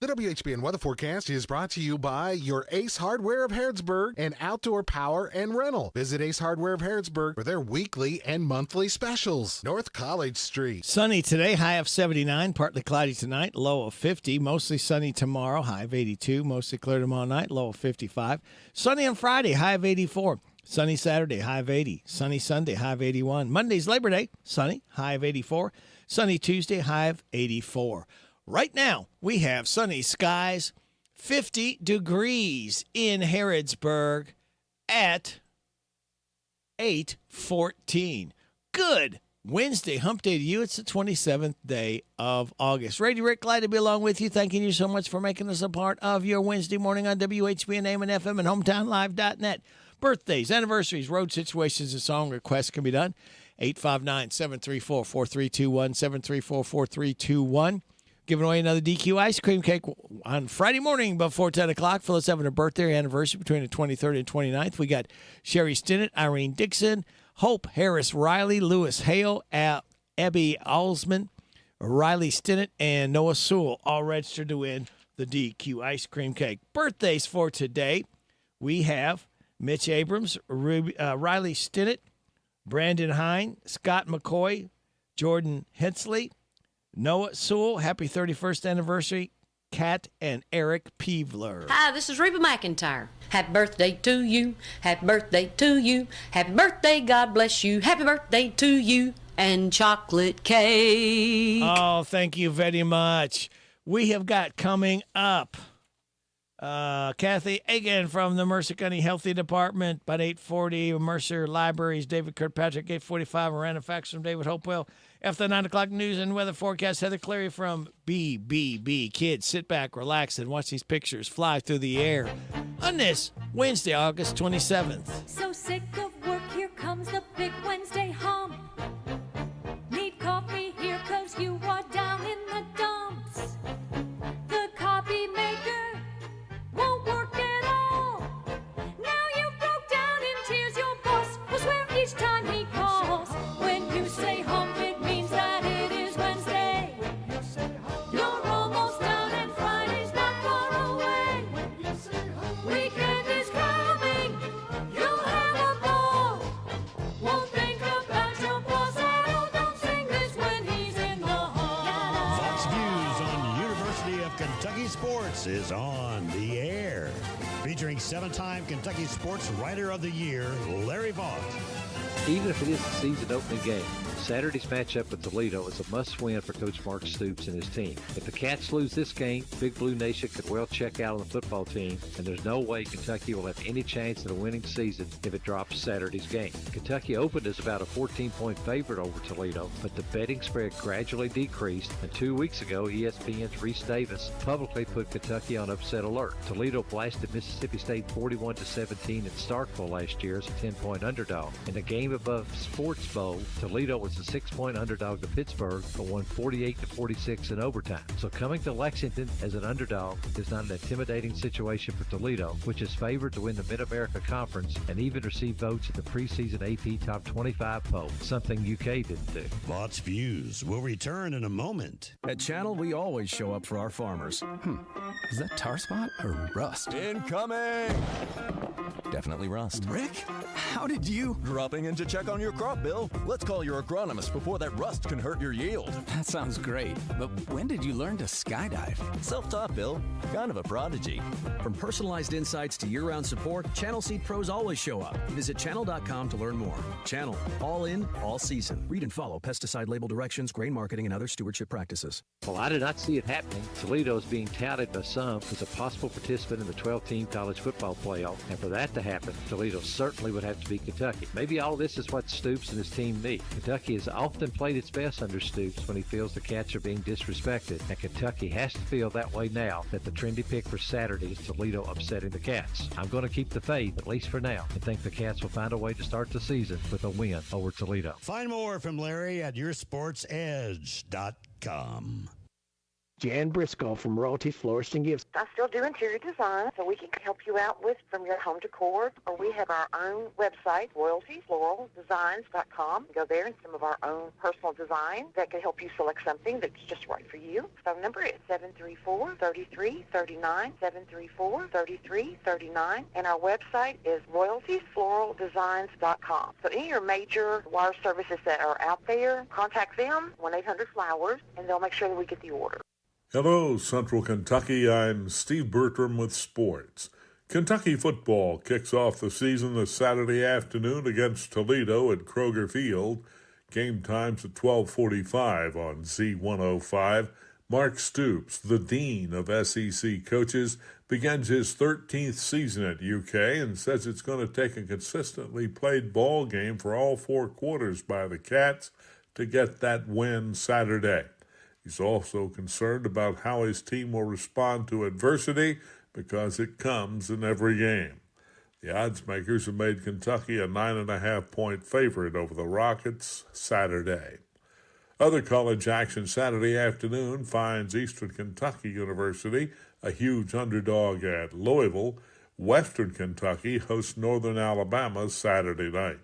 The WHBN weather forecast is brought to you by your Ace Hardware of Harrodsburg and Outdoor Power and Rental. Visit Ace Hardware of Harrodsburg for their weekly and monthly specials. North College Street. Sunny today, high of 79, partly cloudy tonight, low of 50. Mostly sunny tomorrow, high of 82. Mostly clear tomorrow night, low of 55. Sunny on Friday, high of 84. Sunny Saturday, high of 80. Sunny Sunday, high of 81. Monday's Labor Day, sunny, high of 84. Sunny Tuesday, high of 84. Right now, we have sunny skies, 50 degrees in Harrodsburg at 8:14. Good Wednesday, hump day to you. It's the 27th day of August. Radio Rick, glad to be along with you. Thanking you so much for making us a part of your Wednesday morning on WHBN, AM and FM, and HometownLive.net. Birthdays, anniversaries, road situations, and song requests can be done. 859-734-4321, 734-4321. Giving away another DQ ice cream cake on Friday morning before 10 o'clock. Phyllis having a birthday anniversary between the 23rd and 29th. We got Sherry Stinnett, Irene Dixon, Hope Harris Riley, Lewis Hale, Abby Alsman, Riley Stinnett, and Noah Sewell all registered to win the DQ ice cream cake. Birthdays for today. We have Mitch Abrams, Riley Stinnett, Brandon Hine, Scott McCoy, Jordan Hensley, Noah Sewell, happy 31st anniversary, Kat and Eric Peevler. Hi, this is Reba McIntyre. Happy birthday to you. Happy birthday to you. Happy birthday, God bless you. Happy birthday to you. And chocolate cake. Oh, thank you very much. We have got coming up Kathy Egan from the Mercer County Healthy Department. About 8:40, Mercer Libraries, David Kirkpatrick. 8:45, a random facts from David Hopewell. After the 9 o'clock news and weather forecast, Heather Clary from BBB. Kids, sit back, relax, and watch these pictures fly through the air on this Wednesday, August 27th. So sick of work, here comes the big Wednesday hump. Need coffee here 'cause you are down in the dumps. The copy maker won't work at all. Now you broke down in tears, your boss will swear each time he calls. When you say hump, it means that it is Wednesday. You're almost down and Friday's not far away. Weekend is coming, you'll have a ball. Won't think about your boss at all, don't sing this when he's in the hall. Fox Views on University of Kentucky Sports is on the air. Featuring 7-time Kentucky Sports Writer of the Year, Larry Vaught. Even if it is the season opening game, Saturday's matchup with Toledo is a must-win for Coach Mark Stoops and his team. If the Cats lose this game, Big Blue Nation could well check out on the football team, and there's no way Kentucky will have any chance at a winning season if it drops Saturday's game. Kentucky opened as about a 14-point favorite over Toledo, but the betting spread gradually decreased, and 2 weeks ago, ESPN's Reese Davis publicly put Kentucky on upset alert. Toledo blasted Mississippi State 41-17 in Starkville last year as a 10-point underdog. In the game above Sports Bowl, Toledo was a 6-point underdog to Pittsburgh, but won 48-46 in overtime. So coming to Lexington as an underdog is not an intimidating situation for Toledo, which is favored to win the Mid-America Conference and even receive votes in the preseason AP Top 25 poll, something UK didn't do. Vaught's Views will return in a moment. At Channel, we always show up for our farmers. Is that tar spot or rust? Incoming! Definitely rust. Rick, how did you? Dropping in to check on your crop, Bill. Let's call your agronomist before that rust can hurt your yield. That sounds great, but when did you learn to skydive? Self-taught, Bill. Kind of a prodigy. From personalized insights to year-round support, Channel Seed Pros always show up. Visit channel.com to learn more. Channel, all in, all season. Read and follow pesticide label directions, grain marketing, and other stewardship practices. Well, I do not see it happening. Toledo is being touted by some as a possible participant in the 12-team college football playoff, and for that to happen, Toledo certainly would have to beat Kentucky. Maybe all this is what Stoops and his team need. Kentucky has often played its best under Stoops when he feels the Cats are being disrespected, and Kentucky has to feel that way now that the trendy pick for Saturday is Toledo upsetting the Cats. I'm going to keep the faith, at least for now, and think the Cats will find a way to start the season with a win over Toledo. Find more from Larry at yoursportsedge.com. Jan Briscoe from Royalty Florist and Gifts. I still do interior design, so we can help you out with from your home decor, or we have our own website, royaltyfloraldesigns.com. Go there and some of our own personal design that can help you select something that's just right for you. Phone number is 734-3339, 734-3339, and our website is royaltyfloraldesigns.com. So any of your major wire services that are out there, contact them, 1-800-FLOWERS, and they'll make sure that we get the order. Hello, Central Kentucky. I'm Steve Bertram with sports. Kentucky football kicks off the season this Saturday afternoon against Toledo at Kroger Field. Game time's at 12:45 on Z105. Mark Stoops, the dean of SEC coaches, begins his 13th season at UK and says it's going to take a consistently played ball game for all four quarters by the Cats to get that win Saturday. He's also concerned about how his team will respond to adversity because it comes in every game. The odds makers have made Kentucky a 9.5-point favorite over the Rockets Saturday. Other college action Saturday afternoon finds Eastern Kentucky University a huge underdog at Louisville. Western Kentucky hosts Northern Alabama Saturday night.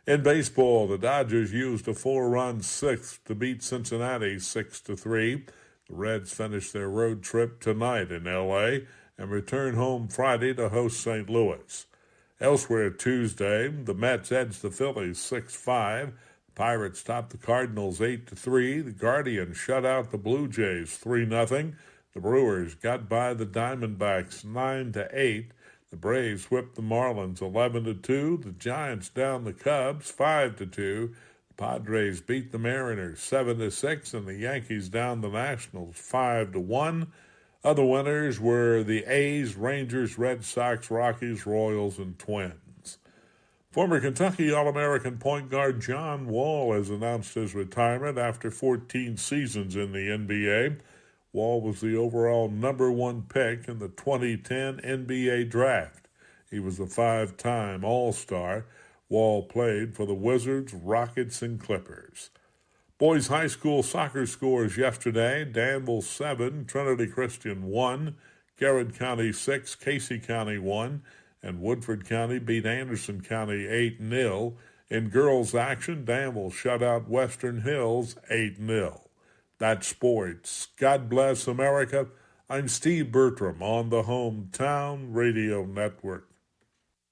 In baseball, the Dodgers used a 4-run sixth to beat Cincinnati 6-3. The Reds finish their road trip tonight in L.A. and return home Friday to host St. Louis. Elsewhere Tuesday, the Mets edged the Phillies 6-5. The Pirates topped the Cardinals 8-3. The Guardians shut out the Blue Jays 3-0. The Brewers got by the Diamondbacks 9-8. The Braves whipped the Marlins 11-2. The Giants down the Cubs 5-2. The Padres beat the Mariners 7-6, and the Yankees down the Nationals 5-1. Other winners were the A's, Rangers, Red Sox, Rockies, Royals, and Twins. Former Kentucky All-American point guard John Wall has announced his retirement after 14 seasons in the NBA. Wall was the overall number 1 pick in the 2010 NBA draft. He was a 5-time All-Star. Wall played for the Wizards, Rockets, and Clippers. Boys high school soccer scores yesterday: Danville 7, Trinity Christian 1, Garrett County 6, Casey County 1, and Woodford County beat Anderson County 8-0. In girls action, Danville shut out Western Hills 8-0. That's sports. God bless America. I'm Steve Bertram on the Hometown Radio Network.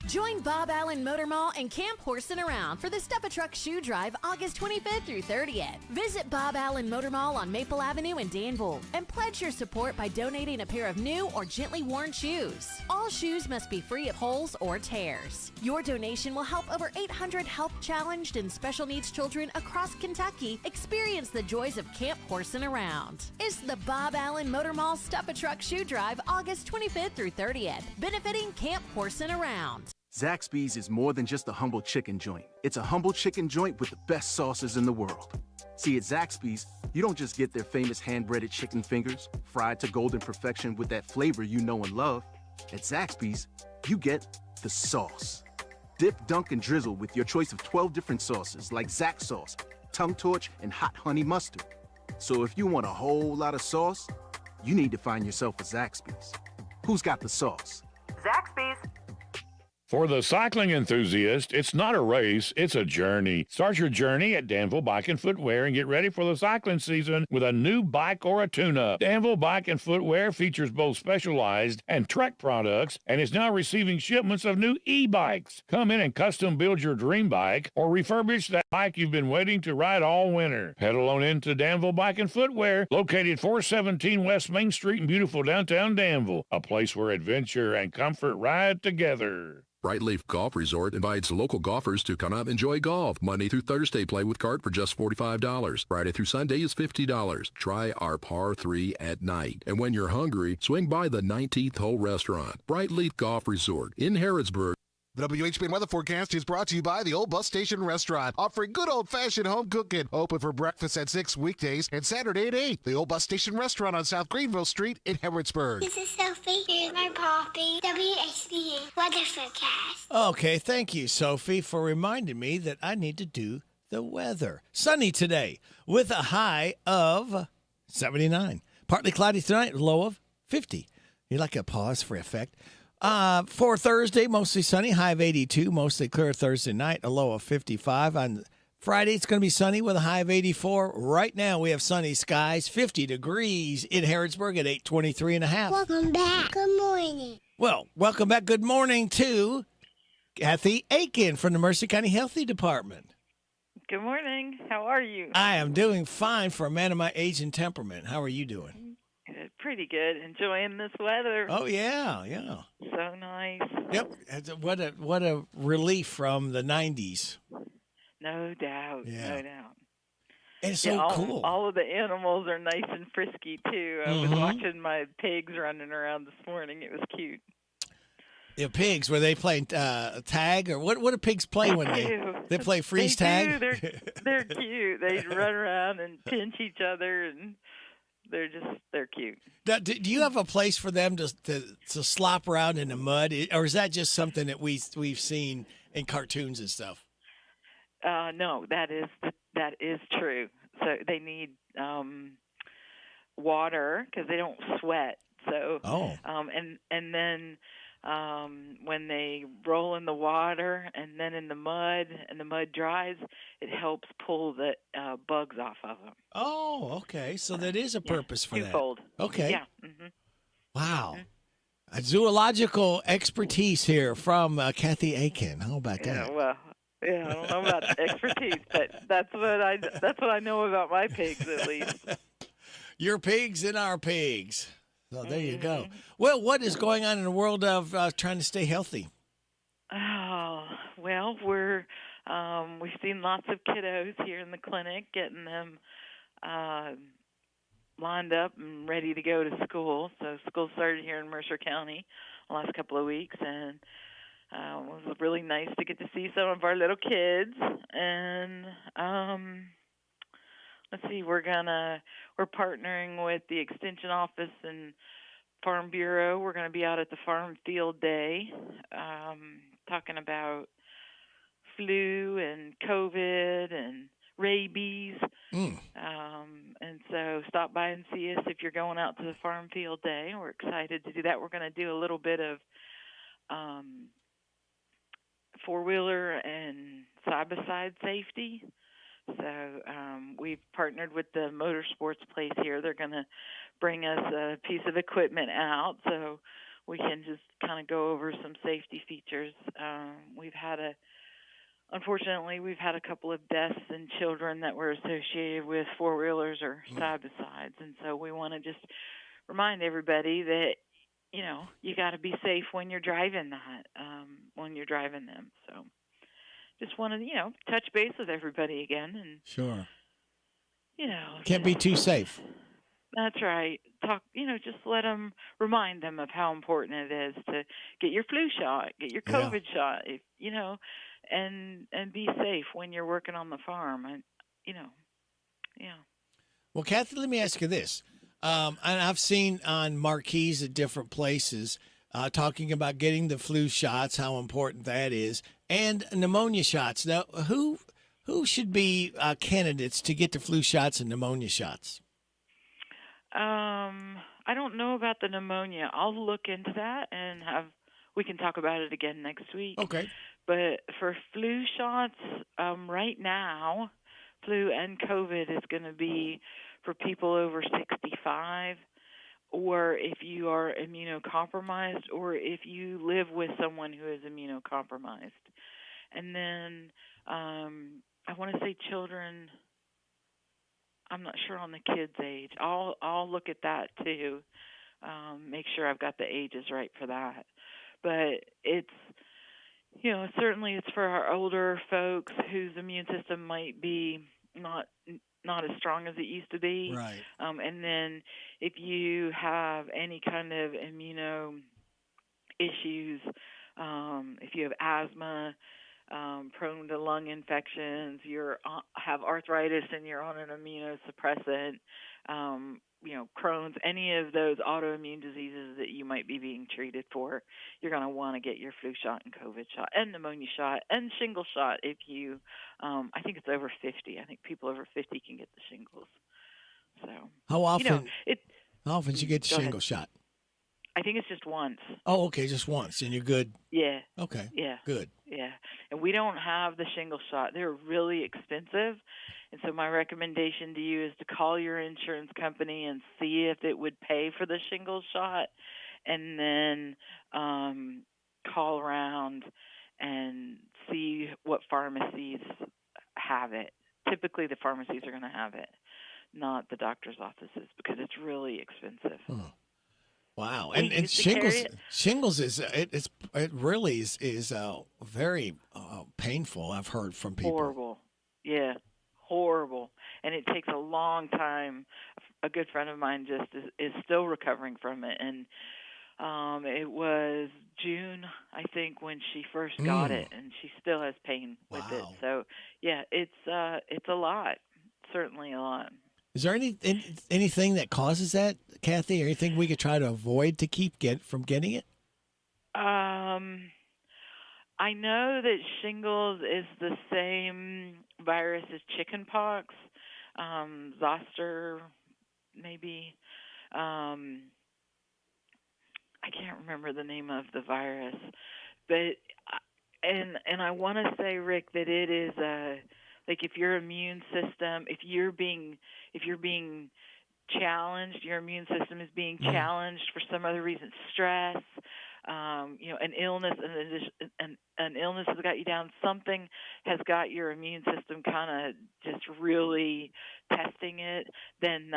Join Bob Allen Motor Mall and Camp Horse and Around for the Stuff a Truck Shoe Drive August 25th through 30th. Visit Bob Allen Motor Mall on Maple Avenue in Danville and pledge your support by donating a pair of new or gently worn shoes. All shoes must be free of holes or tears. Your donation will help over 800 health-challenged and special needs children across Kentucky experience the joys of Camp Horse and Around. It's the Bob Allen Motor Mall Stuff a Truck Shoe Drive August 25th through 30th, benefiting Camp Horse and Around. Zaxby's is more than just a humble chicken joint. It's a humble chicken joint with the best sauces in the world. See, at Zaxby's, you don't just get their famous hand-breaded chicken fingers, fried to golden perfection with that flavor you know and love. At Zaxby's, you get the sauce. Dip, dunk, and drizzle with your choice of 12 different sauces like Zax sauce, tongue torch, and hot honey mustard. So if you want a whole lot of sauce, you need to find yourself a Zaxby's. Who's got the sauce? Zaxby's. For the cycling enthusiast, it's not a race, it's a journey. Start your journey at Danville Bike and Footwear and get ready for the cycling season with a new bike or a tune-up. Danville Bike and Footwear features both specialized and Trek products and is now receiving shipments of new e-bikes. Come in and custom build your dream bike or refurbish that bike you've been waiting to ride all winter. Pedal on into Danville Bike and Footwear, located 417 West Main Street in beautiful downtown Danville, a place where adventure and comfort ride together. Bright Leaf Golf Resort invites local golfers to come out and enjoy golf. Monday through Thursday, play with cart for just $45. Friday through Sunday is $50. Try our par 3 at night. And when you're hungry, swing by the 19th Hole Restaurant. Bright Leaf Golf Resort in Harrodsburg. The WHBN weather forecast is brought to you by the Old Bus Station Restaurant, offering good old-fashioned home cooking. Open for breakfast at 6 weekdays and Saturday at 8. The Old Bus Station Restaurant on South Greenville Street in Harrodsburg. This is Sophie. Here's my Poppy. WHBN weather forecast. Okay, thank you, Sophie, for reminding me that I need to do the weather. Sunny today with a high of 79. Partly cloudy tonight, low of 50. You like a pause for effect? For Thursday, mostly sunny, high of 82, mostly clear Thursday night, a low of 55. On Friday, it's going to be sunny with a high of 84. Right now, we have sunny skies, 50 degrees in Harrodsburg at 8:23 and a half. Welcome back. Good morning. Well, welcome back. Good morning to Kathy Aiken from the Mercer County Healthy Department. Good morning. How are you? I am doing fine for a man of my age and temperament. How are you doing? Pretty good. Enjoying this weather. Oh, yeah. So nice. Yep. What a relief from the 90s. No doubt. Yeah. No doubt. It's so cool. All of the animals are nice and frisky, too. I was watching my pigs running around this morning. It was cute. The pigs, were they playing tag? Or what do pigs play when they play freeze tag? They're cute. They run around and pinch each other, and they're cute. Do you have a place for them to slop around in the mud, or is that just something that we've seen in cartoons and stuff? No, that is true. So they need water because they don't sweat. So and then when they roll in the water and then in the mud and the mud dries, it helps pull the bugs off of them. Oh, okay. So that is a purpose for that. Twofold. Okay. Yeah. Mm-hmm. Wow. A zoological expertise here from Kathy Aiken. How about that? Well, I don't know about the expertise, but that's what I know about my pigs, at least. Your pigs and our pigs. So there you go. Well, what is going on in the world of trying to stay healthy? Oh, well, we've seen lots of kiddos here in the clinic, getting them lined up and ready to go to school. So school started here in Mercer County the last couple of weeks, and it was really nice to get to see some of our little kids. And let's see, we're partnering with the Extension Office and Farm Bureau. We're going to be out at the Farm Field Day, talking about flu and COVID and rabies. And so stop by and see us if you're going out to the Farm Field Day. We're excited to do that. We're going to do a little bit of four-wheeler and side-by-side safety. So we've partnered with the motorsports place here. They're going to bring us a piece of equipment out so we can just kind of go over some safety features. Unfortunately, we've had a couple of deaths in children that were associated with four-wheelers or side-by-sides. And so we want to just remind everybody that, you got to be safe when you're driving them. So just want to, touch base with everybody again. And sure. just Can't be too safe. That's right. Just remind them of how important it is to get your flu shot, get your COVID shot, and be safe when you're working on the farm. Well, Kathy, let me ask you this. And I've seen on marquees at different places talking about getting the flu shots, how important that is, and pneumonia shots. Now, who should be candidates to get the flu shots and pneumonia shots? I don't know about the pneumonia. I'll look into that and we can talk about it again next week. Okay. But for flu shots, right now, flu and COVID is going to be for people over 65, or if you are immunocompromised, or if you live with someone who is immunocompromised. And then I want to say children. I'm not sure on the kids' age. I'll look at that too. Make sure I've got the ages right for that. But it's certainly it's for our older folks whose immune system might be not as strong as it used to be. Right. And then if you have any kind of immuno issues, if you have asthma, prone to lung infections, have arthritis and you're on an immunosuppressant, Crohn's, any of those autoimmune diseases that you might be being treated for, you're going to want to get your flu shot and COVID shot and pneumonia shot and shingle shot if you, I think it's over 50. I think people over 50 can get the shingles. So how often? How often do you get the shingle shot? I think it's just once. Oh, okay, just once, and you're good. Yeah. Okay. Yeah. Good. Yeah, and we don't have the shingle shot. They're really expensive, and so my recommendation to you is to call your insurance company and see if it would pay for the shingle shot, and then call around and see what pharmacies have it. Typically, the pharmacies are going to have it, not the doctor's offices, because it's really expensive. Oh. Wow, and shingles is it really is very painful. I've heard from people. Horrible, yeah, horrible, and it takes a long time. A good friend of mine just is still recovering from it, and it was June, I think, when she first got it, and she still has pain with it. So yeah, it's a lot, certainly a lot. Is there anything that causes that, Kathy, or anything we could try to avoid to keep from getting it? I know that shingles is the same virus as chickenpox, zoster, maybe. I can't remember the name of the virus, but and I want to say, Rick, that it is like if your immune system, if you're being challenged, your immune system is being challenged for some other reason, stress, an illness, an illness has got you down, something has got your immune system kind of just really testing it, then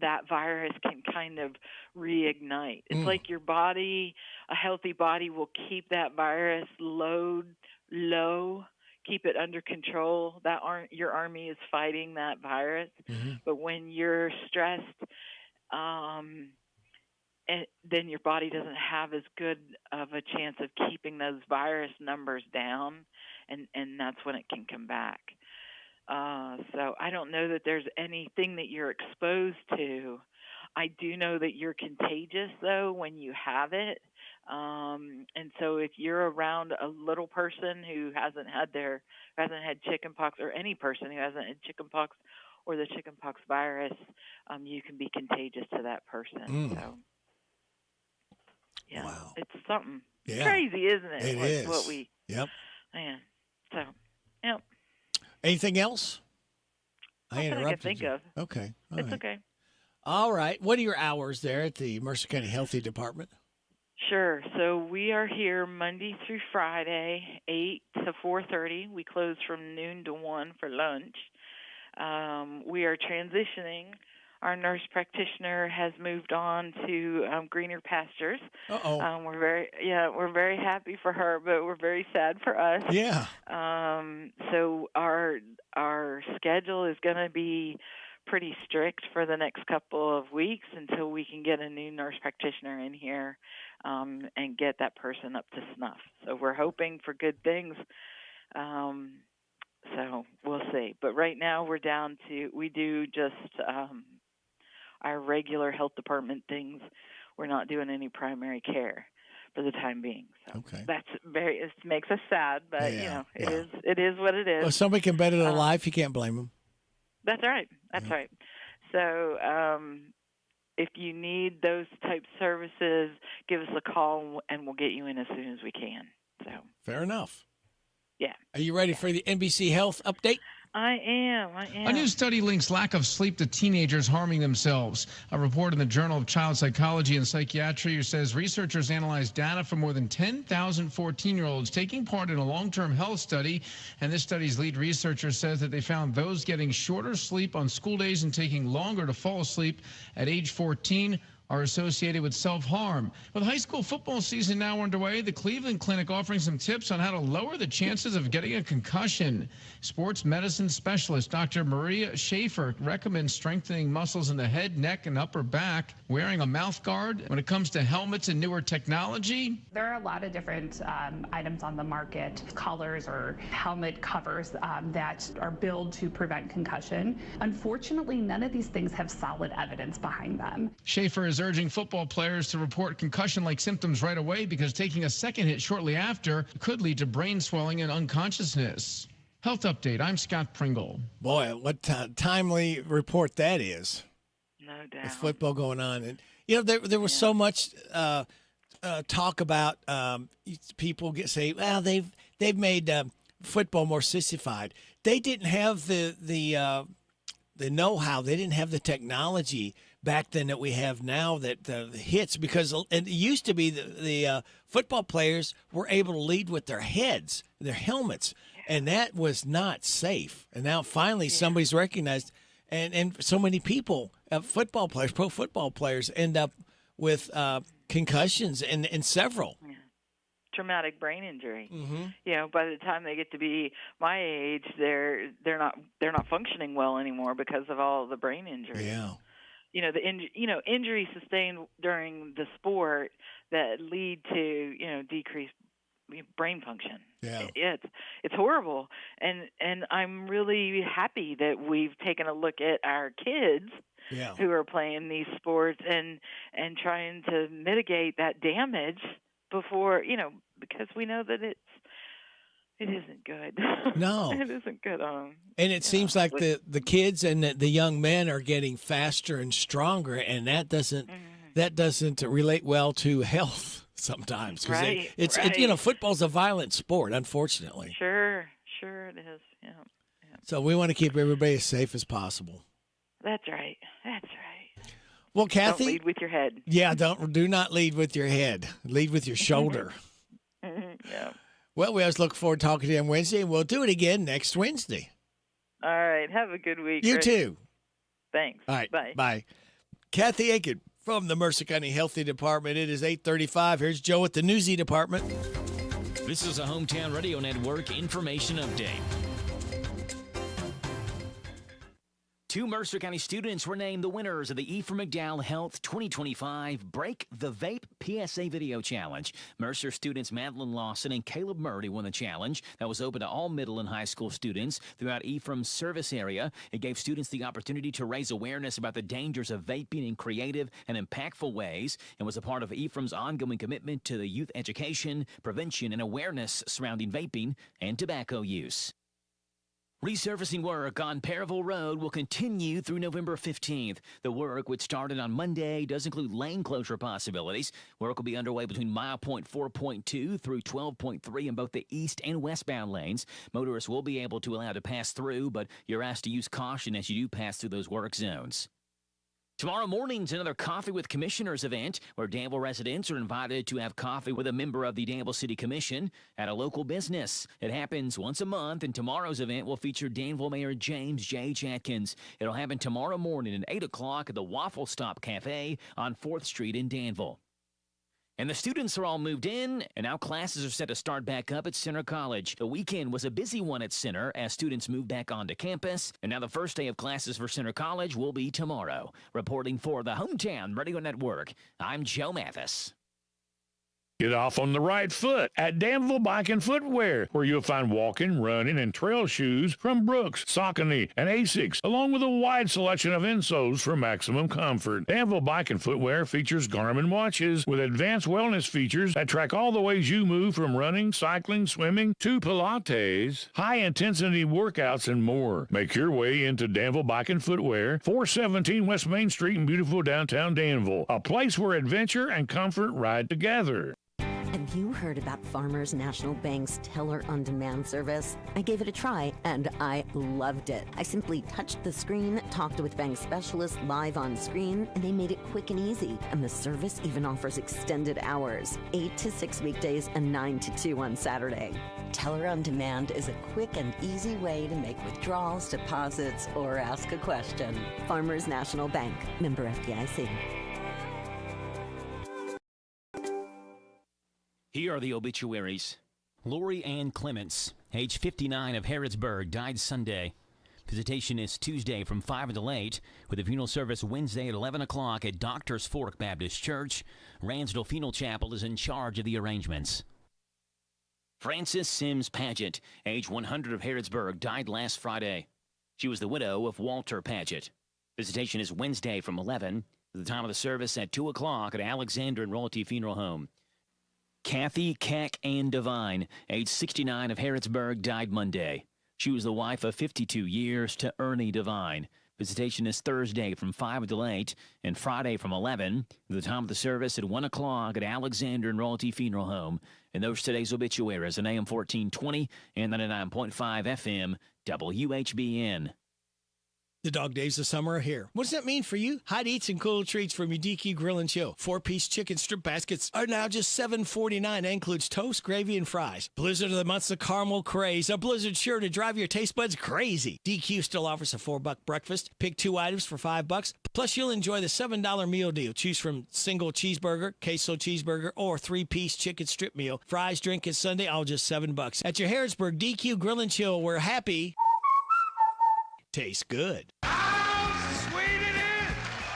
that virus can kind of reignite. It's like your body, a healthy body will keep that virus load low, keep it under control. That your army is fighting that virus. But when you're stressed, then your body doesn't have as good of a chance of keeping those virus numbers down, and that's when it can come back. So I don't know that there's anything that you're exposed to. I do know that you're contagious, though, when you have it. And so if you're around a little person who hasn't had chickenpox, or any person who hasn't had chickenpox or the chickenpox virus, you can be contagious to that person. So, yeah, wow. It's something Yeah. crazy, isn't it? It is. What we, Yep. man. So, yep. Anything else? Nothing I can think of. Okay. All It's right. okay. All right. What are your hours there at the Mercer County Healthy Department? Sure. So we are here Monday through Friday, 8 to 4:30. We close from noon to 1 for lunch. We are transitioning. Our nurse practitioner has moved on to greener pastures. We're very happy for her, but we're very sad for us. Yeah. So our schedule is going to be pretty strict for the next couple of weeks until we can get a new nurse practitioner in here and get that person up to snuff. So we're hoping for good things. So we'll see. But right now we do just our regular health department things. We're not doing any primary care for the time being. So that's it makes us sad, but it is what it is. Well, if somebody can better their life, you can't blame them. That's right. That's right. So if you need those type services, give us a call and we'll get you in as soon as we can. So fair enough. Yeah. Are you ready for the NBC Health update? I am. A new study links lack of sleep to teenagers harming themselves. A report in the Journal of Child Psychology and Psychiatry says researchers analyzed data from more than 10,000 14-year-olds taking part in a long-term health study. And this study's lead researcher says that they found those getting shorter sleep on school days and taking longer to fall asleep at age 14 are associated with self-harm. With high school football season now underway, the Cleveland Clinic offering some tips on how to lower the chances of getting a concussion. Sports medicine specialist Dr. Maria Schaefer recommends strengthening muscles in the head, neck, and upper back, wearing a mouth guard. When it comes to helmets and newer technology, there are a lot of different items on the market, collars or helmet covers that are billed to prevent concussion. Unfortunately, none of these things have solid evidence behind them. Schaefer is urging football players to report concussion-like symptoms right away because taking a second hit shortly after could lead to brain swelling and unconsciousness. Health update. I'm Scott Pringle. Boy, what timely report that is. No doubt. With football going on. And, there was so much talk about people say, well, they've made football more sissified. They didn't have the know-how. They didn't have the technology back then that we have now that the hits, because it used to be the football players were able to lead with their heads, their helmets, and that was not safe. And now finally somebody's recognized, and so many people, football players, pro football players, end up with concussions and several. Yeah. Traumatic brain injury. Mm-hmm. By the time they get to be my age, they're not functioning well anymore because of all the brain injury. Yeah. Injuries sustained during the sport that lead to, decreased brain function. Yeah. It's horrible. And I'm really happy that we've taken a look at our kids who are playing these sports and trying to mitigate that damage before, because we know that it isn't good. No. It isn't good. And it seems like the kids and the young men are getting faster and stronger, and that doesn't relate well to health sometimes. Right. It's football's a violent sport, unfortunately. Sure it is. Yeah. So we want to keep everybody as safe as possible. That's right. Well, Kathy, don't lead with your head. Yeah, do not lead with your head. Lead with your shoulder. Yeah. Well, we always look forward to talking to you on Wednesday, and we'll do it again next Wednesday. All right. Have a good week. You Rick. too. Thanks. All right. Bye. Bye. Kathy Aiken from the Mercer County Healthy Department. It is 8:35. Here's Joe at the Newsy Department. This is a Hometown Radio Network information update. 2 Mercer County students were named the winners of the Ephraim McDowell Health 2025 Break the Vape PSA Video Challenge. Mercer students Madeline Lawson and Caleb Murray won the challenge that was open to all middle and high school students throughout Ephraim's service area. It gave students the opportunity to raise awareness about the dangers of vaping in creative and impactful ways and was a part of Ephraim's ongoing commitment to the youth education, prevention, and awareness surrounding vaping and tobacco use. Resurfacing work on Perryville Road will continue through November 15th. The work, which started on Monday, does include lane closure possibilities. Work will be underway between mile point 4.2 through 12.3 in both the east and westbound lanes. Motorists will be able to allow to pass through, but you're asked to use caution as you do pass through those work zones. Tomorrow morning's another Coffee with Commissioners event where Danville residents are invited to have coffee with a member of the Danville City Commission at a local business. It happens once a month, and tomorrow's event will feature Danville Mayor James J. Atkins. It'll happen tomorrow morning at 8 o'clock at the Waffle Stop Cafe on 4th Street in Danville. And the students are all moved in, and now classes are set to start back up at Center College. The weekend was a busy one at Center as students moved back onto campus, and now the first day of classes for Center College will be tomorrow. Reporting for the Hometown Radio Network, I'm Joe Mathis. Get off on the right foot at Danville Bike and Footwear, where you'll find walking, running, and trail shoes from Brooks, Saucony, and Asics, along with a wide selection of insoles for maximum comfort. Danville Bike and Footwear features Garmin watches with advanced wellness features that track all the ways you move from running, cycling, swimming, to Pilates, high-intensity workouts, and more. Make your way into Danville Bike and Footwear, 417 West Main Street in beautiful downtown Danville, a place where adventure and comfort ride together. Have you heard about Farmers National Bank's Teller on Demand service? I gave it a try and I loved it. I simply touched the screen, talked with bank specialists live on screen, and they made it quick and easy. And the service even offers extended hours, 8 to 6 weekdays and 9 to 2 on Saturday. Teller on Demand is a quick and easy way to make withdrawals, deposits, or ask a question. Farmers National Bank, member FDIC. Here are the obituaries. Lori Ann Clements, age 59 of Harrodsburg, died Sunday. Visitation is Tuesday from 5 until 8, with a funeral service Wednesday at 11 o'clock at Doctors Fork Baptist Church. Ransdell Funeral Chapel is in charge of the arrangements. Frances Sims Paget, age 100 of Harrodsburg, died last Friday. She was the widow of Walter Paget. Visitation is Wednesday from 11, with the time of the service at 2 o'clock at Alexander and Royalty Funeral Home. Kathy Cack Ann Devine, age 69 of Harrodsburg, died Monday. She was the wife of 52 years to Ernie Devine. Visitation is Thursday from 5 until 8 and Friday from 11, with the time of the service at 1 o'clock at Alexander and Royalty Funeral Home. And those today's obituaries on AM 1420 and 99.5 FM WHBN. The dog days of summer are here. What does that mean for you? Hot eats and cool treats from your DQ Grill and Chill. 4-piece chicken strip baskets are now just $7.49 and includes toast, gravy, and fries. Blizzard of the Month's the caramel craze. A blizzard sure to drive your taste buds crazy. DQ still offers a $4 breakfast. Pick 2 items for $5. Plus, you'll enjoy the $7 meal deal. Choose from single cheeseburger, queso cheeseburger, or 3-piece chicken strip meal. Fries, drink, and sundae, all just $7. At your Harrodsburg DQ Grill and Chill, we're happy tastes good.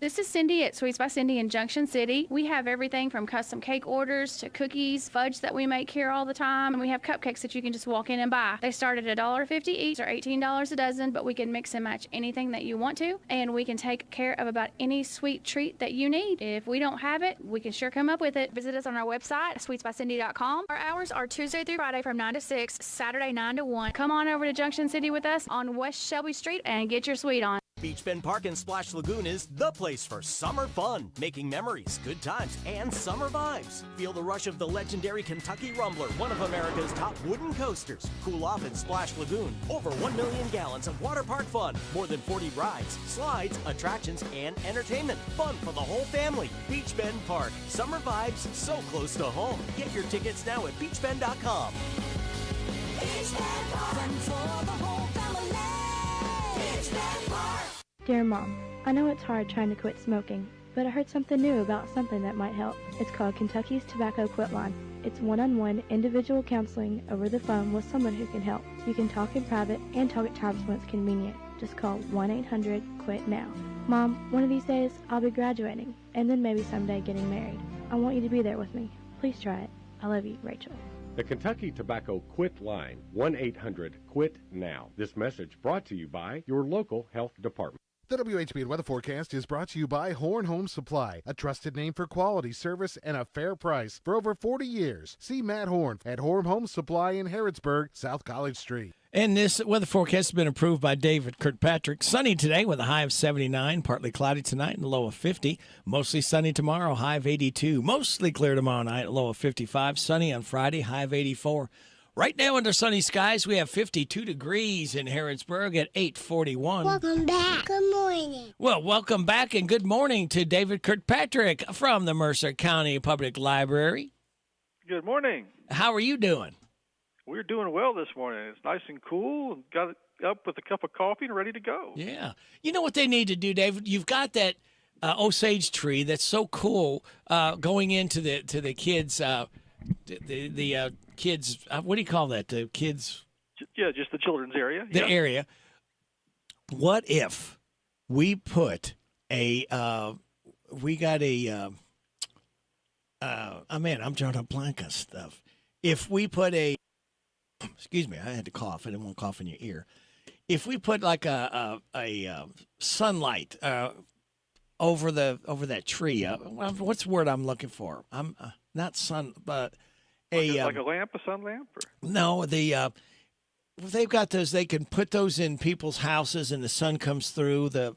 This is Cindy at Sweets by Cindy in Junction City. We have everything from custom cake orders to cookies, fudge that we make here all the time, and we have cupcakes that you can just walk in and buy. They start at $1.50 each or $18 a dozen, but we can mix and match anything that you want to, and we can take care of about any sweet treat that you need. If we don't have it, we can sure come up with it. Visit us on our website, sweetsbycindy.com. Our hours are Tuesday through Friday from 9 to 6, Saturday 9 to 1. Come on over to Junction City with us on West Shelby Street and get your sweet on. Beach Bend Park and Splash Lagoon is the place for summer fun, making memories, good times, and summer vibes. Feel the rush of the legendary Kentucky Rumbler, one of America's top wooden coasters. Cool off in Splash Lagoon. Over 1 million gallons of water park fun. More than 40 rides, slides, attractions, and entertainment. Fun for the whole family. Beach Bend Park. Summer vibes so close to home. Get your tickets now at beachbend.com. Beach Bend Park. Fun for the whole family. Beach Bend Park. Dear Mom, I know it's hard trying to quit smoking, but I heard something new about something that might help. It's called Kentucky's Tobacco Quit Line. It's one-on-one individual counseling over the phone with someone who can help. You can talk in private and talk at times when it's convenient. Just call 1-800-QUIT-NOW. Mom, one of these days I'll be graduating and then maybe someday getting married. I want you to be there with me. Please try it. I love you, Rachel. The Kentucky Tobacco Quit Line, 1-800-QUIT-NOW. This message brought to you by your local health department. The WHBN weather forecast is brought to you by Horn Home Supply, a trusted name for quality service and a fair price for over 40 years. See Matt Horn at Horn Home Supply in Harrodsburg, South College Street. And this weather forecast has been approved by David Kirkpatrick. Sunny today with a high of 79, partly cloudy tonight and a low of 50. Mostly sunny tomorrow, high of 82. Mostly clear tomorrow night, a low of 55. Sunny on Friday, high of 84. Right now under sunny skies, we have 52 degrees in Harrodsburg at 8:41. Welcome back. Good morning. Well, welcome back and good morning to David Kirkpatrick from the Mercer County Public Library. Good morning. How are you doing? We're doing well this morning. It's nice and cool. And got up with a cup of coffee and ready to go. Yeah. You know what they need to do, David? You've got that Osage tree that's so cool going into the kids' the kids, what do you call that? The kids? Yeah, just the children's area. The area. What if we put I'm drawing a blank of stuff. If we put excuse me, I had to cough. I didn't want to cough in your ear. If we put like a sunlight over that tree, what's the word I'm looking for? I'm not sun, but like a lamp, a sun lamp? Or? No, they've got those. They can put those in people's houses, and the sun comes through the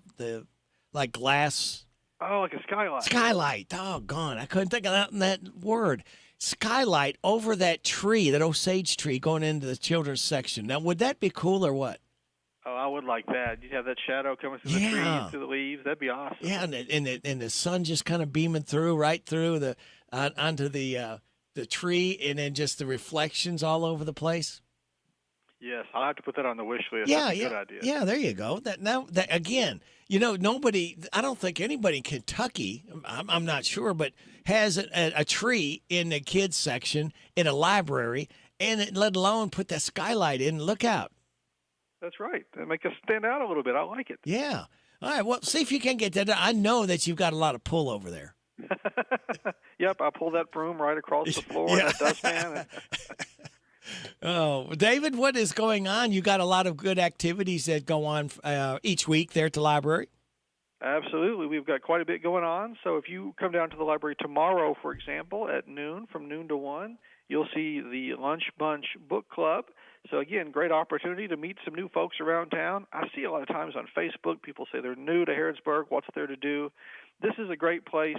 like glass. Oh, like a skylight. Skylight. Doggone, I couldn't think of that word. Skylight over that tree, that Osage tree, going into the children's section. Now, would that be cool or what? Oh, I would like that. You'd have that shadow coming through the trees, through the leaves. That'd be awesome. Yeah, and the sun just kind of beaming through right through onto the tree, and then just the reflections all over the place. Yes, I'll have to put that on the wish list. Yeah, That's a good idea. Yeah, there you go. That again, nobody. I don't think anybody in Kentucky, I'm not sure, but has a tree in the kids section in a library, and let alone put that skylight in. Look out. That's right. That make us stand out a little bit. I like it. Yeah. All right. Well, see if you can get that. I know that you've got a lot of pull over there. Yep, I pull that broom right across the floor, that dustpan. Oh, David, what is going on? You got a lot of good activities that go on each week there at the library? Absolutely. We've got quite a bit going on. So if you come down to the library tomorrow, for example, at noon, from noon to 1, you'll see the Lunch Bunch Book Club. So, again, great opportunity to meet some new folks around town. I see a lot of times on Facebook, people say they're new to Harrodsburg, what's there to do? This is a great place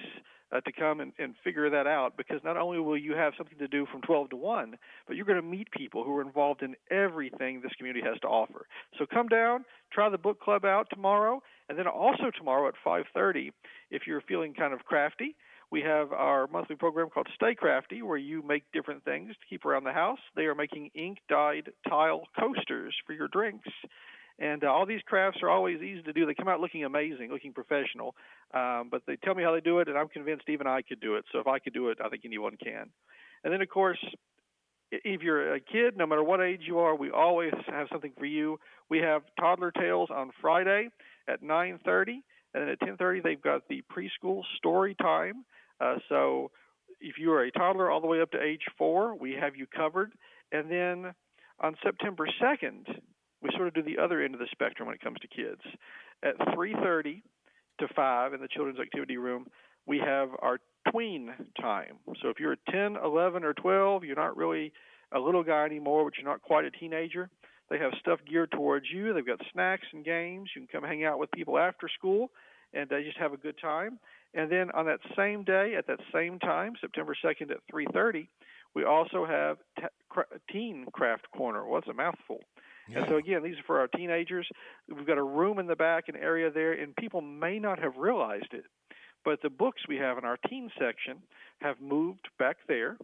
to come and figure that out, because not only will you have something to do from 12 to 1, but you're going to meet people who are involved in everything this community has to offer. So come down, try the book club out tomorrow, and then also tomorrow at 5:30, if you're feeling kind of crafty, we have our monthly program called Stay Crafty, where you make different things to keep around the house. They are making ink-dyed tile coasters for your drinks. And all these crafts are always easy to do. They come out looking amazing, looking professional. But they tell me how they do it, and I'm convinced even I could do it. So if I could do it, I think anyone can. And then, of course, if you're a kid, no matter what age you are, we always have something for you. We have Toddler Tales on Friday at 9:30. And then at 10:30, they've got the preschool story time. So if you are a toddler all the way up to age 4, we have you covered. And then on September 2nd, we sort of do the other end of the spectrum when it comes to kids. At 3:30 to 5 in the children's activity room, we have our tween time. So if you're 10, 11, or 12, you're not really a little guy anymore, but you're not quite a teenager, they have stuff geared towards you. They've got snacks and games. You can come hang out with people after school and just have a good time. And then on that same day, at that same time, September 2nd at 3:30, we also have Teen Craft Corner. Well, that's a mouthful. Yeah. And so, again, these are for our teenagers. We've got a room in the back, an area there, and people may not have realized it, but the books we have in our teen section have moved back there.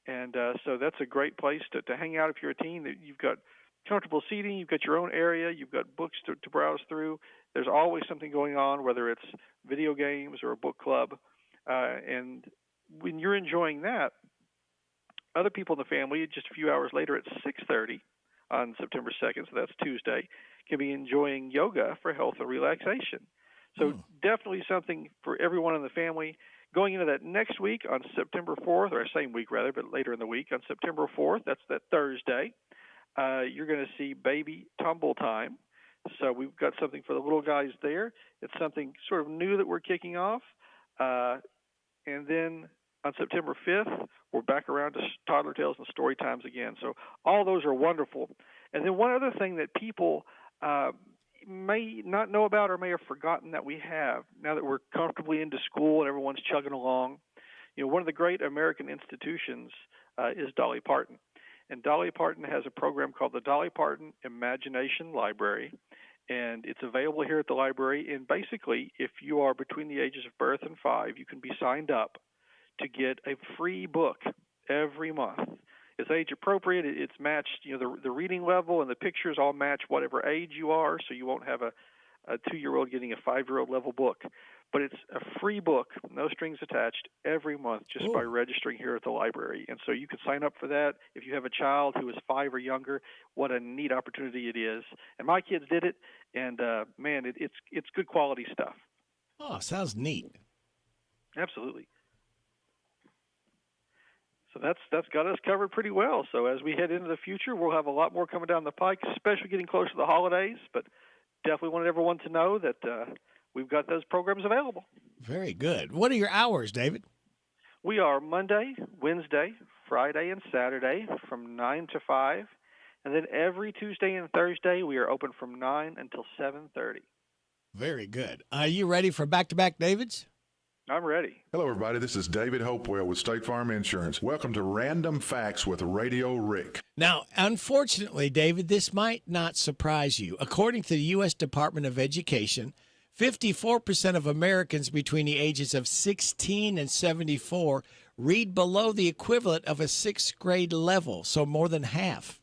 And so that's a great place to hang out if you're a teen. You've got comfortable seating, you've got your own area, you've got books to browse through, There's always something going on, whether it's video games or a book club. And when you're enjoying that, other people in the family, just a few hours later at 6:30 on September 2nd, so that's Tuesday, can be enjoying yoga for health and relaxation. So definitely something for everyone in the family. Going into that next week on September 4th, or same week rather, but later in the week, on September 4th, that's that Thursday, you're going to see Baby Tumble Time. So we've got something for the little guys there. It's something sort of new that we're kicking off. And then on September 5th, we're back around to toddler tales and story times again. So all those are wonderful. And then one other thing that people may not know about or may have forgotten that we have, now that we're comfortably into school and everyone's chugging along, one of the great American institutions is Dolly Parton. And Dolly Parton has a program called the Dolly Parton Imagination Library, and it's available here at the library. And basically, if you are between the ages of birth and 5, you can be signed up to get a free book every month. It's age appropriate. It's matched, the reading level and the pictures all match whatever age you are, so you won't have a 2-year-old getting a 5-year-old level book. But it's a free book, no strings attached, every month just by registering here at the library. And so you can sign up for that. If you have a child who is 5 or younger, what a neat opportunity it is. And my kids did it, and man, it's good quality stuff. Oh, sounds neat. Absolutely. So that's got us covered pretty well. So as we head into the future, we'll have a lot more coming down the pike, especially getting close to the holidays. But definitely wanted everyone to know that we've got those programs available. Very good. What are your hours, David? We are Monday, Wednesday, Friday, and Saturday from 9 to 5. And then every Tuesday and Thursday, we are open from 9 until 7:30. Very good. Are you ready for back-to-back Davids? I'm ready. Hello, everybody. This is David Hopewell with State Farm Insurance. Welcome to Random Facts with Radio Rick. Now, unfortunately, David, this might not surprise you. According to the U.S. Department of Education, 54% of Americans between the ages of 16 and 74 read below the equivalent of a 6th grade level, so more than half.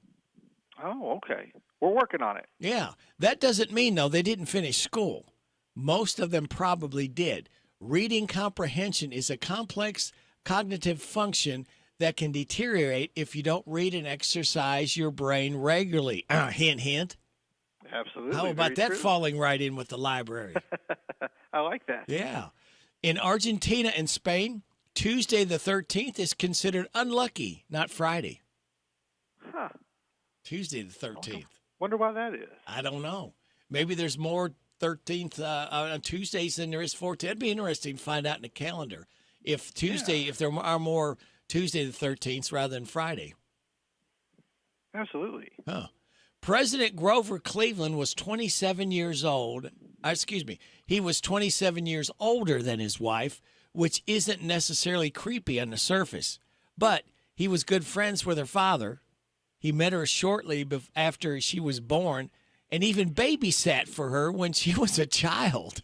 Oh, okay. We're working on it. Yeah. That doesn't mean, though, they didn't finish school. Most of them probably did. Reading comprehension is a complex cognitive function that can deteriorate if you don't read and exercise your brain regularly. Hint, hint. Absolutely. How about that falling right in with the library? I like that. Yeah. In Argentina and Spain, Tuesday the 13th is considered unlucky, not Friday. Huh. Tuesday the 13th. Wonder why that is. I don't know. Maybe there's more 13th on Tuesdays than there is 14th. It'd be interesting to find out in the calendar if if there are more Tuesday the 13th rather than Friday. Absolutely. Huh. President Grover Cleveland was 27 years old. He was 27 years older than his wife, which isn't necessarily creepy on the surface. But he was good friends with her father. He met her shortly after she was born and even babysat for her when she was a child.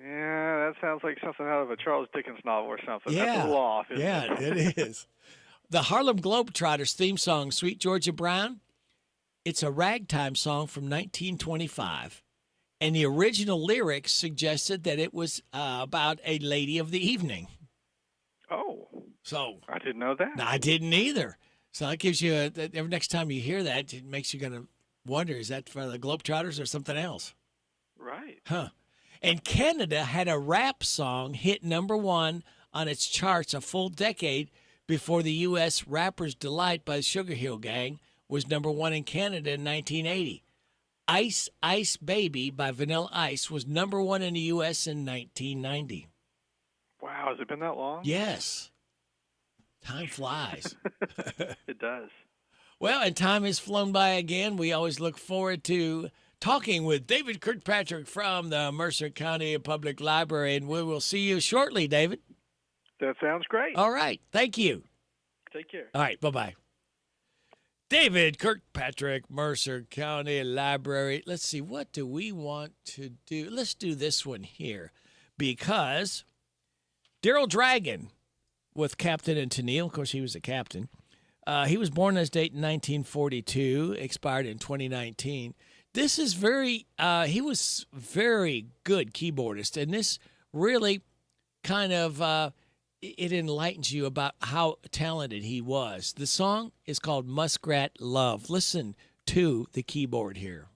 Yeah, that sounds like something out of a Charles Dickens novel or something. Yeah. That's a little off, isn't it? It is. The Harlem Globetrotters theme song, Sweet Georgia Brown, it's a ragtime song from 1925. And the original lyrics suggested that it was about a lady of the evening. Oh. So I didn't know that. I didn't either. So that gives you, every next time you hear that, it makes you going to wonder, is that for the Globetrotters or something else? Right. Huh. And Canada had a rap song hit #1 on its charts a full decade before the U.S. Rapper's Delight by the Sugar Hill Gang was #1 in Canada in 1980. Ice Ice Baby by Vanilla Ice was #1 in the U.S. in 1990. Wow, has it been that long? Yes. Time flies. It does. Well, and time has flown by again. We always look forward to talking with David Kirkpatrick from the Mercer County Public Library, and we will see you shortly, David. That sounds great. All right. Thank you. Take care. All right. Bye-bye. David Kirkpatrick, Mercer County Library. Let's see. What do we want to do? Let's do this one here because Daryl Dragon with Captain and Tennille. Of course, he was a captain. He was born on this date in 1942, expired in 2019. this is he was very good keyboardist, and this really kind of it enlightens you about how talented he was. The song is called Muskrat Love. Listen to the keyboard here.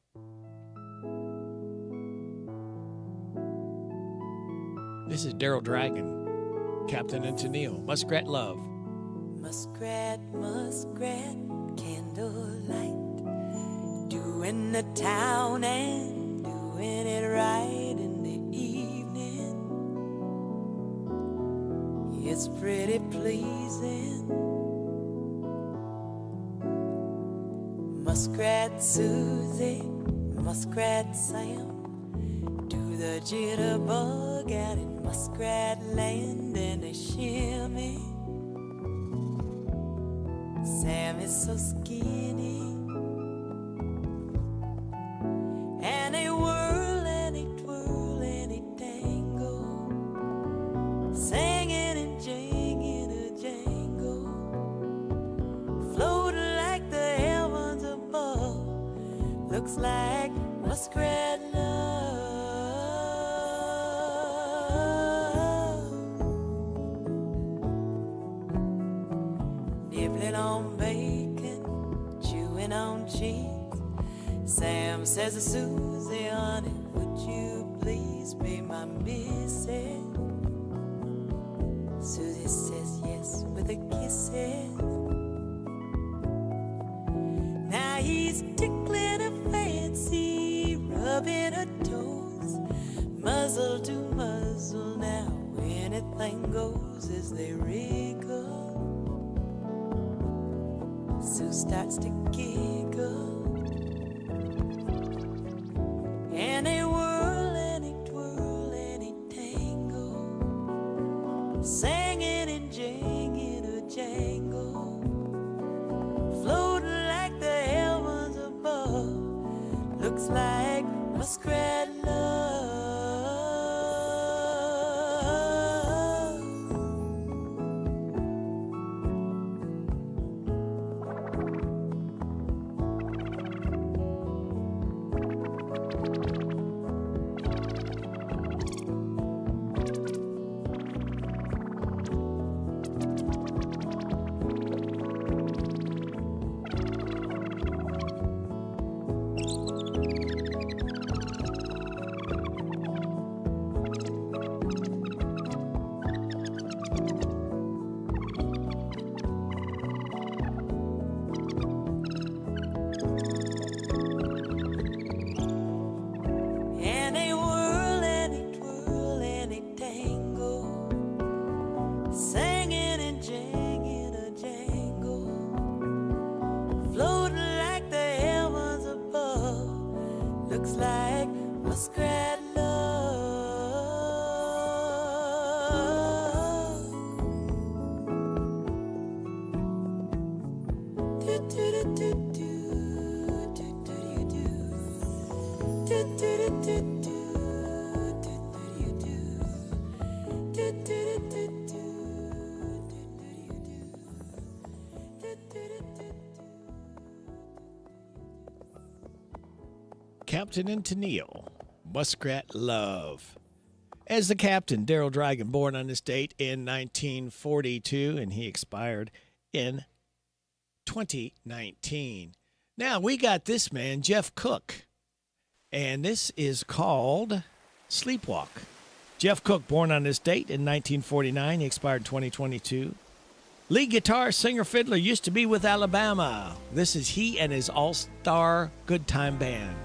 This is Daryl Dragon, Captain and Tennille, Muskrat Love. Muskrat, muskrat, candlelight, doing the town and doing it right in the evening. It's pretty pleasing. Muskrat Susie, Muskrat Sam, do the jitterbug out in Muskrat Land and a shimmy. Sam is so skinny, and he whirl and he twirl and he tango, singing and jinging a jangle, floating like the heavens above. Looks like muskrat love, nibbling on bacon, chewing on cheese. Sam says to Susie, honey, would you please be my missus? Susie says yes with a kisses. Now he's tickling her fancy, rubbing her toes, muzzle to muzzle. Now anything goes as they wriggle. Sue starts to giggle, and he whirl and he twirl and he tango, singing and jinging a jangle, floating like the heavens above. Looks like muskrat love. And he whirl and he twirl and he tango, singing and jinging a jangle, floating like the heavens above. Looks like muskrat love. Do do do do do do do do do do do. Captain and Tennille, Muskrat Love. As the captain, Daryl Dragon, born on this date in 1942, and he expired in 2019. Now, we got this man, Jeff Cook, and this is called Sleepwalk. Jeff Cook, born on this date in 1949, he expired in 2022. Lead guitar, singer, fiddler, used to be with Alabama. This is he and his all-star good time band.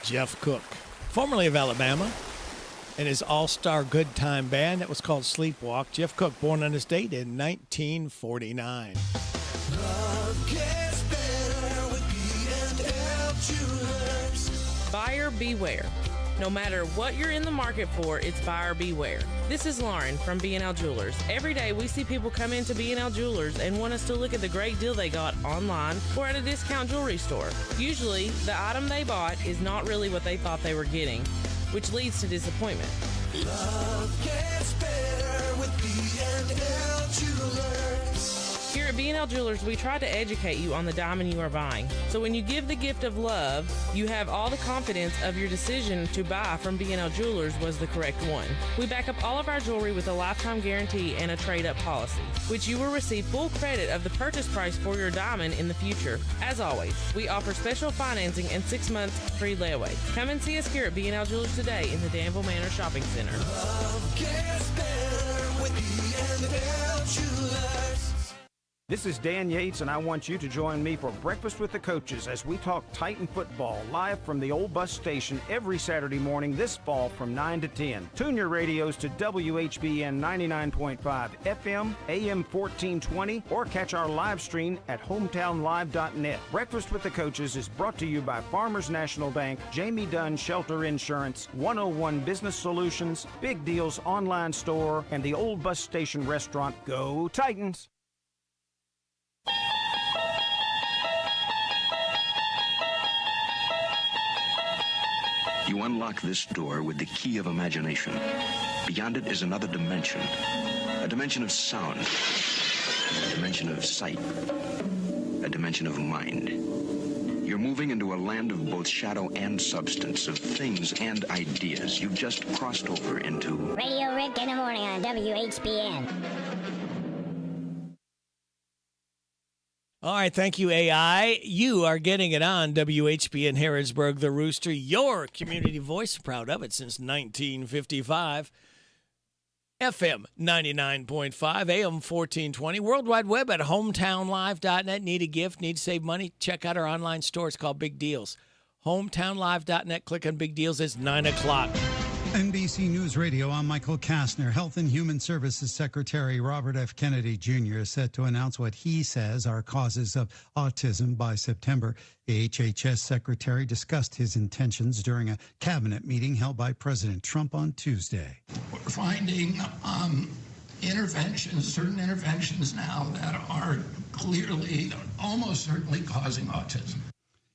Jeff Cook, formerly of Alabama, and his all-star good time band that was called Sleepwalk. Jeff Cook, born on this date in 1949. Love gets better with B&L Jewelers. Buyer beware. No matter what you're in the market for, it's buyer beware. This is Lauren from B&L Jewelers. Every day we see people come into B&L Jewelers and want us to look at the great deal they got online or at a discount jewelry store. Usually, the item they bought is not really what they thought they were getting, which leads to disappointment. Love gets better with B&L Jewelers. Here at B&L Jewelers, we try to educate you on the diamond you are buying. So when you give the gift of love, you have all the confidence of your decision to buy from B&L Jewelers was the correct one. We back up all of our jewelry with a lifetime guarantee and a trade-up policy, which you will receive full credit of the purchase price for your diamond in the future. As always, we offer special financing and 6 months free layaway. Come and see us here at B&L Jewelers today in the Danville Manor Shopping Center. Love gets better with B&L Jewelers. This is Dan Yates, and I want you to join me for Breakfast with the Coaches as we talk Titan football live from the old bus station every Saturday morning this fall from 9 to 10. Tune your radios to WHBN 99.5 FM, AM 1420, or catch our live stream at hometownlive.net. Breakfast with the Coaches is brought to you by Farmers National Bank, Jamie Dunn Shelter Insurance, 101 Business Solutions, Big Deals Online Store, and the old bus station restaurant. Go Titans! You unlock this door with the key of imagination. Beyond it is another dimension. A dimension of sound. A dimension of sight. A dimension of mind. You're moving into a land of both shadow and substance, of things and ideas. You've just crossed over into Radio Rick in the morning on WHBN. All right, thank you, AI. You are getting it on WHBN Harrodsburg, The Rooster, your community voice. Proud of it since 1955. FM 99.5, AM 1420, World Wide Web at hometownlive.net. Need a gift, need to save money? Check out our online store. It's called Big Deals. Hometownlive.net. Click on Big Deals. It's 9 o'clock. NBC News Radio, I'm Michael Kastner. Health and Human Services Secretary Robert F. Kennedy Jr. is set to announce what he says are causes of autism by September. The HHS Secretary discussed his intentions during a cabinet meeting held by President Trump on Tuesday. We're finding certain interventions now that are clearly, almost certainly causing autism.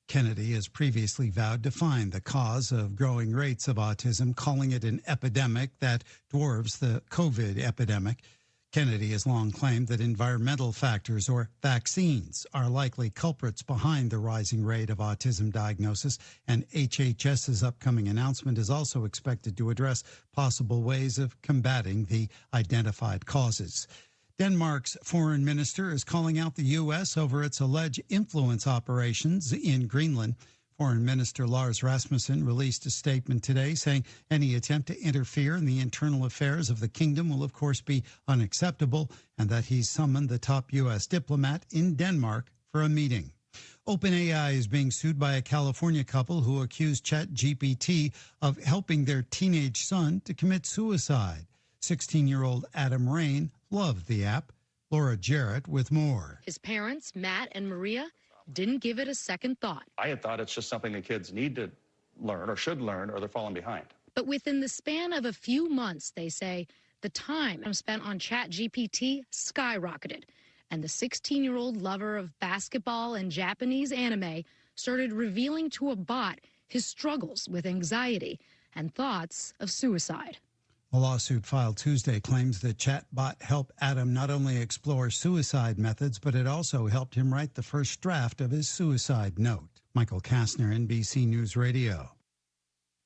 Kennedy has previously vowed to find the cause of growing rates of autism, calling it an epidemic that dwarfs the COVID epidemic. Kennedy has long claimed that environmental factors or vaccines are likely culprits behind the rising rate of autism diagnosis, and HHS's upcoming announcement is also expected to address possible ways of combating the identified causes. Denmark's foreign minister is calling out the U.S. over its alleged influence operations in Greenland. Foreign Minister Lars Rasmussen released a statement today saying any attempt to interfere in the internal affairs of the kingdom will, of course, be unacceptable, and that he's summoned the top U.S. diplomat in Denmark for a meeting. OpenAI is being sued by a California couple who accused ChatGPT of helping their teenage son to commit suicide. 16-year-old Adam Rain loved the app. Laura Jarrett with more. His parents, Matt and Maria, didn't give it a second thought. I had thought it's just something that kids need to learn or should learn or they're falling behind. But within the span of a few months, they say, the time spent on ChatGPT skyrocketed. And the 16-year-old lover of basketball and Japanese anime started revealing to a bot his struggles with anxiety and thoughts of suicide. A lawsuit filed Tuesday claims the chatbot helped Adam not only explore suicide methods, but it also helped him write the first draft of his suicide note. Michael Kastner, NBC News Radio.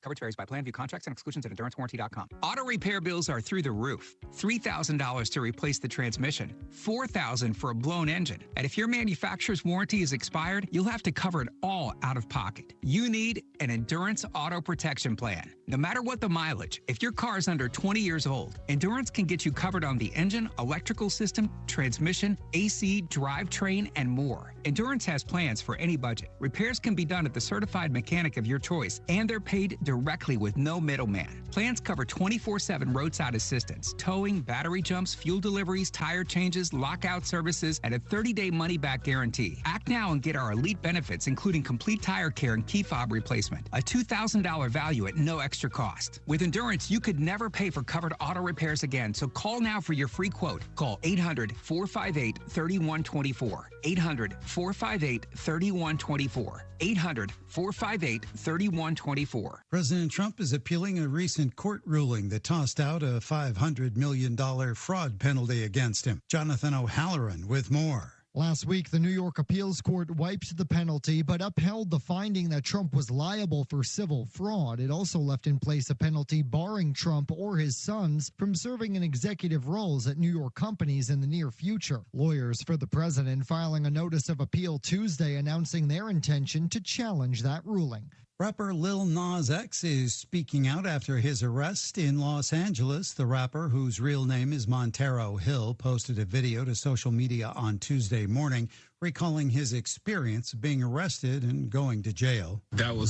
Coverage varies by plan. View contracts and exclusions at endurancewarranty.com. Auto repair bills are through the roof. $3,000 to replace the transmission, $4,000 for a blown engine. And if your manufacturer's warranty is expired, you'll have to cover it all out of pocket. You need an Endurance Auto Protection Plan. No matter what the mileage, if your car is under 20 years old, Endurance can get you covered on the engine, electrical system, transmission, AC, drivetrain, and more. Endurance has plans for any budget. Repairs can be done at the certified mechanic of your choice, and they're paid directly with no middleman. Plans cover 24/7 roadside assistance, towing, battery jumps, fuel deliveries, tire changes, lockout services, and a 30-day money-back guarantee. Act now and get our elite benefits, including complete tire care and key fob replacement. A $2,000 value at no extra cost. With Endurance, you could never pay for covered auto repairs again, so call now for your free quote. Call 800-458-3124. 800-458-3124. 800-458-3124. President Trump is appealing a recent court ruling that tossed out a $500 million fraud penalty against him. Jonathan O'Halloran with more. Last week, the New York Appeals Court wiped the penalty but upheld the finding that Trump was liable for civil fraud. It also left in place a penalty barring Trump or his sons from serving in executive roles at New York companies in the near future. Lawyers for the president filing a notice of appeal Tuesday announcing their intention to challenge that ruling. Rapper Lil Nas X is speaking out after his arrest in Los Angeles. The rapper, whose real name is Montero Hill, posted a video to social media on Tuesday morning, recalling his experience of being arrested and going to jail. That was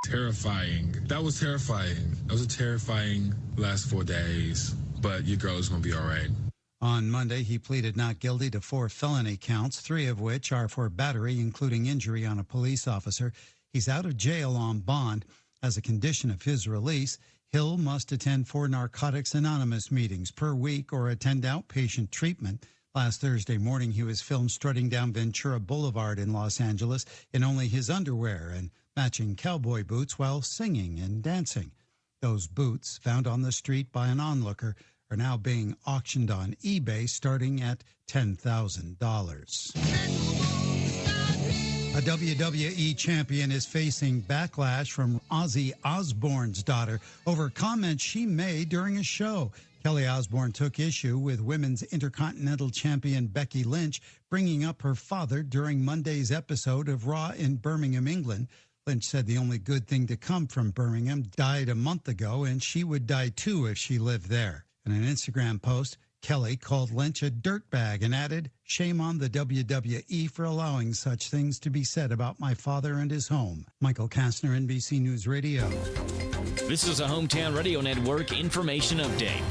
terrifying. That was terrifying. That was a terrifying last 4 days, but your girl is going to be all right. On Monday, he pleaded not guilty to 4 felony counts, 3 of which are for battery, including injury on a police officer. He's out of jail on bond. As a condition of his release, Hill must attend 4 Narcotics Anonymous meetings per week or attend outpatient treatment. Last Thursday morning, he was filmed strutting down Ventura Boulevard in Los Angeles in only his underwear and matching cowboy boots while singing and dancing. Those boots, found on the street by an onlooker, are now being auctioned on eBay starting at $10,000. A WWE champion is facing backlash from Ozzy Osbourne's daughter over comments she made during a show. Kelly Osbourne took issue with Women's Intercontinental Champion Becky Lynch bringing up her father during Monday's episode of Raw in Birmingham, England. Lynch said the only good thing to come from Birmingham died a month ago, and she would die too if she lived there. In an Instagram post, Kelly called Lynch a dirtbag and added, "Shame on the WWE for allowing such things to be said about my father and his home." Michael Kastner, NBC News Radio. This is a Hometown Radio Network information update.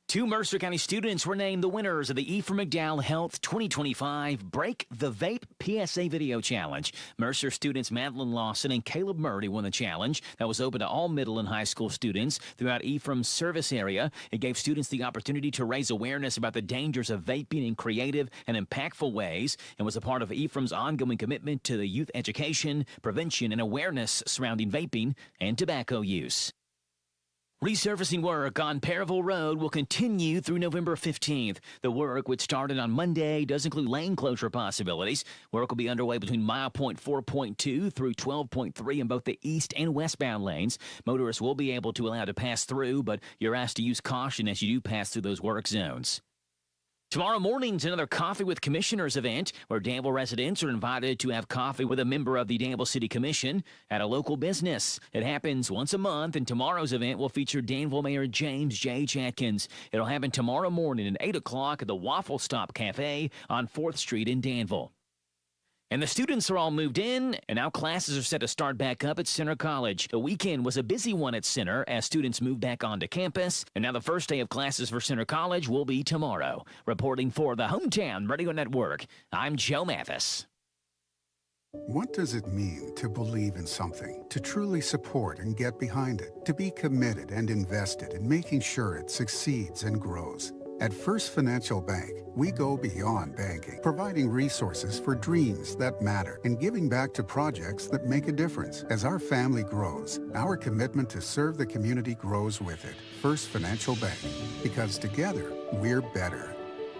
2 Mercer County students were named the winners of the E. McDowell Health 2025 Break the Vape PSA Video Challenge. Mercer students Madeline Lawson and Caleb Murray won the challenge that was open to all middle and high school students throughout Ephraim's service area. It gave students the opportunity to raise awareness about the dangers of vaping in creative and impactful ways and was a part of Ephraim's ongoing commitment to the youth education, prevention, and awareness surrounding vaping and tobacco use. Resurfacing work on Perryville Road will continue through November 15th. The work, which started on Monday, does include lane closure possibilities. Work will be underway between mile point 4.2 through 12.3 in both the east and westbound lanes. Motorists will be able to allow to pass through, but you're asked to use caution as you do pass through those work zones. Tomorrow morning's another Coffee with Commissioners event where Danville residents are invited to have coffee with a member of the Danville City Commission at a local business. It happens once a month, and tomorrow's event will feature Danville Mayor James J. Chatkins. It'll happen tomorrow morning at 8 o'clock at the Waffle Stop Cafe on 4th Street in Danville. And the students are all moved in, and now classes are set to start back up at Center College. The weekend was a busy one at Center as students moved back onto campus, and now the first day of classes for Center College will be tomorrow. Reporting for the Hometown Radio Network, I'm Joe Mathis. What does it mean to believe in something, to truly support and get behind it, to be committed and invested in making sure it succeeds and grows? At First Financial Bank, we go beyond banking, providing resources for dreams that matter and giving back to projects that make a difference. As our family grows, our commitment to serve the community grows with it. First Financial Bank, because together, we're better.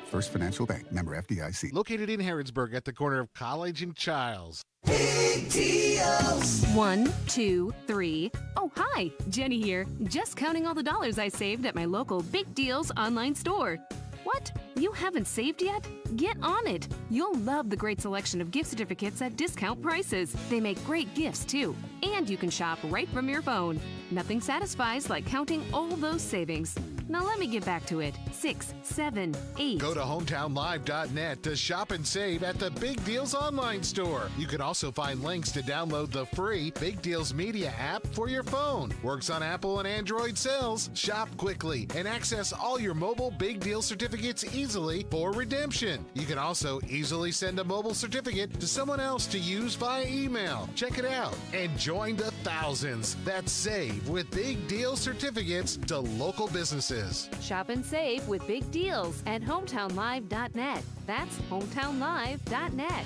First Financial Bank, member FDIC. Located in Harrodsburg at the corner of College and Childs. Big deals. 1, 2, 3. Oh, hi. Jenny here. Just counting all the dollars I saved at my local Big Deals online store. What? You haven't saved yet? Get on it. You'll love the great selection of gift certificates at discount prices. They make great gifts, too. And you can shop right from your phone. Nothing satisfies like counting all those savings. Now let me get back to it. 6, 7, 8. Go to hometownlive.net to shop and save at the Big Deals online store. You can also find links to download the free Big Deals Media app for your phone. Works on Apple and Android cells. Shop quickly and access all your mobile Big Deal certificates easily for redemption. You can also easily send a mobile certificate to someone else to use via email. Check it out and join the thousands that save with Big Deal certificates to local businesses. Shop and save with Big Deals at hometownlive.net. That's hometownlive.net.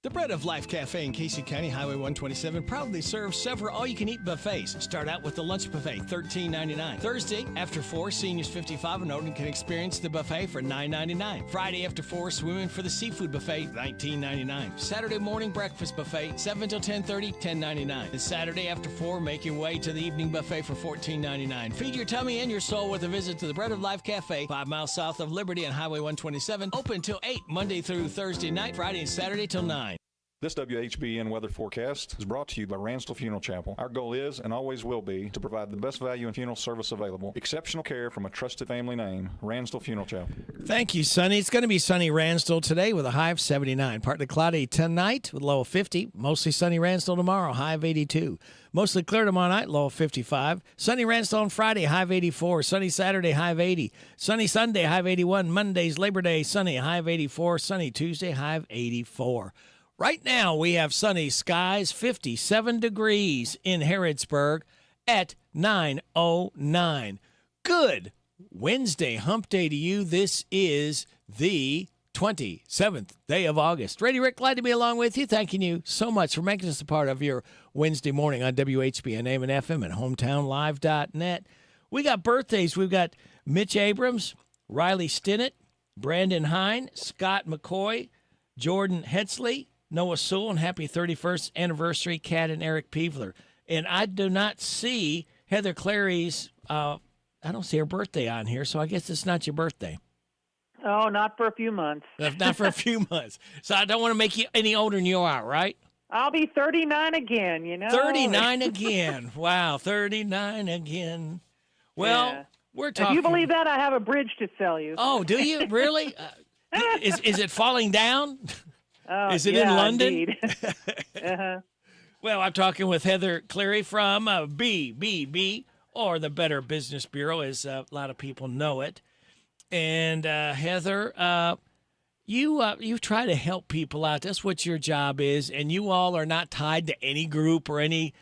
The Bread of Life Cafe in Casey County, Highway 127, proudly serves several all-you-can-eat buffets. Start out with the lunch buffet, $13.99. Thursday, after 4, seniors 55 and older can experience the buffet for $9.99. Friday, after 4, swimming for the seafood buffet, $19.99. Saturday morning breakfast buffet, 7 till 10:30, $10.99. And Saturday, after 4, make your way to the evening buffet for $14.99. Feed your tummy and your soul with a visit to the Bread of Life Cafe, 5 miles south of Liberty on Highway 127. Open till 8, Monday through Thursday night, Friday and Saturday till 9. This WHBN weather forecast is brought to you by Ransdell Funeral Chapel. Our goal is and always will be to provide the best value in funeral service available. Exceptional care from a trusted family name, Ransdell Funeral Chapel. Thank you, Sonny. It's going to be sunny Ransdell today with a high of 79. Partly cloudy tonight with a low of 50. Mostly sunny Ransdell tomorrow, high of 82. Mostly clear tomorrow night, low of 55. Sunny Ransdell on Friday, high of 84. Sunny Saturday, high of 80. Sunny Sunday, high of 81. Monday's Labor Day, sunny, high of 84. Sunny Tuesday, high of 84. Right now, we have sunny skies, 57 degrees in Harrodsburg at 9:09. Good Wednesday hump day to you. This is the 27th day of August. Brady Rick, glad to be along with you. Thanking you so much for making us a part of your Wednesday morning on WHBN AM and FM and hometownlive.net. We got birthdays. We've got Mitch Abrams, Riley Stinnett, Brandon Hine, Scott McCoy, Jordan Hetzley, Noah Sewell, and happy 31st anniversary, Kat and Eric Peevler. And I do not see Heather Clary's, I don't see her birthday on here, so I guess it's not your birthday. Oh, not for a few months. Not for a few months. So I don't want to make you any older than you are, right? I'll be 39 again, you know. 39 again. Wow, 39 again. Well, yeah. We're talking. If you believe that, I have a bridge to sell you. Oh, do you? Really? Is it falling down? Is it yeah, in London? Indeed. Uh-huh. Well, I'm talking with Heather Cleary from BBB, or the Better Business Bureau, as a lot of people know it. And Heather, you try to help people out. That's what your job is, and you all are not tied to any group or any,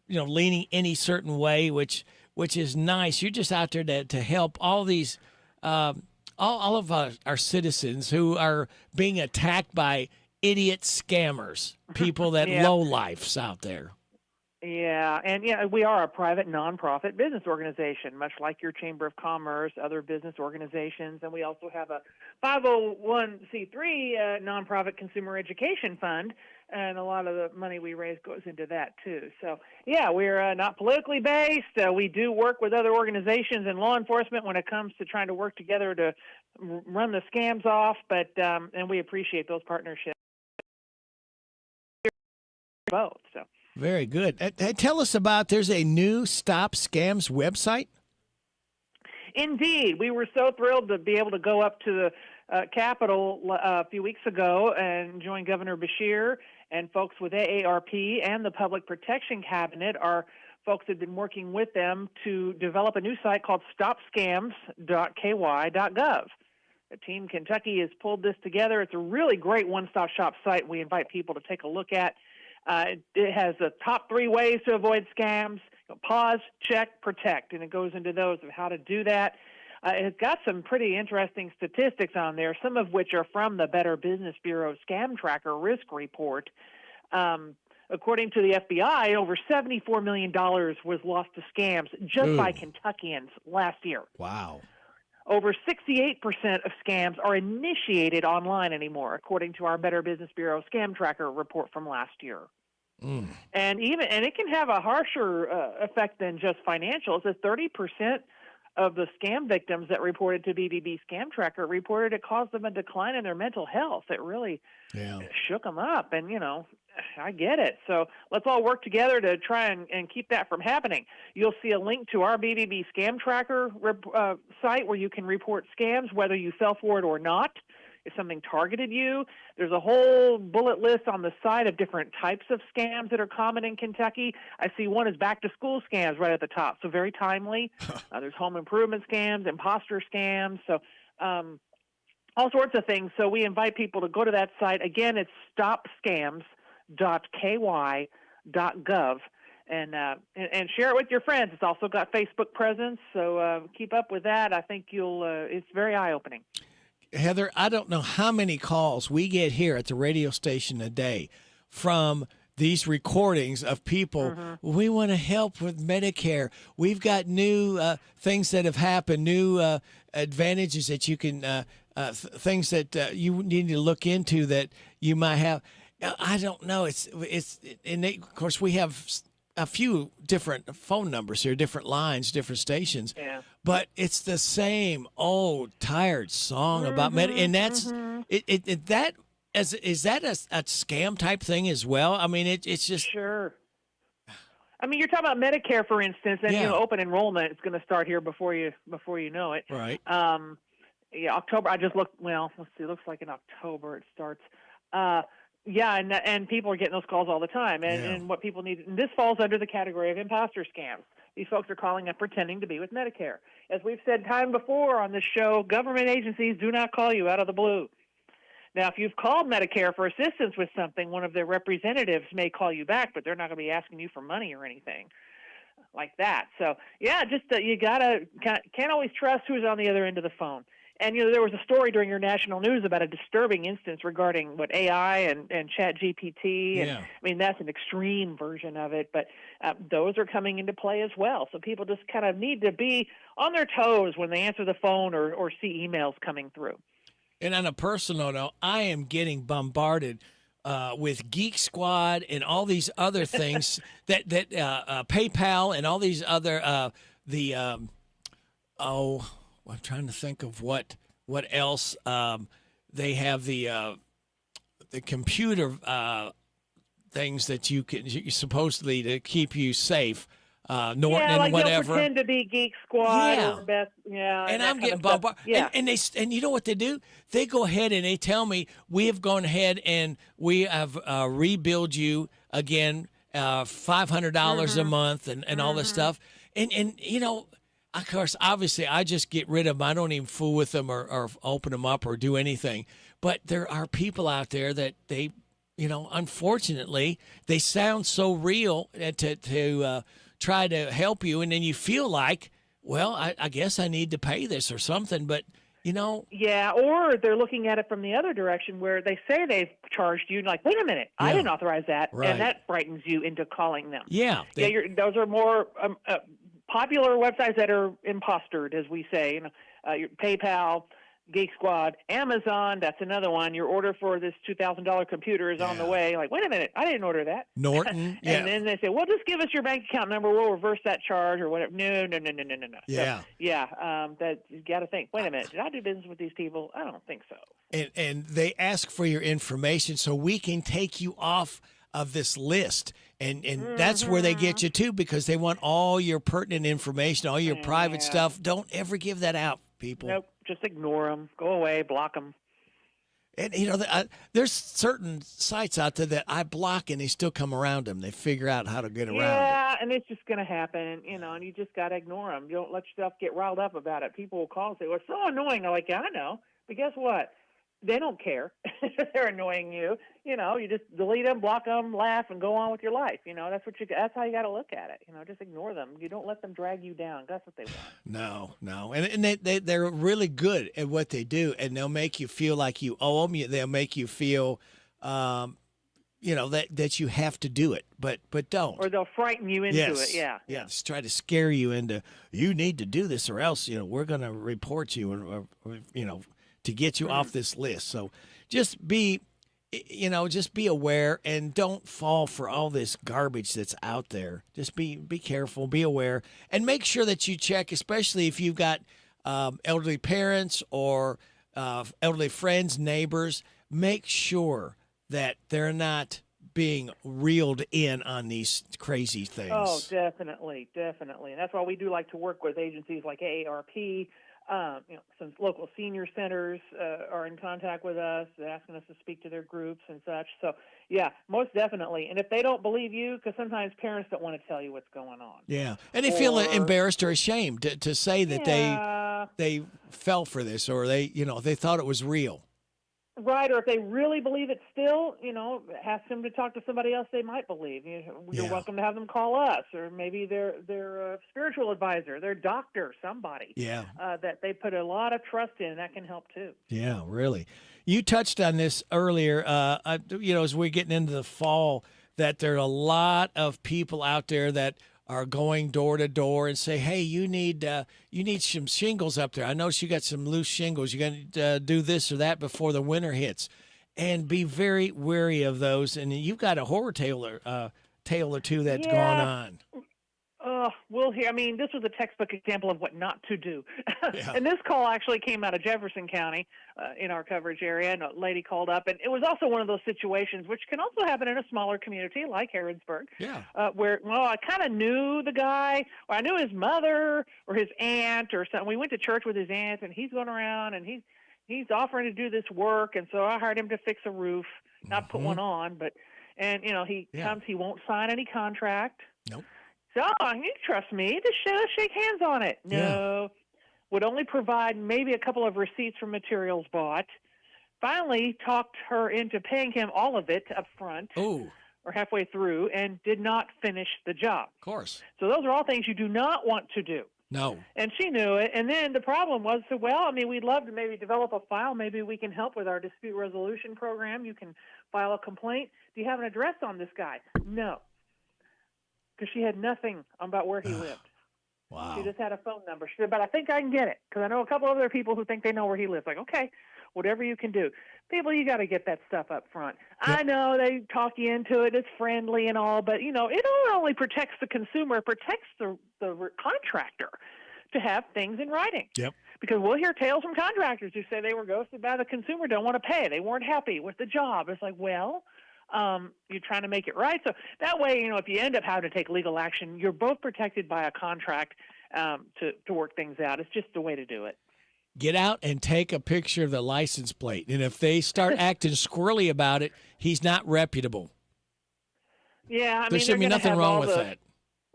leaning any certain way, which is nice. You're just out there to help all these. All of our citizens who are being attacked by idiot scammers, people that Yeah. lowlifes out there. Yeah, and we are a private nonprofit business organization, much like your Chamber of Commerce, other business organizations, and we also have a 501c3 nonprofit consumer education fund, and a lot of the money we raise goes into that too. So, yeah, we're not politically based. We do work with other organizations and law enforcement when it comes to trying to work together to run the scams off, but and we appreciate those partnerships. Both, so. Very good. Tell us about, there's a new Stop Scams website. Indeed. We were so thrilled to be able to go up to the Capitol a few weeks ago and join Governor Beshear and folks with AARP and the Public Protection Cabinet. Our folks have been working with them to develop a new site called stopscams.ky.gov. Team Kentucky has pulled this together. It's a really great one-stop shop site we invite people to take a look at. It has the top 3 ways to avoid scams: pause, check, protect, and it goes into those of how to do that. It's got some pretty interesting statistics on there, some of which are from the Better Business Bureau Scam Tracker Risk Report. According to the FBI, over $74 million was lost to scams just by Kentuckians last year. Wow. Over 68% of scams are initiated online anymore, according to our Better Business Bureau Scam Tracker report from last year. And it can have a harsher effect than just financial. It says 30% of the scam victims that reported to BBB Scam Tracker reported it caused them a decline in their mental health. It really shook them up, and I get it. So let's all work together to try and keep that from happening. You'll see a link to our BBB Scam Tracker site where you can report scams, whether you fell for it or not. If something targeted you, there's a whole bullet list on the site of different types of scams that are common in Kentucky. I see one is back-to-school scams right at the top, so very timely. There's home improvement scams, imposter scams, so all sorts of things. So we invite people to go to that site. Again, it's stopscams.ky.gov. And share it with your friends. It's also got Facebook presence, so keep up with that. I think it's very eye-opening. Heather, I don't know how many calls we get here at the radio station a day from these recordings of people. We want to help with Medicare. We've got new things that have happened, new advantages that you can, things that you need to look into that you might have. I don't know. And of course, we have a few different phone numbers here, different lines, different stations. Yeah. But it's the same old tired song about and that's is that a scam type thing as well? I mean, it's just sure. I mean, you're talking about Medicare, for instance, and open enrollment is going to start here before you know it. Right. October. I just looked. Well, let's see. It looks like in October it starts. And people are getting those calls all the time. And what people need, and this falls under the category of imposter scams. These folks are calling up pretending to be with Medicare. As we've said time before on this show, government agencies do not call you out of the blue. Now, if you've called Medicare for assistance with something, one of their representatives may call you back, but they're not going to be asking you for money or anything like that. So, just you can't always trust who's on the other end of the phone. And, there was a story during your national news about a disturbing instance regarding AI and ChatGPT. And, I mean, that's an extreme version of it, but those are coming into play as well. So people just kind of need to be on their toes when they answer the phone or see emails coming through. And on a personal note, I am getting bombarded with Geek Squad and all these other things that PayPal and all these other I'm trying to think of what else. They have the computer things that you supposedly to keep you safe. Norton and whatever. They'll pretend to be Geek Squad or Best. And I'm getting bombarded. And you know what they do? They go ahead and they tell me we have gone ahead and we have rebuild you again, $500 a month and all this stuff. And of course, obviously, I just get rid of them. I don't even fool with them or open them up or do anything. But there are people out there that they, unfortunately, they sound so real to try to help you. And then you feel like, well, I guess I need to pay this or something. But, Yeah, or they're looking at it from the other direction where they say they've charged you. Like, wait a minute, I didn't authorize that. Right. And that frightens you into calling them. Yeah. Those are more popular websites that are impostered, as we say. Your PayPal, Geek Squad, Amazon, that's another one. Your order for this $2,000 computer is on the way. Like, wait a minute, I didn't order that. Norton, And then they say, well, just give us your bank account number. We'll reverse that charge or whatever. No. Yeah. So, that you got to think, wait a minute, did I do business with these people? I don't think so. And they ask for your information so we can take you off of this list. And that's where they get you too, because they want all your pertinent information, all your private stuff. Don't ever give that out, people. Nope, just ignore them. Go away, block them. And, there's certain sites out there that I block and they still come around them. They figure out how to get around it. Yeah, and it's just going to happen, and you just got to ignore them. You don't let yourself get riled up about it. People will call and say, well, it's so annoying. I'm like, yeah, I know. But guess what? They don't care. They're annoying you. You just delete them, block them, laugh, and go on with your life. That's how you got to look at it. Just ignore them. You don't let them drag you down. That's what they want. No. And they're really good at what they do, and they'll make you feel like you owe them. They'll make you feel that you have to do it, but don't. Or they'll frighten you into it. Yeah. Yes, try to scare you into, you need to do this or else, we're going to report you or to get you off this list. So just be aware and don't fall for all this garbage that's out there. Just be careful, be aware, and make sure that you check, especially if you've got elderly parents or elderly friends, neighbors. Make sure that they're not being reeled in on these crazy things. Oh, definitely. And that's why we do like to work with agencies like AARP. Some local senior centers are in contact with us, asking us to speak to their groups and such. So, yeah, most definitely. And if they don't believe you, because sometimes parents don't want to tell you what's going on. Yeah, and they feel embarrassed or ashamed to say that they fell for this or they thought it was real. Right, or if they really believe it still, ask them to talk to somebody else they might believe. You're welcome to have them call us, or maybe their spiritual advisor, their doctor, somebody that they put a lot of trust in. That can help too. Yeah, really. You touched on this earlier, as we're getting into the fall, that there are a lot of people out there that are going door to door and say, hey, you need some shingles up there. I noticed you got some loose shingles. You got to do this or that before the winter hits. And be very wary of those. And you've got a horror tale or two that's going on. We'll hear. I mean, this was a textbook example of what not to do. And this call actually came out of Jefferson County in our coverage area, and a lady called up. And it was also one of those situations, which can also happen in a smaller community like Harrodsburg, where, I kind of knew the guy, or I knew his mother or his aunt or something. We went to church with his aunt, and he's going around, and he's offering to do this work. And so I hired him to fix a roof, not put one on, but he comes, he won't sign any contract. Nope. So, you trust me to shake hands on it. No. Would only provide maybe a couple of receipts for materials bought. Finally talked her into paying him all of it up front or halfway through and did not finish the job. Of course. So those are all things you do not want to do. No. And she knew it. And then the problem was, we'd love to maybe develop a file. Maybe we can help with our dispute resolution program. You can file a complaint. Do you have an address on this guy? No. Because she had nothing about where he lived. Wow. She just had a phone number. She said, but I think I can get it because I know a couple other people who think they know where he lives. Like, okay, whatever you can do. People, you got to get that stuff up front. Yep. I know they talk you into it. It's friendly and all, but, it not only protects the consumer, it protects the contractor to have things in writing. Yep. Because we'll hear tales from contractors who say they were ghosted by the consumer, don't want to pay. They weren't happy with the job. It's like, you're trying to make it right. So that way, if you end up having to take legal action, you're both protected by a contract to work things out. It's just the way to do it. Get out and take a picture of the license plate. And if they start acting squirrely about it, he's not reputable. Yeah, there should be nothing wrong with that.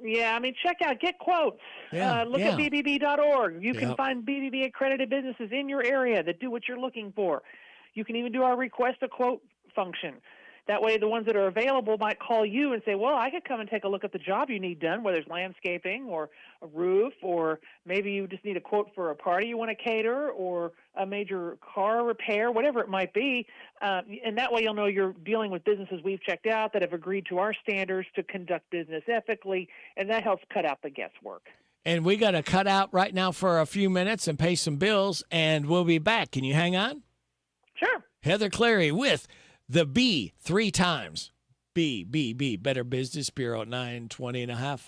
Yeah, check out, get quotes. Look at bbb.org. You can find BBB accredited businesses in your area that do what you're looking for. You can even do our request a quote function. That way the ones that are available might call you and say, well, I could come and take a look at the job you need done, whether it's landscaping or a roof, or maybe you just need a quote for a party you want to cater or a major car repair, whatever it might be. And that way you'll know you're dealing with businesses we've checked out that have agreed to our standards to conduct business ethically, and that helps cut out the guesswork. And we got to cut out right now for a few minutes and pay some bills, and we'll be back. Can you hang on? Sure. Heather Clary with the B 3 times. B, Better Business Bureau at 920.5.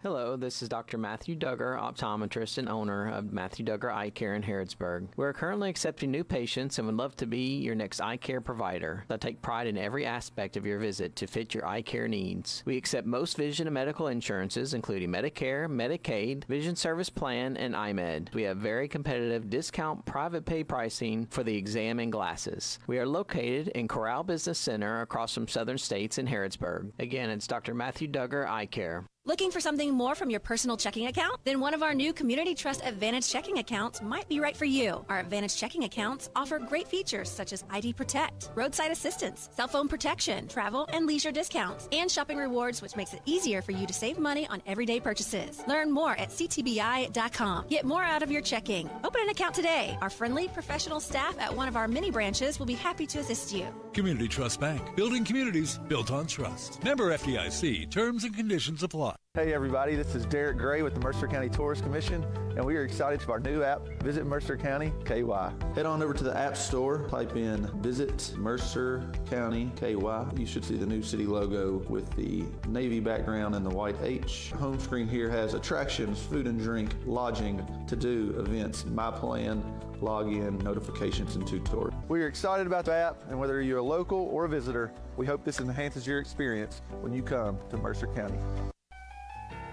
Hello, this is Dr. Matthew Duggar, optometrist and owner of Matthew Duggar Eye Care in Harrodsburg. We're currently accepting new patients and would love to be your next eye care provider. I take pride in every aspect of your visit to fit your eye care needs. We accept most vision and medical insurances, including Medicare, Medicaid, Vision Service Plan, and iMed. We have very competitive discount private pay pricing for the exam and glasses. We are located in Corral Business Center across from Southern States in Harrodsburg. Again, it's Dr. Matthew Duggar Eye Care. Looking for something more from your personal checking account? Then one of our new Community Trust Advantage checking accounts might be right for you. Our Advantage checking accounts offer great features such as ID Protect, roadside assistance, cell phone protection, travel and leisure discounts, and shopping rewards, which makes it easier for you to save money on everyday purchases. Learn more at ctbi.com. Get more out of your checking. Open an account today. Our friendly, professional staff at one of our mini branches will be happy to assist you. Community Trust Bank, building communities built on trust. Member FDIC, terms and conditions apply. Hey everybody, this is Derek Gray with the Mercer County Tourist Commission, and we are excited for our new app, Visit Mercer County KY. Head on over to the App Store, type in Visit Mercer County KY. You should see the new city logo with the navy background and the white H. Home screen here has attractions, food and drink, lodging, to-do, events, My Plan, login, notifications, and tutorials. We are excited about the app, and whether you're a local or a visitor, we hope this enhances your experience when you come to Mercer County.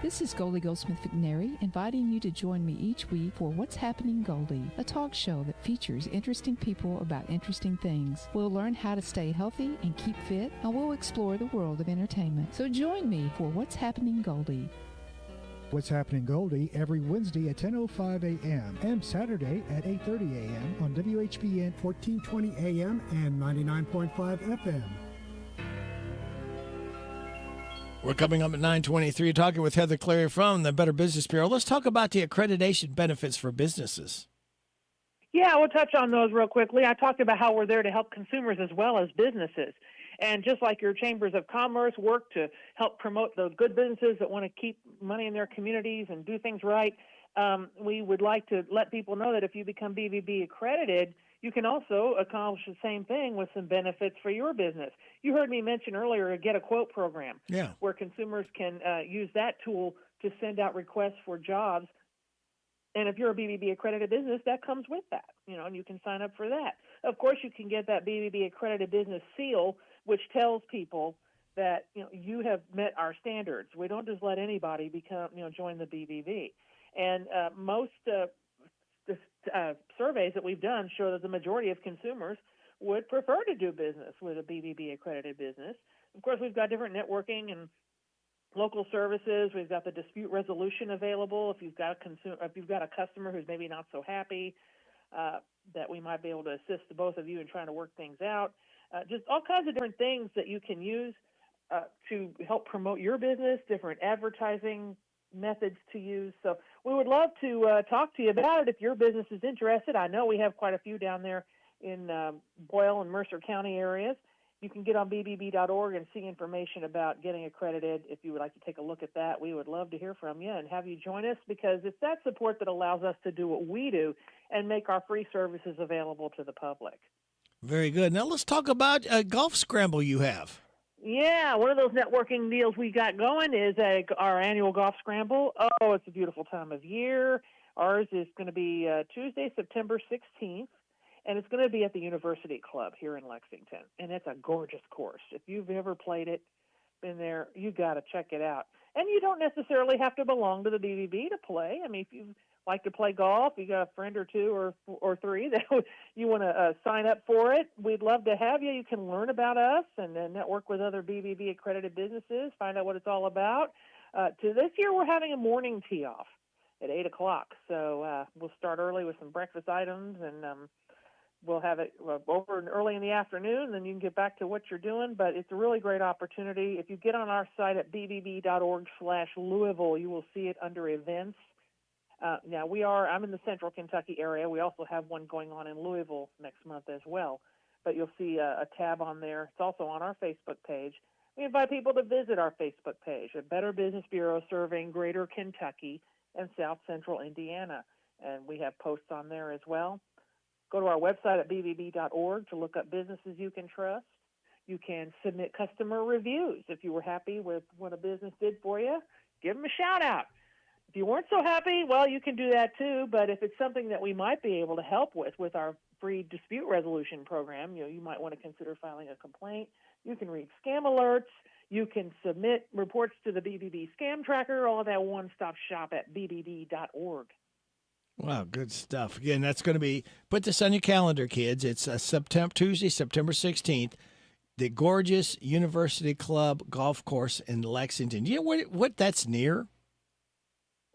This is Goldie Goldsmith McNary, inviting you to join me each week for What's Happening Goldie, a talk show that features interesting people about interesting things. We'll learn how to stay healthy and keep fit, and we'll explore the world of entertainment. So join me for What's Happening Goldie. What's Happening Goldie every Wednesday at 10:05 a.m. and Saturday at 8:30 a.m. on WHBN 1420 a.m. and 99.5 FM. We're coming up at 9:23, talking with Heather Clary from the Better Business Bureau. Let's talk about the accreditation benefits for businesses. Yeah, we'll touch on those real quickly. I talked about how we're there to help consumers as well as businesses. And just like your chambers of commerce work to help promote those good businesses that want to keep money in their communities and do things right, we would like to let people know that if you become BBB accredited, you can also accomplish the same thing with some benefits for your business. You heard me mention earlier a Get a Quote program, where consumers can use that tool to send out requests for jobs. And if you're a BBB accredited business, that comes with that, and you can sign up for that. Of course, you can get that BBB accredited business seal, which tells people that you have met our standards. We don't just let anybody join the BBB. And most surveys that we've done show that the majority of consumers would prefer to do business with a BBB accredited business. Of course, we've got different networking and local services. We've got the dispute resolution available. If you've got a customer who's maybe not so happy, that we might be able to assist the both of you in trying to work things out. Just all kinds of different things that you can use to help promote your business, different advertising methods to use. So we would love to talk to you about it if your business is interested. I know we have quite a few down there in Boyle and Mercer County areas. You can get on bbb.org and see information about getting accredited. If you would like to take a look at that, we would love to hear from you and have you join us, because it's that support that allows us to do what we do and make our free services available to the public. Very good. Now let's talk about a golf scramble you have. Yeah, one of those networking deals we got going is our annual golf scramble. Oh, it's a beautiful time of year. Ours is going to be Tuesday, September 16th, and it's going to be at the University Club here in Lexington. And it's a gorgeous course. If you've ever played it, been there, you got to check it out. And you don't necessarily have to belong to the BBB to play. I mean, if you like to play golf, you got a friend or two or three that you want to sign up for it, we'd love to have you. You can learn about us and then network with other BBB accredited businesses, find out what it's all about. To this year, we're having a morning tee off at 8 o'clock. So we'll start early with some breakfast items, and we'll have it over early in the afternoon, and then you can get back to what you're doing. But it's a really great opportunity. If you get on our site at bbb.org/Louisville, you will see it under events. Now, I'm in the central Kentucky area. We also have one going on in Louisville next month as well. But you'll see a tab on there. It's also on our Facebook page. We invite people to visit our Facebook page, a Better Business Bureau serving Greater Kentucky and South Central Indiana. And we have posts on there as well. Go to our website at bbb.org to look up businesses you can trust. You can submit customer reviews. If you were happy with what a business did for you, give them a shout out. If you weren't so happy, well, you can do that too. But if it's something that we might be able to help with our free dispute resolution program, you might want to consider filing a complaint. You can read scam alerts. You can submit reports to the BBB Scam Tracker, all of that one-stop shop at bbb.org. Wow, good stuff. Again, that's going to be, put this on your calendar, kids. It's Tuesday, September 16th, the gorgeous University Club golf course in Lexington. Do you know what that's near?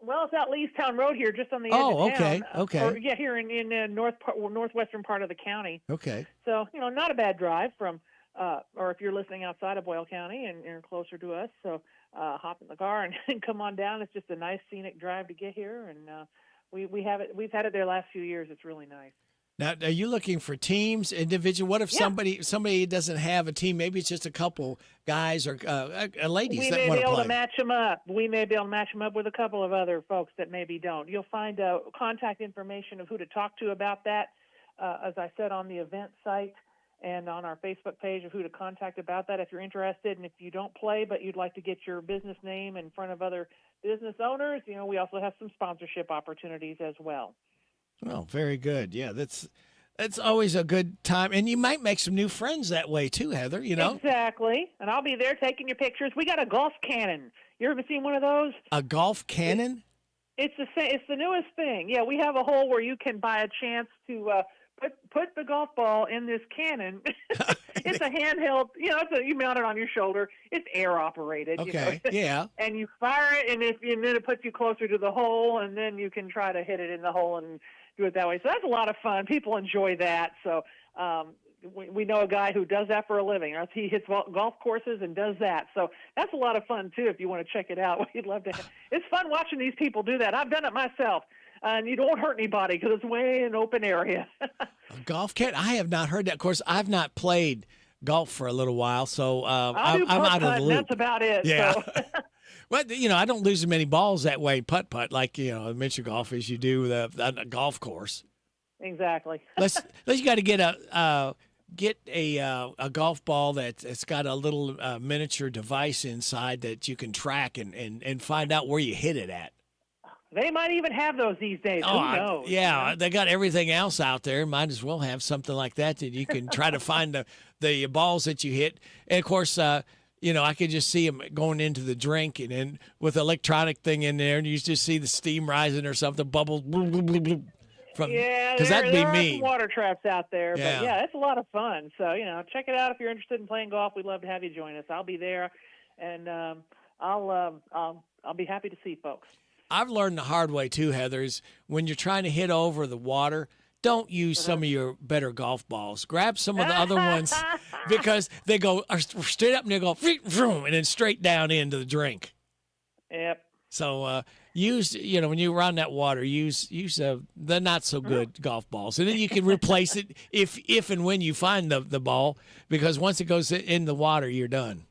Well, it's out Leestown Road here, just on the edge of town. Okay. Here in northwestern part of the county. Okay. So, not a bad drive from, or if you're listening outside of Boyle County and you're closer to us, so hop in the car and come on down. It's just a nice scenic drive to get here, and we've had it there last few years. It's really nice. Now, are you looking for teams, individual? What if somebody doesn't have a team? Maybe it's just a couple guys or ladies that want to play. We may be able to match them up. We may be able to match them up with a couple of other folks that maybe don't. You'll find contact information of who to talk to about that, as I said, on the event site and on our Facebook page of who to contact about that if you're interested. And if you don't play but you'd like to get your business name in front of other business owners, we also have some sponsorship opportunities as well. Oh, very good. Yeah, that's always a good time. And you might make some new friends that way too, Heather, Exactly. And I'll be there taking your pictures. We got a golf cannon. You ever seen one of those? A golf cannon? It's the newest thing. Yeah, we have a hole where you can buy a chance to put the golf ball in this cannon. It's a handheld, you mount it on your shoulder. It's air operated. Okay, yeah. And you fire it, and then it puts you closer to the hole, and then you can try to hit it in the hole and do it that way. So that's a lot of fun. People enjoy that. So we know a guy who does that for a living. He hits golf courses and does that. So that's a lot of fun, too, if you want to check it out. We'd love to. It's fun watching these people do that. I've done it myself. And you don't hurt anybody because it's way in an open area. A golf cannon? I have not heard that. Of course, I've not played golf for a little while, so I'm out of the loop. That's about it. Yeah. So. Well, I don't lose as many balls that way putt-putt like, miniature golf as you do with a golf course. Exactly. Let's you got to get a golf ball that's got a little miniature device inside that you can track and find out where you hit it at. They might even have those these days. Who knows? Yeah, they got everything else out there. Might as well have something like that you can try to find the balls that you hit. And, of course, I could just see them going into the drink and then with electronic thing in there, and you just see the steam rising or something, bubbles. Bloop, bloop, bloop, bloop, because that'd be there are me. some water traps out there. Yeah. But, yeah, it's a lot of fun. So, check it out if you're interested in playing golf. We'd love to have you join us. I'll be there, and I'll be happy to see folks. I've learned the hard way, too, Heather, is when you're trying to hit over the water, don't use some of your better golf balls. Grab some of the other ones because they go straight up and they go and then straight down into the drink. Yep. So use, when you're around that water, use the not so good golf balls. And then you can replace it if and when you find the ball, because once it goes in the water, you're done.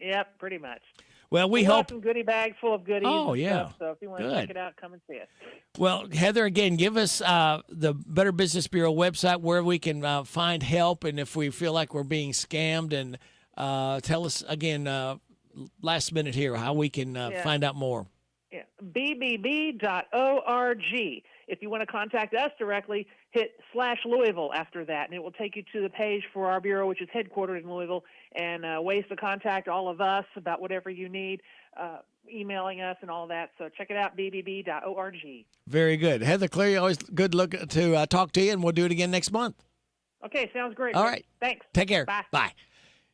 Yep, pretty much. Well, we we'll hope. Have some goodie bags full of goodies. Oh, and yeah. Stuff, so if you want to check it out, come and see us. Well, Heather, again, give us the Better Business Bureau website where we can find help, and if we feel like we're being scammed, and tell us again, last minute here, how we can find out more. Yeah, bbb.org. If you want to contact us directly, hit /Louisville after that, and it will take you to the page for our bureau, which is headquartered in Louisville, and ways to contact all of us about whatever you need, emailing us and all that. So check it out, bbb.org. Very good. Heather Cleary, always good to talk to you, and we'll do it again next month. Okay, sounds great. All right. Thanks. Take care. Bye. Bye.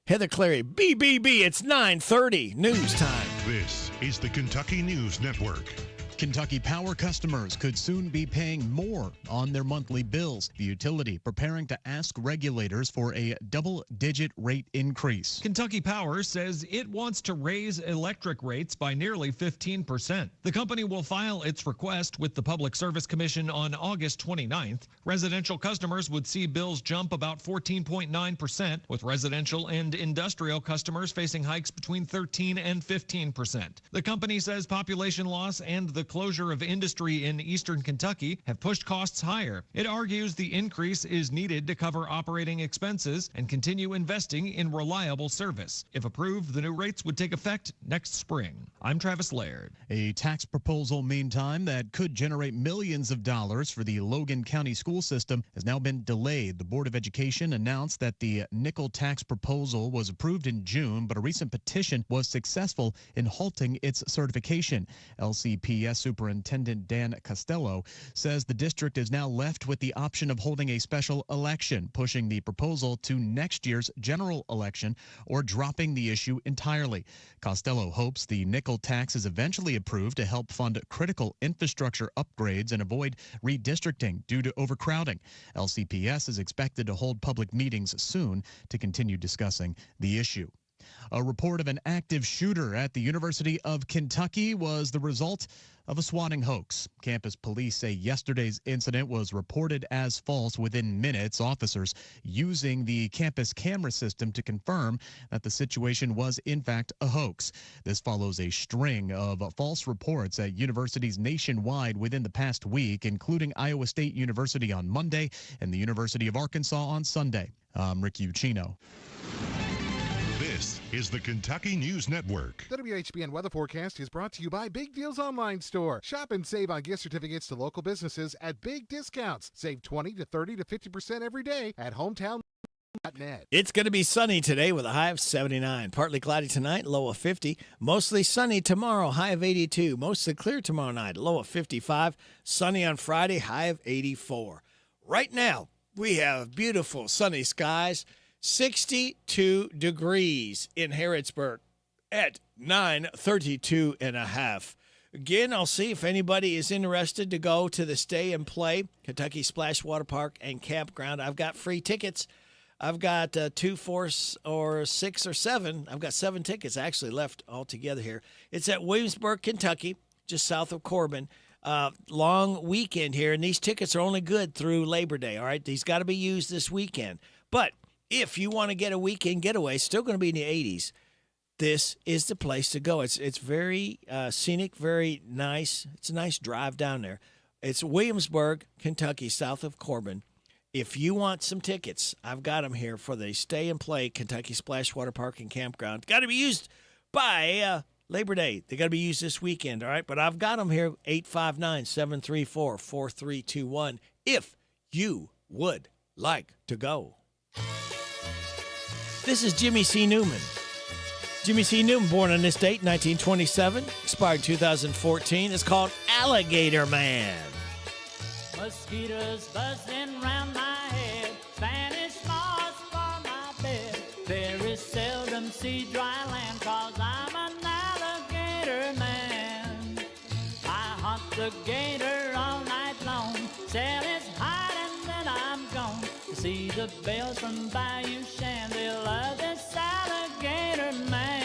Heather Cleary, BBB, it's 9:30, news time. This is the Kentucky News Network. Kentucky Power customers could soon be paying more on their monthly bills. The utility preparing to ask regulators for a double-digit rate increase. Kentucky Power says it wants to raise electric rates by nearly 15%. The company will file its request with the Public Service Commission on August 29th. Residential customers would see bills jump about 14.9%, with residential and industrial customers facing hikes between 13 and 15%. The company says population loss and the closure of industry in eastern Kentucky have pushed costs higher. It argues the increase is needed to cover operating expenses and continue investing in reliable service. If approved, the new rates would take effect next spring. I'm Travis Laird. A tax proposal, meantime, that could generate millions of dollars for the Logan County school system has now been delayed. The Board of Education announced that the nickel tax proposal was approved in June, but a recent petition was successful in halting its certification. LCPS Superintendent Dan Costello says the district is now left with the option of holding a special election, pushing the proposal to next year's general election or dropping the issue entirely. Costello hopes the nickel tax is eventually approved to help fund critical infrastructure upgrades and avoid redistricting due to overcrowding. LCPS is expected to hold public meetings soon to continue discussing the issue. A report of an active shooter at the University of Kentucky was the result of a swatting hoax. Campus police say yesterday's incident was reported as false within minutes. Officers using the campus camera system to confirm that the situation was in fact a hoax. This follows a string of false reports at universities nationwide within the past week, including Iowa State University on Monday and the University of Arkansas on Sunday. I'm Rick Uccino. This is the Kentucky News Network. The WHBN weather forecast is brought to you by Big Deals Online Store. Shop and save on gift certificates to local businesses at big discounts. Save 20 to 30 to 50% every day at hometown.net. It's going to be sunny today with a high of 79. Partly cloudy tonight, low of 50. Mostly sunny tomorrow, high of 82. Mostly clear tomorrow night, low of 55. Sunny on Friday, high of 84. Right now, we have beautiful sunny skies. 62 degrees in Harrodsburg at 9:32 and a half. Again, I'll see if anybody is interested to go to the Stay and Play Kentucky Splash Water Park and Campground. I've got free tickets. I've got 2, 4, or 6, or 7. I've got 7 tickets actually left altogether here. It's at Williamsburg, Kentucky, just south of Corbin. Long weekend here, and these tickets are only good through Labor Day, all right? These got to be used this weekend. But if you want to get a weekend getaway, it's still going to be in the 80s, this is the place to go. It's very scenic, very nice. It's a nice drive down there. It's Williamsburg, Kentucky, south of Corbin. If you want some tickets, I've got them here for the Stay and Play Kentucky Splash Water Park and Campground. Got to be used by Labor Day. They got to be used this weekend, all right? But I've got them here, 859-734-4321, if you would like to go. This is Jimmy C. Newman. Jimmy C. Newman, born on this date, 1927, expired 2014. It's called Alligator Man. Mosquitoes buzzing round my head, Spanish moss for my bed. Very seldom see dry land, 'cause I'm an alligator man. I hunt the gator all night long, sell his hide and then I'm gone. To see the bells from Bayou Shan, they love this alligator man.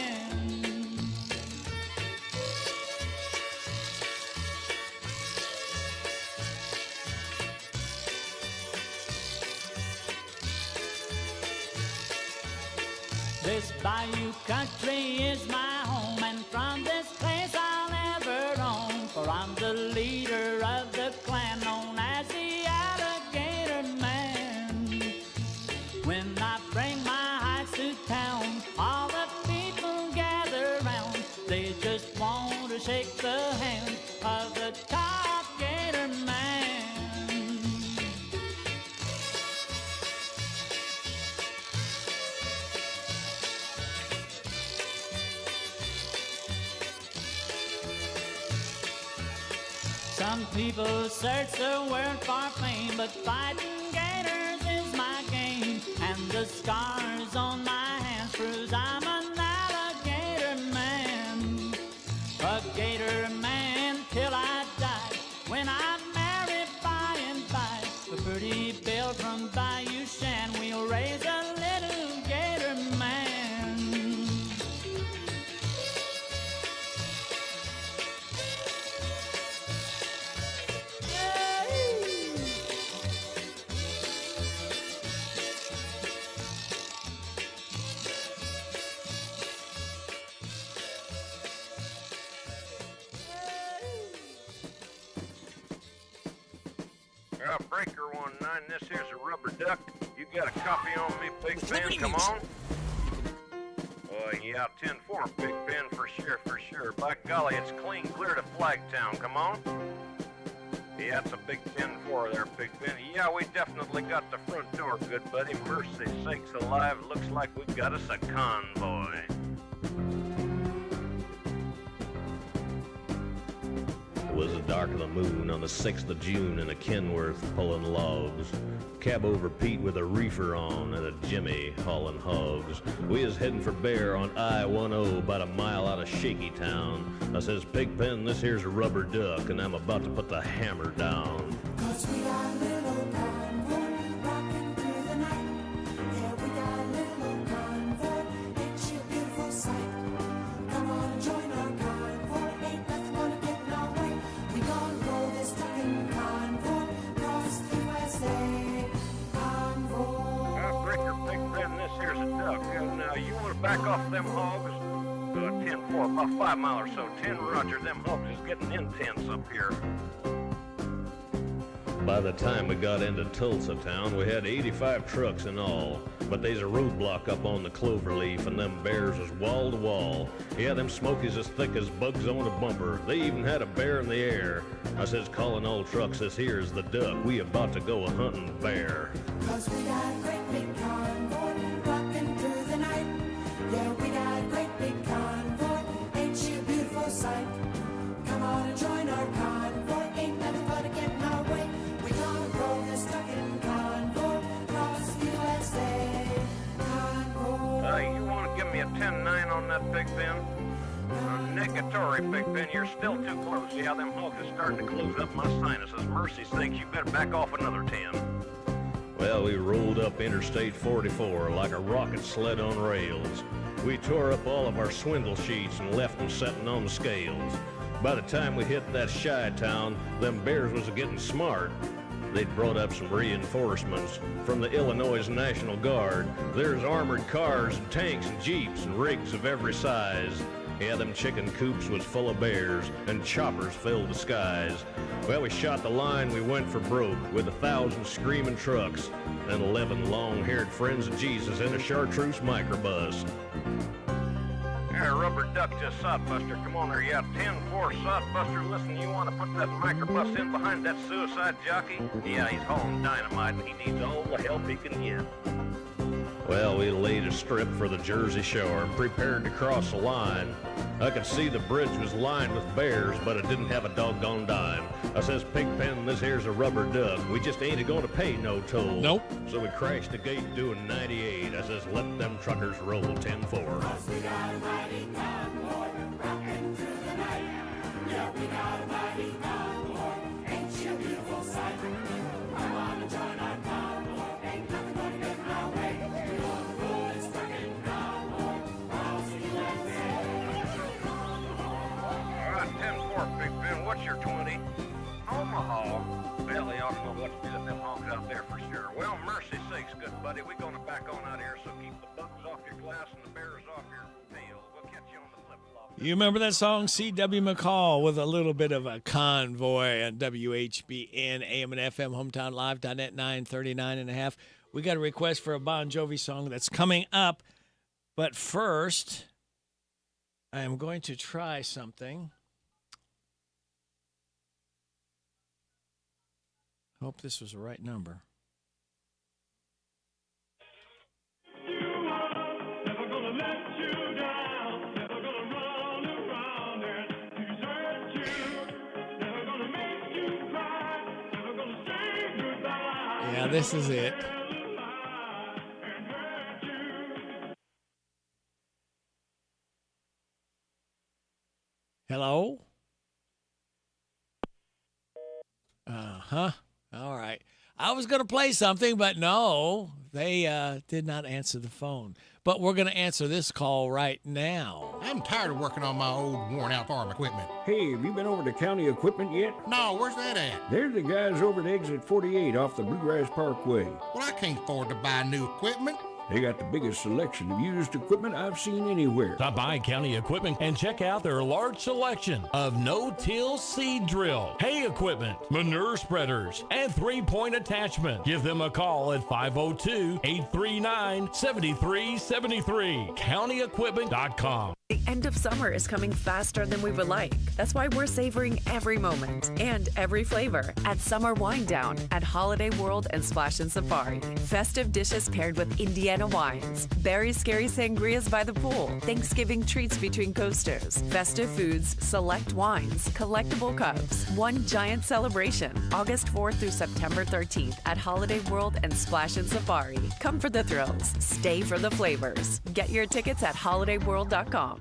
This bayou country is my home, and from this place I'll never roam. For I'm the leader of the clan known as the Alligator Man. When I bring my hides to town, all the people gather round. They just want to shake the hand of the top gator man. Some people search the world for fame, but fighting gators is my game. And the scars on my hands proves I'm an alligator man. A gator man till I die. When I'm married by and by, the pretty belle from Bayou Shan, we'll raise a little gator man. Breaker 19, this here's a rubber duck. You got a copy on me, Big Ben? Come on. Yeah, 10-4, Big Ben, for sure, for sure. By golly, it's clean clear to Flagtown. Come on. Yeah, it's a big 10-4 there, Big Ben. Yeah, we definitely got the front door, good buddy. Mercy sakes alive, looks like we got us a convoy. It was the dark of the moon on the 6th of June in a Kenworth pulling logs. Cab over Pete with a reefer on and a Jimmy hauling hogs. We is heading for Bear on I-10 about a mile out of Shaky Town. I says, Pigpen, this here's a rubber duck, and I'm about to put the hammer down. 'Cause we got a little convoy rocking through the night. Yeah, we got a little convoy. Ain't you beautiful? back off them hogs. 10-4, about 5 mile or so. 10 Roger, them hogs is getting intense up here. By the time we got into Tulsa town, we had 85 trucks in all. But there's a roadblock up on the Cloverleaf, and them bears was wall to wall. Yeah, them smokies as thick as bugs on a bumper. They even had a bear in the air. I says, calling all trucks, this here's the duck. We about to go a-hunting bear. 'Cause we got a great big convoy rocking through the night. Yeah, we got a great big convoy. Ain't she a beautiful sight? Come on and join our convoy. Ain't nothing but a getting our way. We gonna roll this trucking convoy across the USA. Convoy. You want to give me a 10-9 on that Big Ben? Negatory, Big Ben. You're still too close. Yeah, them hogs is starting to close up my sinuses. Mercy sakes, you better back off another 10. Well, we rolled up Interstate 44 like a rocket sled on rails. We tore up all of our swindle sheets and left them setting on the scales. By the time we hit that shy town, them bears was getting smart. They'd brought up some reinforcements from the Illinois National Guard. There's armored cars and tanks and jeeps and rigs of every size. Yeah, them chicken coops was full of bears, and choppers filled the skies. Well, we shot the line, we went for broke, with 1,000 screaming trucks, and 11 long-haired friends of Jesus in a chartreuse microbus. Yeah, rubber duck just sodbuster. Come on there, yeah, 10-4 sodbuster. Listen, you want to put that microbus in behind that suicide jockey? Yeah, he's hauling dynamite, and he needs all the help he can get. Well, we laid a strip for the Jersey Shore and prepared to cross the line. I could see the bridge was lined with bears, but it didn't have a doggone dime. I says, Pigpen, this here's a rubber duck. We just ain't going to pay no toll. Nope. So we crashed the gate doing 98. I says, let them truckers roll 10-4. 'Cause we got a mighty convoy rocking through the night. Yeah, we got a mighty convoy. Ain't she a beautiful sight? Come on and join our convoy. Ain't nothing gonna get in our way. We gonna roll this trucking convoy across the USA. All right, 10-4, Big Ben. What's your 20? Omaha. Well, they ought to know what to do with them hogs out there for sure. Well, mercy sakes, good buddy. We're going to back on out here, so keep the bugs off your glass and the bears off your tail. We'll catch you on the flip-flop. You remember that song, C.W. McCall, with a little bit of a convoy on WHBN, AM and FM, HometownLive.net, 939.5. We got a request for a Bon Jovi song that's coming up. But first, I am going to try something. Hope this was the right number. Yeah, this is it. Hello? Uh-huh. All right. I was going to play something, but no, they did not answer the phone. But we're going to answer this call right now. I'm tired of working on my old worn-out farm equipment. Hey, have you been over to County Equipment yet? No, where's that at? They're the guys over at Exit 48 off the Bluegrass Parkway. Well, I can't afford to buy new equipment. They got the biggest selection of used equipment I've seen anywhere. Stop by County Equipment and check out their large selection of no-till seed drill, hay equipment, manure spreaders, and three-point attachment. Give them a call at 502-839-7373. CountyEquipment.com. The end of summer is coming faster than we would like. That's why we're savoring every moment and every flavor at Summer Wind Down at Holiday World and Splash and Safari. Festive dishes paired with Indiana wines, berry scary sangrias by the pool, Thanksgiving treats between coasters, festive foods, select wines, collectible cups. One giant celebration, August 4th through September 13th at Holiday World and Splash and Safari. Come for the thrills, stay for the flavors. Get your tickets at holidayworld.com.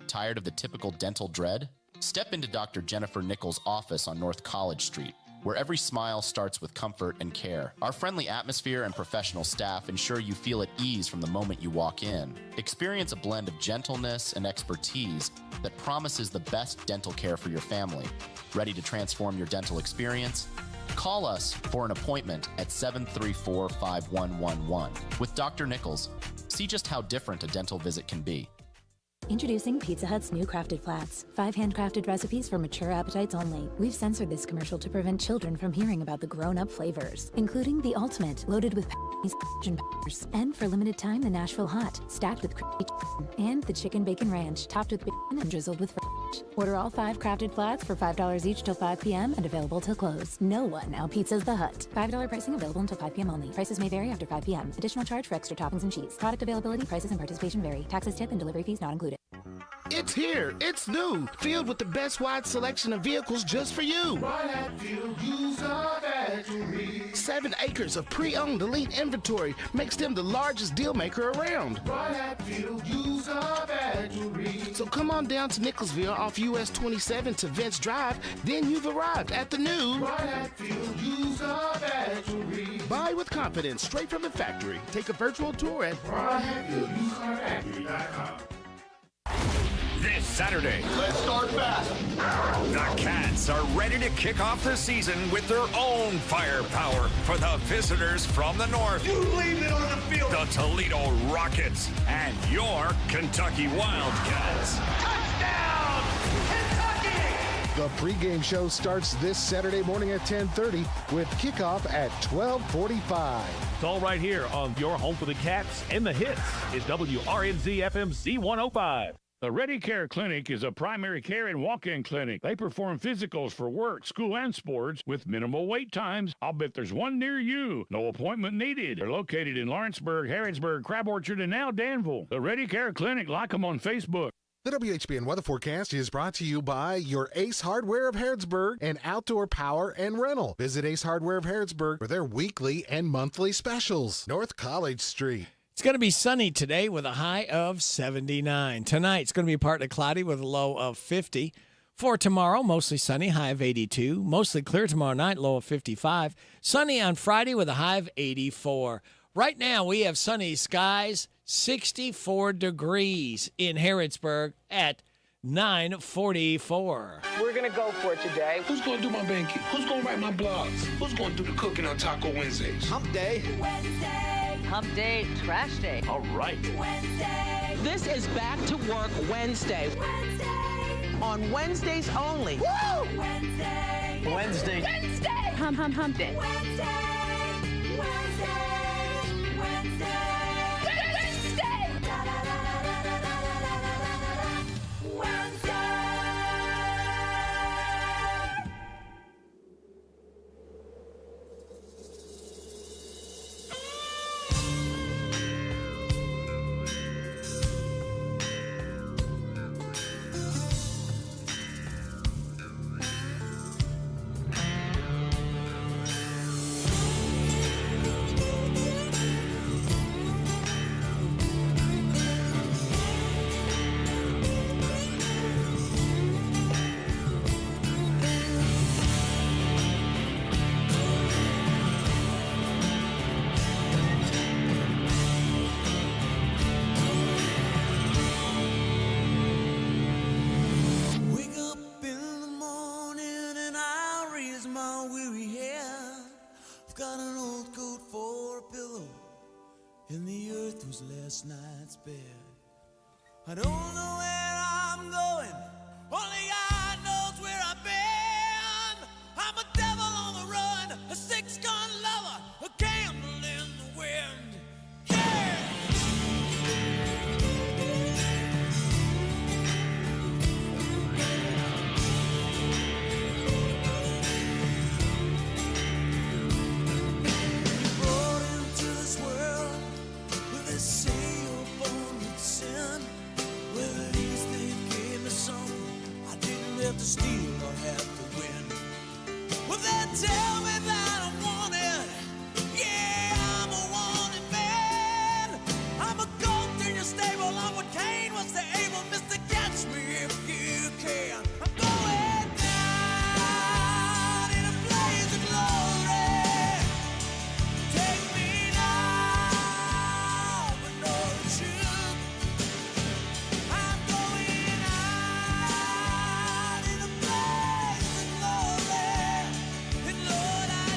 Tired of the typical dental dread? Step into Dr. Jennifer Nichols' office on North College Street, where every smile starts with comfort and care. Our friendly atmosphere and professional staff ensure you feel at ease from the moment you walk in. Experience a blend of gentleness and expertise that promises the best dental care for your family. Ready to transform your dental experience? Call us for an appointment at 734-5111. With Dr. Nichols, See just how different a dental visit can be. Introducing Pizza Hut's new Crafted Flats. 5 handcrafted recipes for mature appetites only. We've censored this commercial to prevent children from hearing about the grown-up flavors, including the ultimate, loaded with and peppers. And for limited time, the Nashville Hot, stacked with crispy chicken. And the Chicken Bacon Ranch, topped with bacon and drizzled with fresh. Order all 5 Crafted Flats for $5 each till 5 p.m. and available till close. No one out-pizzas the Hut. $5 pricing available until 5 p.m. only. Prices may vary after 5 p.m. Additional charge for extra toppings and cheese. Product availability, prices, and participation vary. Taxes, tip, and delivery fees not included. It's here. It's new. Filled with the best wide selection of vehicles just for you. 7 acres of pre-owned elite inventory makes them the largest deal maker around. So come on down to Nicholsville off US 27 to Vince Drive. Then you've arrived at the new Buy with confidence straight from the factory. Take a virtual tour at This Saturday, let's start fast. The Cats are ready to kick off the season with their own firepower for the visitors from the north. You leave it on the field. The Toledo Rockets and your Kentucky Wildcats. Touchdown, Kentucky! The pregame show starts this Saturday morning at 10:30 with kickoff at 12:45. It's all right here on your home for the Cats and the hits is WRNZ FM C105. The Ready Care Clinic is a primary care and walk-in clinic. They perform physicals for work, school, and sports with minimal wait times. I'll bet there's one near you. No appointment needed. They're located in Lawrenceburg, Harrodsburg, Crab Orchard, and now Danville. The Ready Care Clinic, like them on Facebook. The WHBN weather forecast is brought to you by your Ace Hardware of Harrodsburg and Outdoor Power and Rental. Visit Ace Hardware of Harrodsburg for their weekly and monthly specials. North College Street. It's going to be sunny today with a high of 79. Tonight, it's going to be partly cloudy with a low of 50. For tomorrow, mostly sunny, high of 82. Mostly clear tomorrow night, low of 55. Sunny on Friday with a high of 84. Right now, we have sunny skies, 64 degrees in Harrodsburg at 9:44. We're going to go for it today. Who's going to do my banking? Who's going to write my blogs? Who's going to do the cooking on Taco Wednesdays? Hump day. Hump day, trash day. All right. Wednesday. This is Back to Work Wednesday. On Wednesdays only. Woo! Wednesday. Wednesday. Wednesday. Hump day. Wednesday. Last night's bed. I don't know where I'm going, only God knows where I've been. I'm a devil on the run, a six-gun lover, a candle in the wind. Yeah! Brought into this world with this seal born with sin. Well, at least they gave me something I didn't have to steal or have to win. Well, they tell me that I'm wanted. Yeah, I'm a wanted man. I'm a goat in your stable. I'm what Cain was to Abel. Mister, catch me if you can. I'm going down in a blaze of glory. Take me now, but no truth. I'm going out in a blaze of glory. And Lord, I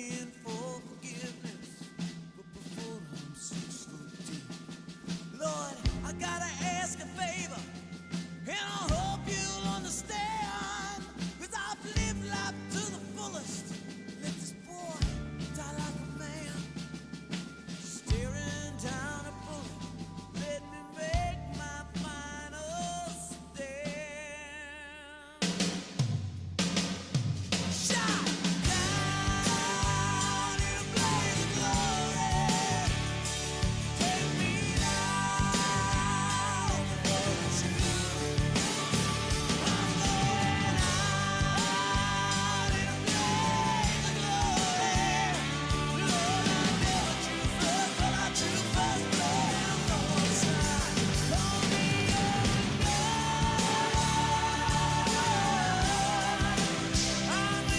praying for forgiveness, but before I'm 6 foot deep. Lord, I gotta ask a favor, and I hope you'll understand, 'cause I've lived life to the fullest. Let this boy die like a man, staring down a bullet. Let me make my final stand. Shot down in a blaze of glory. Take me now for you. I'm going out in a blaze of glory. Lord, I never drew first, but I drew first blood. I'm going shine. Call me young blood. I'm a young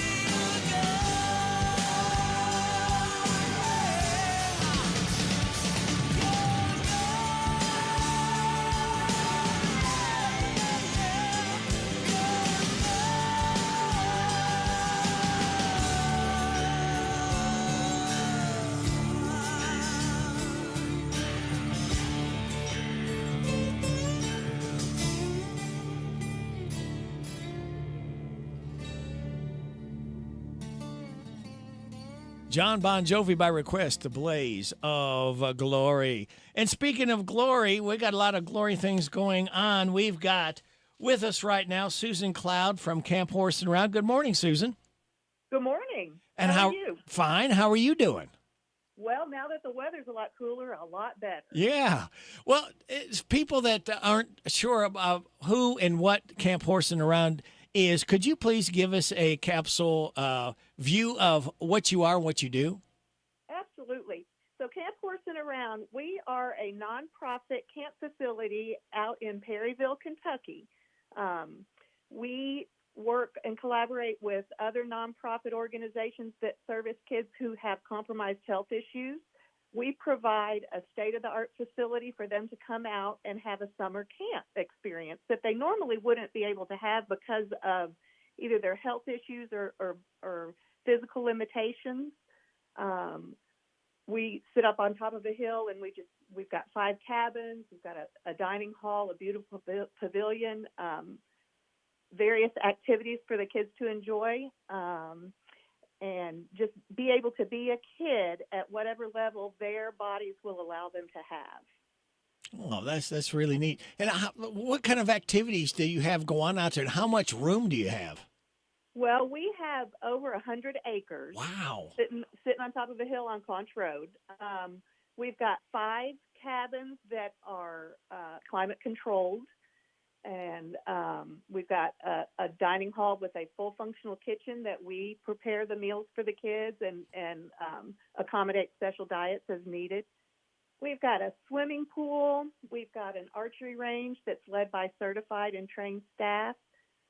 John Bon Jovi by request, The Blaze of Glory. And speaking of glory, we got a lot of glory things going on. We've got with us right now Susan Cloud from Camp Horse and Round. Good morning, Susan. Good morning. And how are you? Fine. How are you doing? Well, now that the weather's a lot cooler, a lot better. Yeah. Well, it's people that aren't sure about who and what Camp Horse and Around is, could you please give us a capsule view of what you are and what you do? Absolutely. So Camp Horse and Around, we are a nonprofit camp facility out in Perryville, Kentucky. We work and collaborate with other nonprofit organizations that service kids who have compromised health issues. We provide a state-of-the-art facility for them to come out and have a summer camp experience that they normally wouldn't be able to have because of either their health issues or physical limitations. We sit up on top of a hill, and we've got 5 cabins. We've got a dining hall, a beautiful pavilion, various activities for the kids to enjoy. And just be able to be a kid at whatever level their bodies will allow them to have. Oh, that's really neat. And what kind of activities do you have going on out there, and how much room do you have? Well, we have over 100 acres. Wow. Sitting on top of a hill on Conch Road. We've got 5 cabins that are climate controlled. And we've got a dining hall with a full functional kitchen that we prepare the meals for the kids and accommodate special diets as needed. We've got a swimming pool. We've got an archery range that's led by certified and trained staff.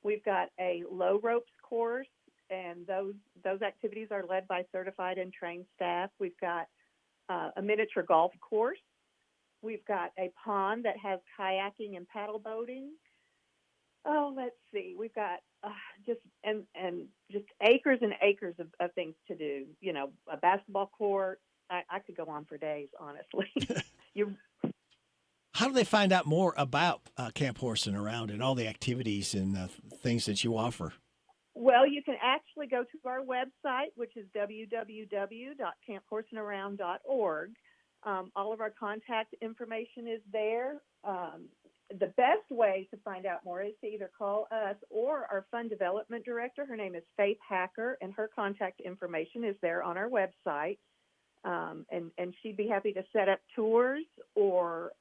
We've got a low ropes course, and those activities are led by certified and trained staff. We've got a miniature golf course. We've got a pond that has kayaking and paddle boating. Oh, let's see. We've got just acres and acres of things to do. You know, a basketball court. I could go on for days, honestly. How do they find out more about Camp Horse and Around and all the activities and things that you offer? Well, you can actually go to our website, which is www.camphorseandaround.org. All of our contact information is there. The best way to find out more is to either call us or our fund development director. Her name is Faith Hacker, and her contact information is there on our website. And she'd be happy to set up tours or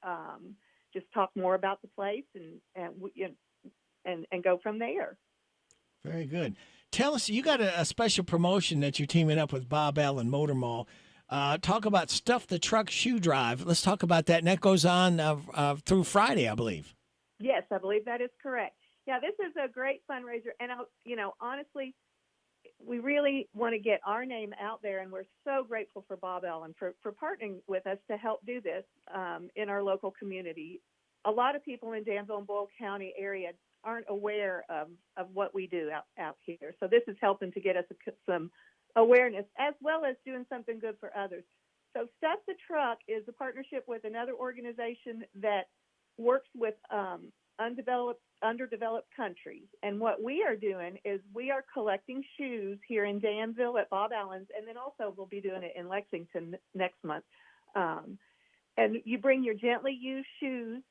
just talk more about the place and go from there. Very good. Tell us, you got a special promotion that you're teaming up with Bob Allen Motor Mall. Talk about Stuff the Truck Shoe Drive. Let's talk about that. And that goes on through Friday, I believe. Yes, I believe that is correct. Yeah, this is a great fundraiser. And, honestly, we really want to get our name out there. And we're so grateful for Bob Allen for partnering with us to help do this in our local community. A lot of people in Danville and Boyle County area aren't aware of what we do out here. So this is helping to get us some awareness, as well as doing something good for others. So Stuff the Truck is a partnership with another organization that works with underdeveloped countries. And what we are doing is we are collecting shoes here in Danville at Bob Allen's, and then also we'll be doing it in Lexington next month. And you bring your gently used shoes,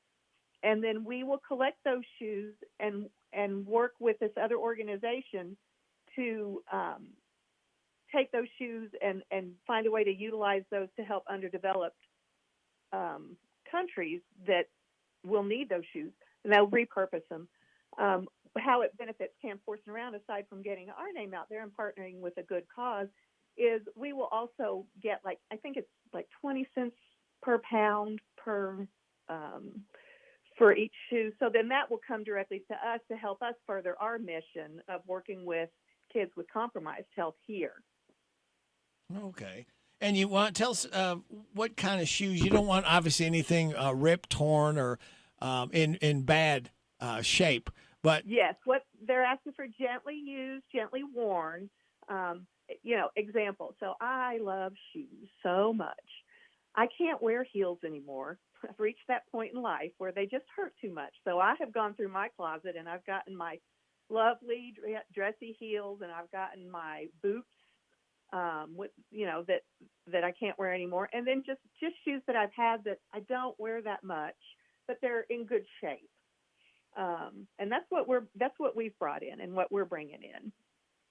and then we will collect those shoes and work with this other organization to take those shoes and find a way to utilize those to help underdeveloped countries that will need those shoes, and they'll repurpose them. How it benefits Camp Horsing Around, aside from getting our name out there and partnering with a good cause, is we will also get I think it's 20 cents per pound for each shoe. So then that will come directly to us to help us further our mission of working with kids with compromised health here. Okay. And you want tell us what kind of shoes? You don't want obviously anything ripped, torn, or in bad shape. But yes, what they're asking for: gently used, gently worn. Example. So I love shoes so much. I can't wear heels anymore. I've reached that point in life where they just hurt too much. So I have gone through my closet and I've gotten my lovely dressy heels, and I've gotten my boots with that I can't wear anymore, and then just shoes that I've had that I don't wear that much, but they're in good shape. And that's what we've brought in and what we're bringing in.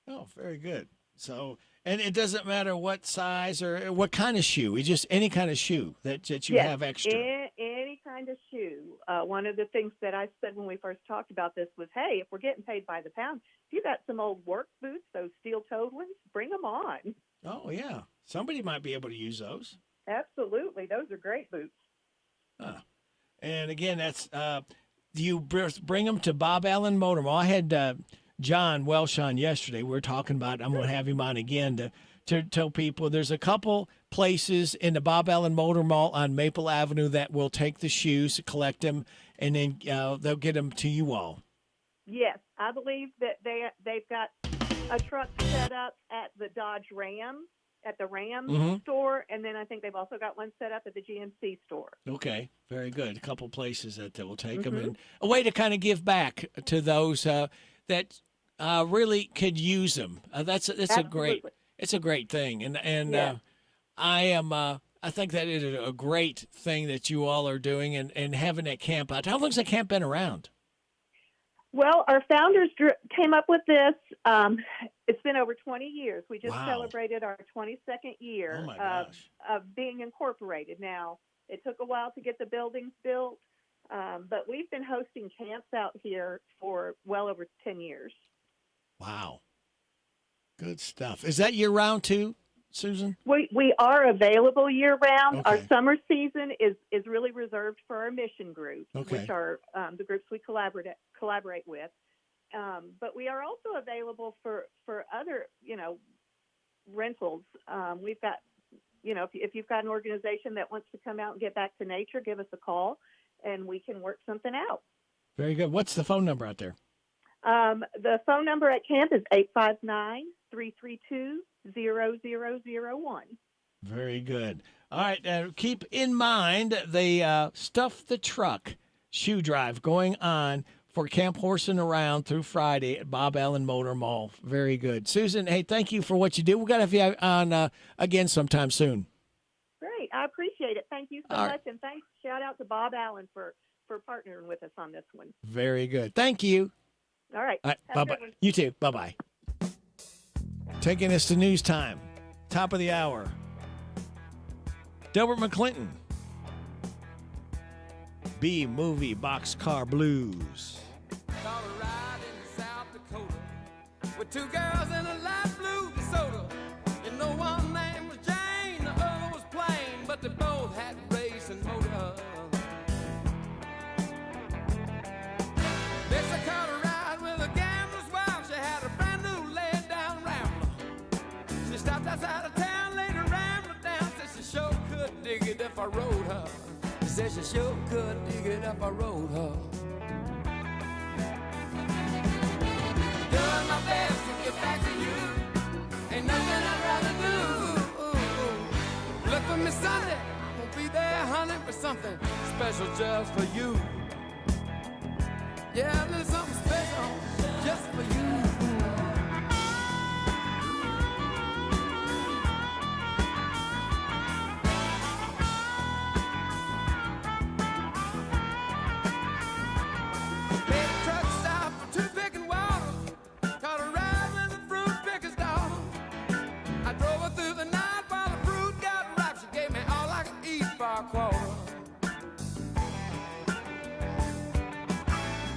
Oh, very good. So, and it doesn't matter what size or what kind of shoe. It's just any kind of shoe that you have extra. Any kind of shoe. One of the things that I said when we first talked about this was, hey, if we're getting paid by the pound, if you got some old work boots, those steel-toed ones, bring them on. Oh, yeah. Somebody might be able to use those. Absolutely. Those are great boots. And again, that's do you bring them to Bob Allen Motor Mall? I had John Welsh on yesterday. We were talking about, I'm going to have him on again to tell people there's a couple places in the Bob Allen Motor Mall on Maple Avenue that will take the shoes, collect them, and then they'll get them to you all. Yes, I believe that they've got a truck set up at the Dodge Ram, at the Ram store, and then I think they've also got one set up at the GMC store. Okay, very good. A couple places that will take them, and a way to kind of give back to those that really could use them. That's a great thing, and yeah. I think that is a great thing that you all are doing and having that camp out. How long's that camp been around? Well, our founders came up with this. It's been over 20 years. We just celebrated our 22nd year of being incorporated. Now, it took a while to get the buildings built, but we've been hosting camps out here for well over 10 years. Wow. Good stuff. Is that year-round too, Susan? We are available year-round. Okay. Our summer season is really reserved for our mission groups, Okay. which are the groups we collaborate with. But we are also available for other, rentals. We've got, if you've got an organization that wants to come out and get back to nature, give us a call, and we can work something out. Very good. What's the phone number out there? The phone number at camp is 859-332-0001. Very good. All right. Keep in mind the Stuff the Truck shoe drive going on for Camp Horsing Around through Friday at Bob Allen Motor Mall. Very good. Susan, hey, thank you for what you do. We've got to have you on again sometime soon. Great. I appreciate it. Thank you so All much. right. And thanks. Shout out to Bob Allen for partnering with us on this one. Very good. Thank you. All right. All right. Have a Bye-bye. good one. You too. Bye-bye. Taking us to news time. Top of the hour. Delbert McClinton. B-movie Boxcar Blues. Caught a ride in South Dakota with two girls in a light blue DeSoto. You know, one name was Jane, the other was Plain, but they both had racing motors. Next I caught a ride with a gambler's wife. She had a brand new laid-down Rambler. She stopped outside of town, laid her Rambler down, said she sure could dig it if I rode her. She said she sure could dig it if I rode her. Doing my best to get back to you. Ain't nothing I'd rather me Sunday, I'm gonna be there, honey, with something special just for you. Yeah, a little something special just for you.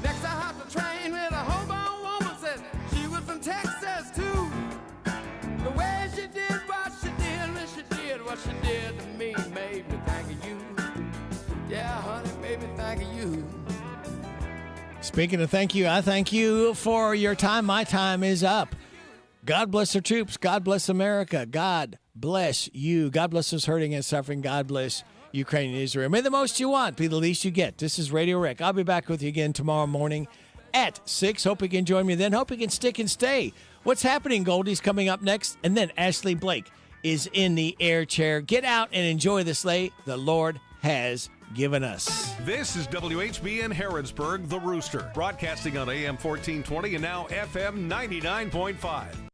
Next I hopped the train with a hobo woman, said she was from Texas too. The way she did what she did, when she did what she did to me, made me think of you. Yeah, honey, made me think of you. Speaking of thank you, I thank you for your time. My time is up. God bless our troops. God bless America. God bless you. God bless those hurting and suffering. God bless Ukraine and Israel. May the most you want be the least you get. This is Radio Rick. I'll be back with you again tomorrow morning at 6. Hope you can join me then. Hope you can stick and stay. What's happening, Goldie's coming up next. And then Ashley Blake is in the air chair. Get out and enjoy the sleigh the Lord has given us. This is WHBN Harrodsburg, The Rooster, broadcasting on AM 1420 and now FM 99.5.